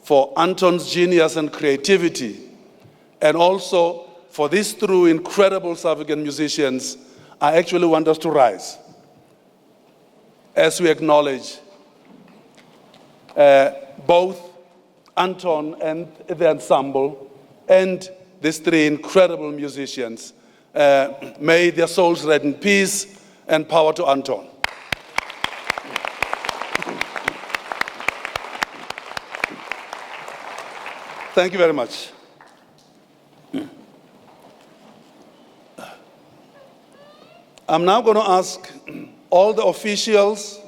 for Anton's genius and creativity, and also for these two incredible South African musicians, I actually want us to rise as we acknowledge both Anton and the ensemble and these three incredible musicians. May their souls rest in peace, and power to Anton. Thank you very much. I'm now going to ask all the officials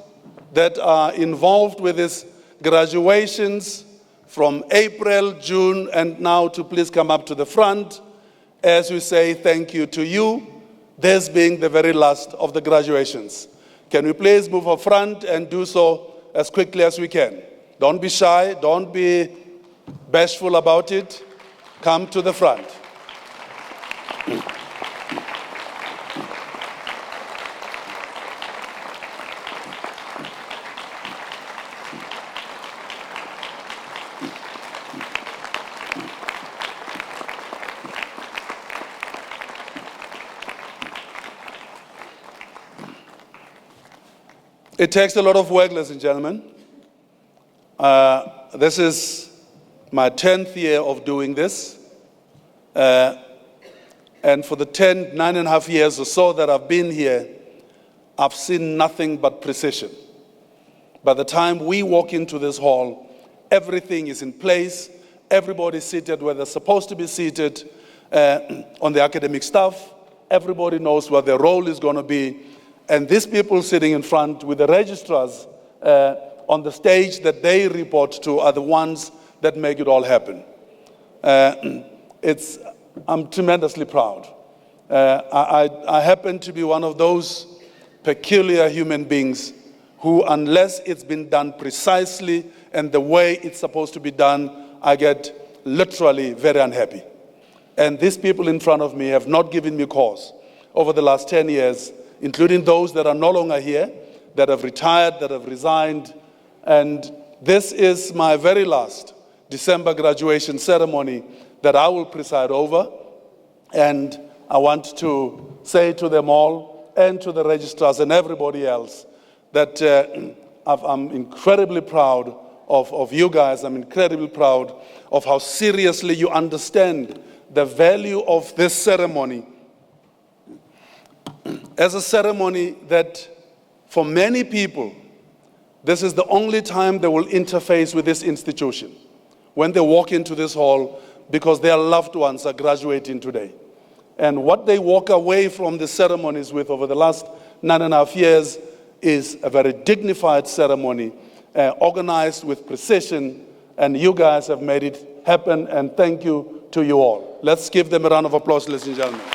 that are involved with these graduations from April, June, and now to please come up to the front as we say thank you to you, this being the very last of the graduations. Can we please move up front and do so as quickly as we can? Don't be shy, don't be bashful about it. Come to the front. It takes a lot of work, ladies and gentlemen. This is my 10th year of doing this. And for the 9.5 years or so that I've been here, I've seen nothing but precision. By the time we walk into this hall, everything is in place. Everybody's seated where they're supposed to be seated on the academic staff. Everybody knows what their role is going to be. And these people sitting in front with the registrars on the stage that they report to are the ones that make it all happen. I'm tremendously proud. I happen to be one of those peculiar human beings who, unless it's been done precisely and the way it's supposed to be done, I get literally very unhappy. And these people in front of me have not given me cause over the last 10 years, including those that are no longer here, that have retired, that have resigned. And this is my very last December graduation ceremony that I will preside over. And I want to say to them all and to the registrars and everybody else that I'm incredibly proud of you guys. I'm incredibly proud of how seriously you understand the value of this ceremony as a ceremony that for many people, this is the only time they will interface with this institution, when they walk into this hall, because their loved ones are graduating today. And what they walk away from the ceremonies with over the last 9.5 years is a very dignified ceremony, organized with precision, and you guys have made it happen, and thank you to you all. Let's give them a round of applause, ladies and gentlemen.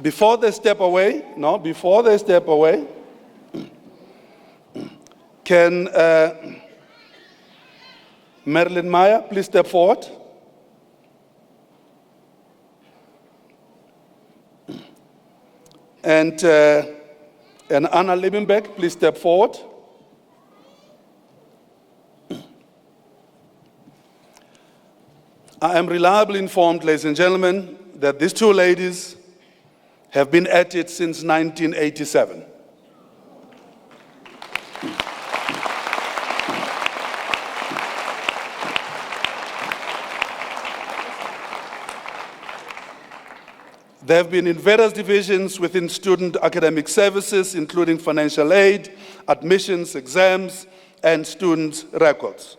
Before they step away, can Marilyn Meyer please step forward? And Anna Liebenbeck, please step forward. I am reliably informed, ladies and gentlemen, that these two ladies have been at it since 1987. They have been in various divisions within student academic services, including financial aid, admissions, exams, and student records.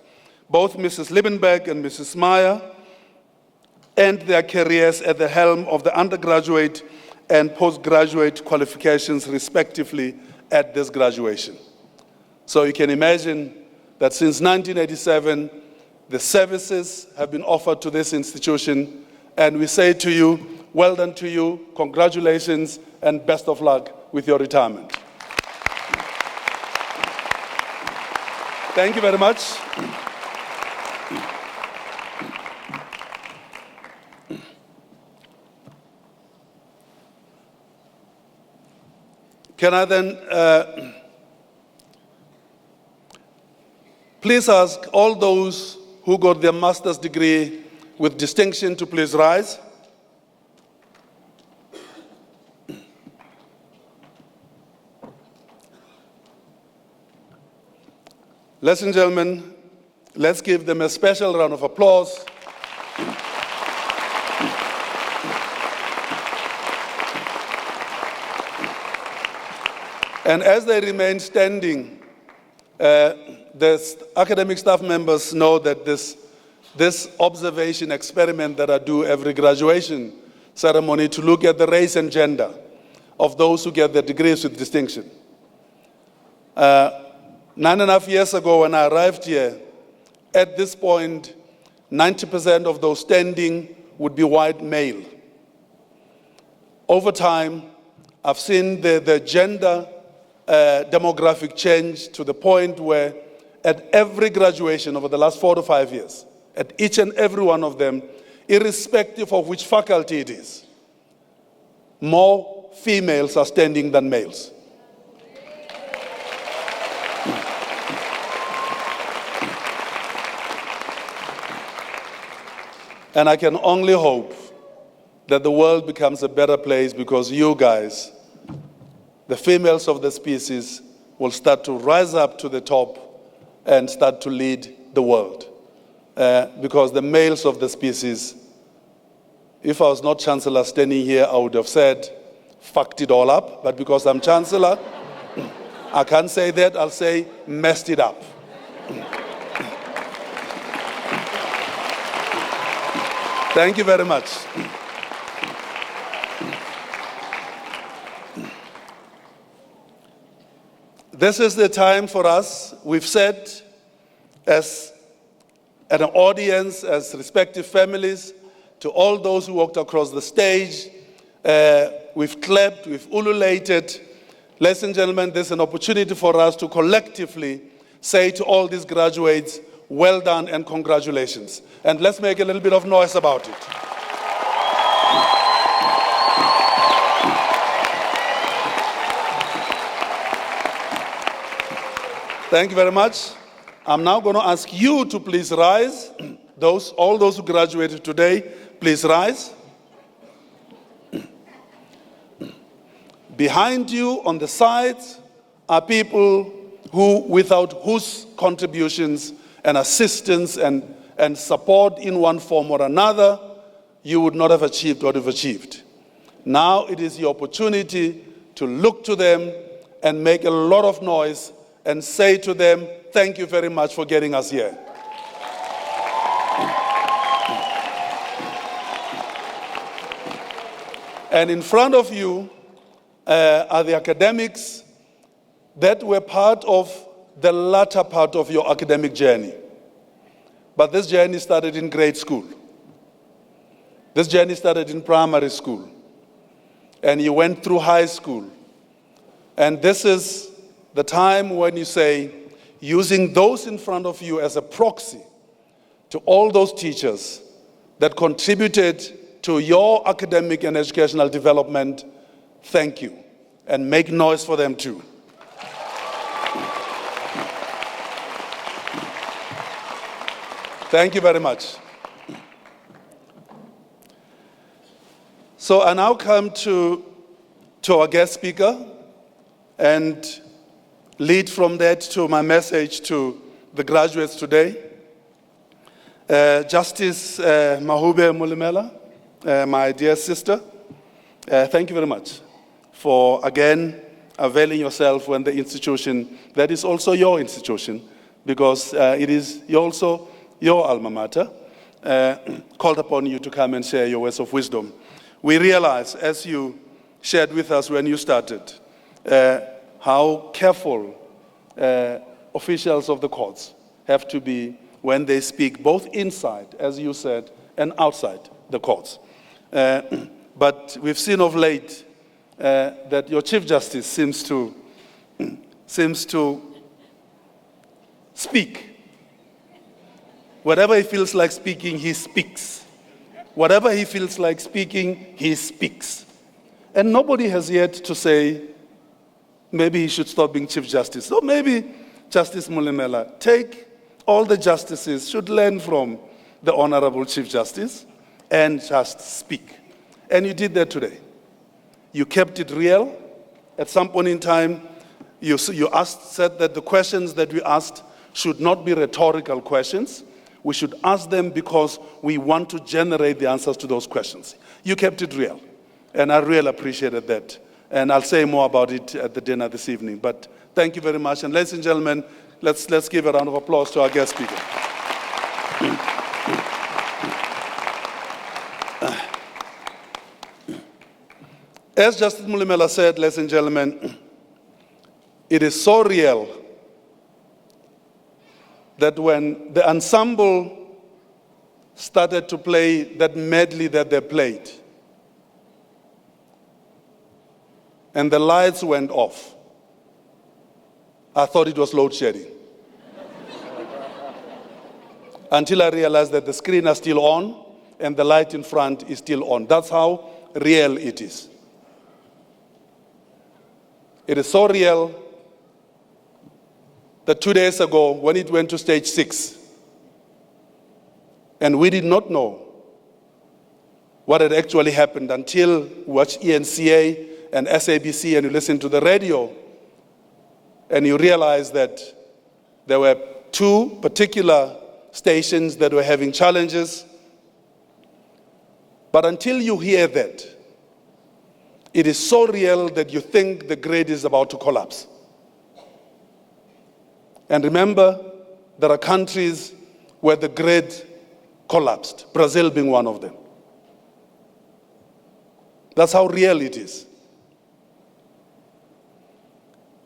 Both Mrs. Liebenberg and Mrs. Meyer end their careers at the helm of the undergraduate and postgraduate qualifications, respectively, at this graduation. So you can imagine that since 1987, the services have been offered to this institution, and we say to you, well done to you, congratulations, and best of luck with your retirement. Thank you very much. Can I then please ask all those who got their master's degree with distinction to please rise. Ladies and gentlemen, let's give them a special round of applause. And as they remain standing, the academic staff members know that this observation experiment that I do every graduation ceremony to look at the race and gender of those who get their degrees with distinction. 9.5 years ago when I arrived here, at this point, 90% of those standing would be white male. Over time, I've seen the gender demographic change to the point where at every graduation over the last 4 to 5 years, at each and every one of them, irrespective of which faculty it is, more females are standing than males. And I can only hope that the world becomes a better place because you guys, the females of the species, will start to rise up to the top and start to lead the world. Because the males of the species, if I was not Chancellor standing here, I would have said, fucked it all up. But because I'm Chancellor, I can't say that. I'll say, messed it up. Thank you very much. This is the time for us. We've said, as an audience, as respective families, to all those who walked across the stage, we've clapped, we've ululated. Ladies and gentlemen, there's an opportunity for us to collectively say to all these graduates, well done and congratulations. And let's make a little bit of noise about it. Thank you very much. I'm now going to ask you to please rise. All those who graduated today, please rise. Behind you on the sides are people without whose contributions and assistance and support in one form or another, you would not have achieved what you've achieved. Now it is your opportunity to look to them and make a lot of noise and say to them, thank you very much for getting us here. And in front of you are the academics that were part of the latter part of your academic journey. But this journey started in grade school. This journey started in primary school. And you went through high school. And this is the time when you say, using those in front of you as a proxy to all those teachers that contributed to your academic and educational development, thank you. And make noise for them too. Thank you very much. So I now come to our guest speaker and lead from that to my message to the graduates today. Justice Mahube Mulimela, my dear sister, thank you very much for, again, availing yourself when the institution, that is also your institution, because it is also your alma mater, called upon you to come and share your words of wisdom. We realize, as you shared with us when you started, how careful officials of the courts have to be when they speak, both inside, as you said, and outside the courts. But we've seen of late that your Chief Justice seems to speak. Whatever he feels like speaking, he speaks. Whatever he feels like speaking, he speaks. And nobody has yet to say, maybe he should stop being Chief Justice. So maybe Justice Mulimela, take all the justices, should learn from the Honorable Chief Justice and just speak. And you did that today. You kept it real. At some point in time, you said that the questions that we asked should not be rhetorical questions. We should ask them because we want to generate the answers to those questions. You kept it real, and I really appreciated that. And I'll say more about it at the dinner this evening. But thank you very much. And ladies and gentlemen, let's give a round of applause to our guest speaker. As Justice Mulimela said, ladies and gentlemen, it is so real that when the ensemble started to play that medley that they played, and the lights went off, I thought it was load shedding. Until I realized that the screen is still on and the light in front is still on. That's how real it is. It is so real that 2 days ago, when it went to stage 6, and we did not know what had actually happened until we watched ENCA and SABC and you listen to the radio, and you realize that there were 2 particular stations that were having challenges. But until you hear that, it is so real that you think the grid is about to collapse. And remember, there are countries where the grid collapsed, Brazil being one of them. That's how real it is.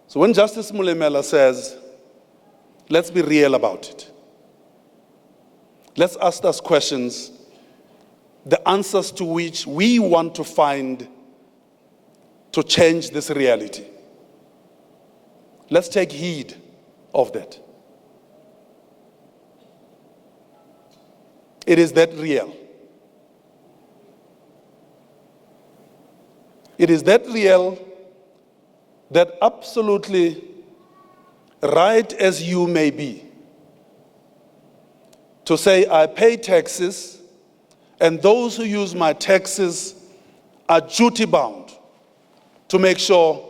So when Justice Mulimela says, let's be real about it. Let's ask us questions, the answers to which we want to find to change this reality. Let's take heed of that. It is that real. It is that real that absolutely, right as you may be, to say I pay taxes and those who use my taxes are duty-bound to make sure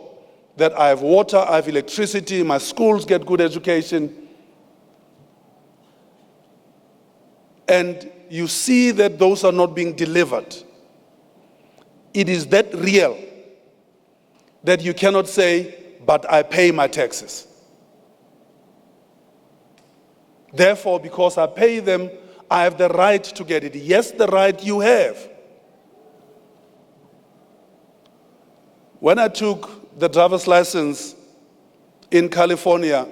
that I have water, I have electricity, my schools get good education. And you see that those are not being delivered. It is that real that you cannot say, but I pay my taxes. Therefore, because I pay them, I have the right to get it. Yes, the right you have. When I took the driver's license in California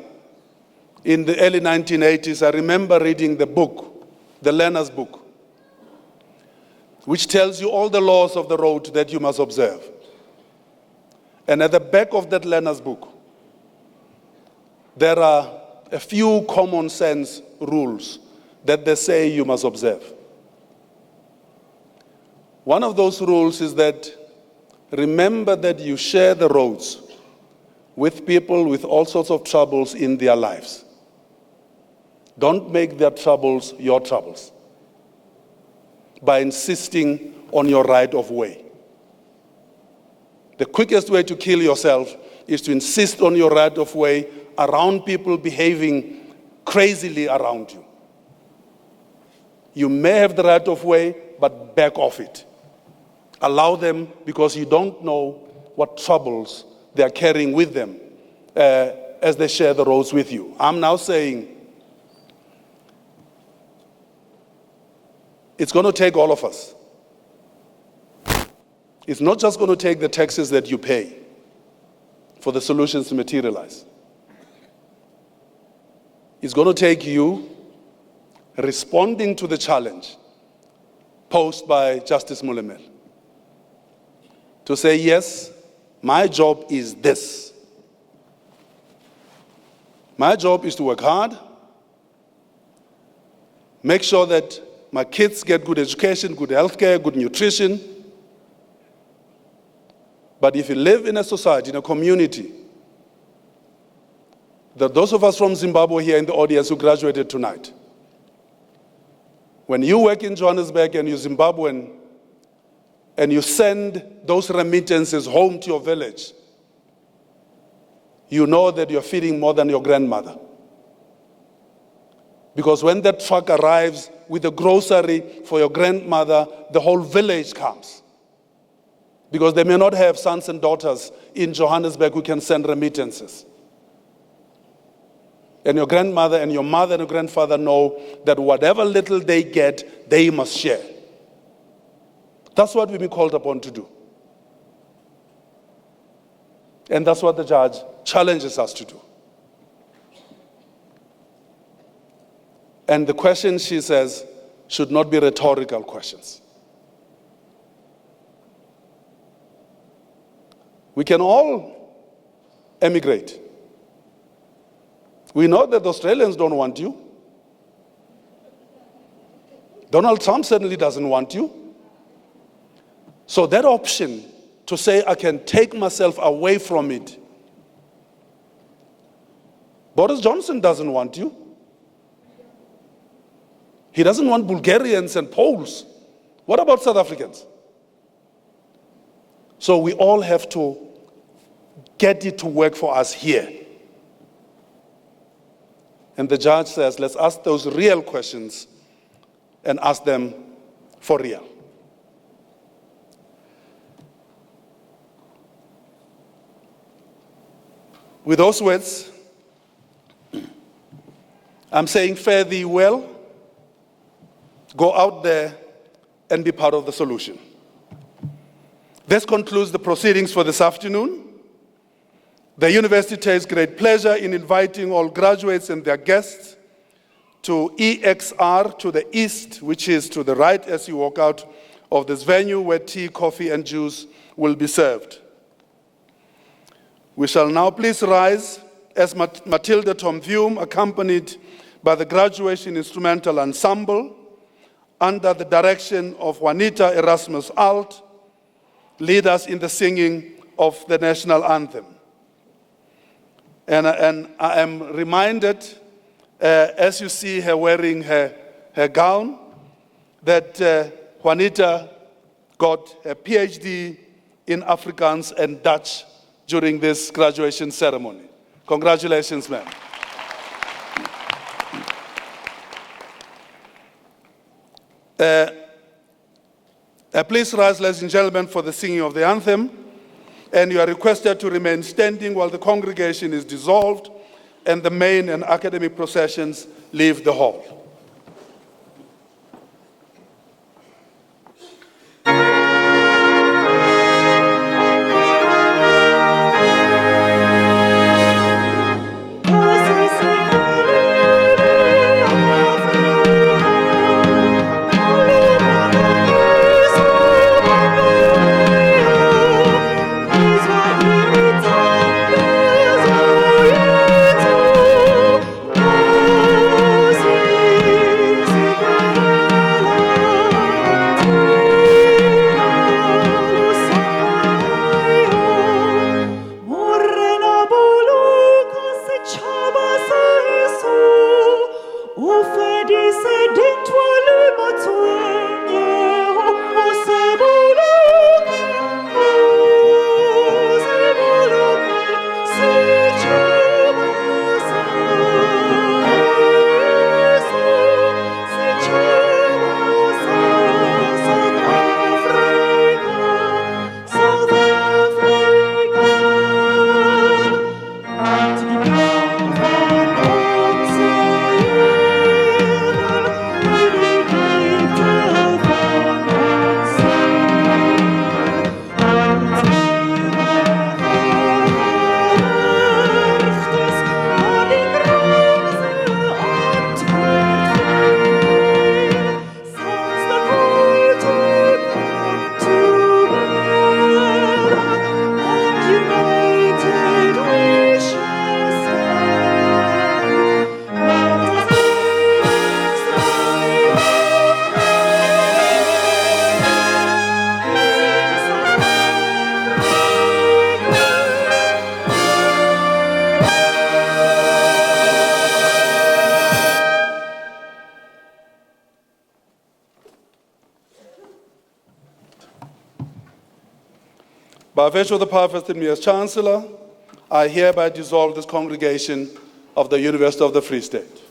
in the early 1980s, I remember reading the book, the learner's book, which tells you all the laws of the road that you must observe. And at the back of that learner's book, there are a few common sense rules that they say you must observe. One of those rules is that remember that you share the roads with people with all sorts of troubles in their lives. Don't make their troubles your troubles by insisting on your right of way. The quickest way to kill yourself is to insist on your right of way around people behaving crazily around you. You may have the right of way, but back off it. Allow them, because you don't know what troubles they are carrying with them as they share the roads with you. I'm now saying it's going to take all of us. It's not just going to take the taxes that you pay for the solutions to materialize. It's going to take you responding to the challenge posed by Justice Molemele. To say, yes, my job is this. My job is to work hard, make sure that my kids get good education, good healthcare, good nutrition. But if you live in a society, in a community, those of us from Zimbabwe here in the audience who graduated tonight, when you work in Johannesburg and you're Zimbabwean and you send those remittances home to your village, you know that you're feeding more than your grandmother. Because when that truck arrives with the grocery for your grandmother, the whole village comes. Because they may not have sons and daughters in Johannesburg who can send remittances. And your grandmother and your mother and your grandfather know that whatever little they get, they must share. That's what we've been called upon to do. And that's what the judge challenges us to do. And the questions, she says, should not be rhetorical questions. We can all emigrate. We know that the Australians don't want you. Donald Trump certainly doesn't want you. So that option to say I can take myself away from it. Boris Johnson doesn't want you. He doesn't want Bulgarians and Poles. What about South Africans? So we all have to get it to work for us here. And the judge says, let's ask those real questions and ask them for real. With those words, I'm saying fare thee well, go out there and be part of the solution. This concludes the proceedings for this afternoon. The university takes great pleasure in inviting all graduates and their guests to EXR to the east, which is to the right as you walk out of this venue, where tea, coffee, and juice will be served. We shall now please rise as Matilda Tomvium, accompanied by the Graduation Instrumental Ensemble, under the direction of Juanita Erasmus Alt, lead us in the singing of the national anthem. And I am reminded, as you see her wearing her gown, that Juanita got her PhD in Afrikaans and Dutch during this graduation ceremony. Congratulations, ma'am. Please rise, ladies and gentlemen, for the singing of the anthem. And you are requested to remain standing while the congregation is dissolved and the main and academic processions leave the hall. See By virtue of the power vested in me as Chancellor, I hereby dissolve this congregation of the University of the Free State.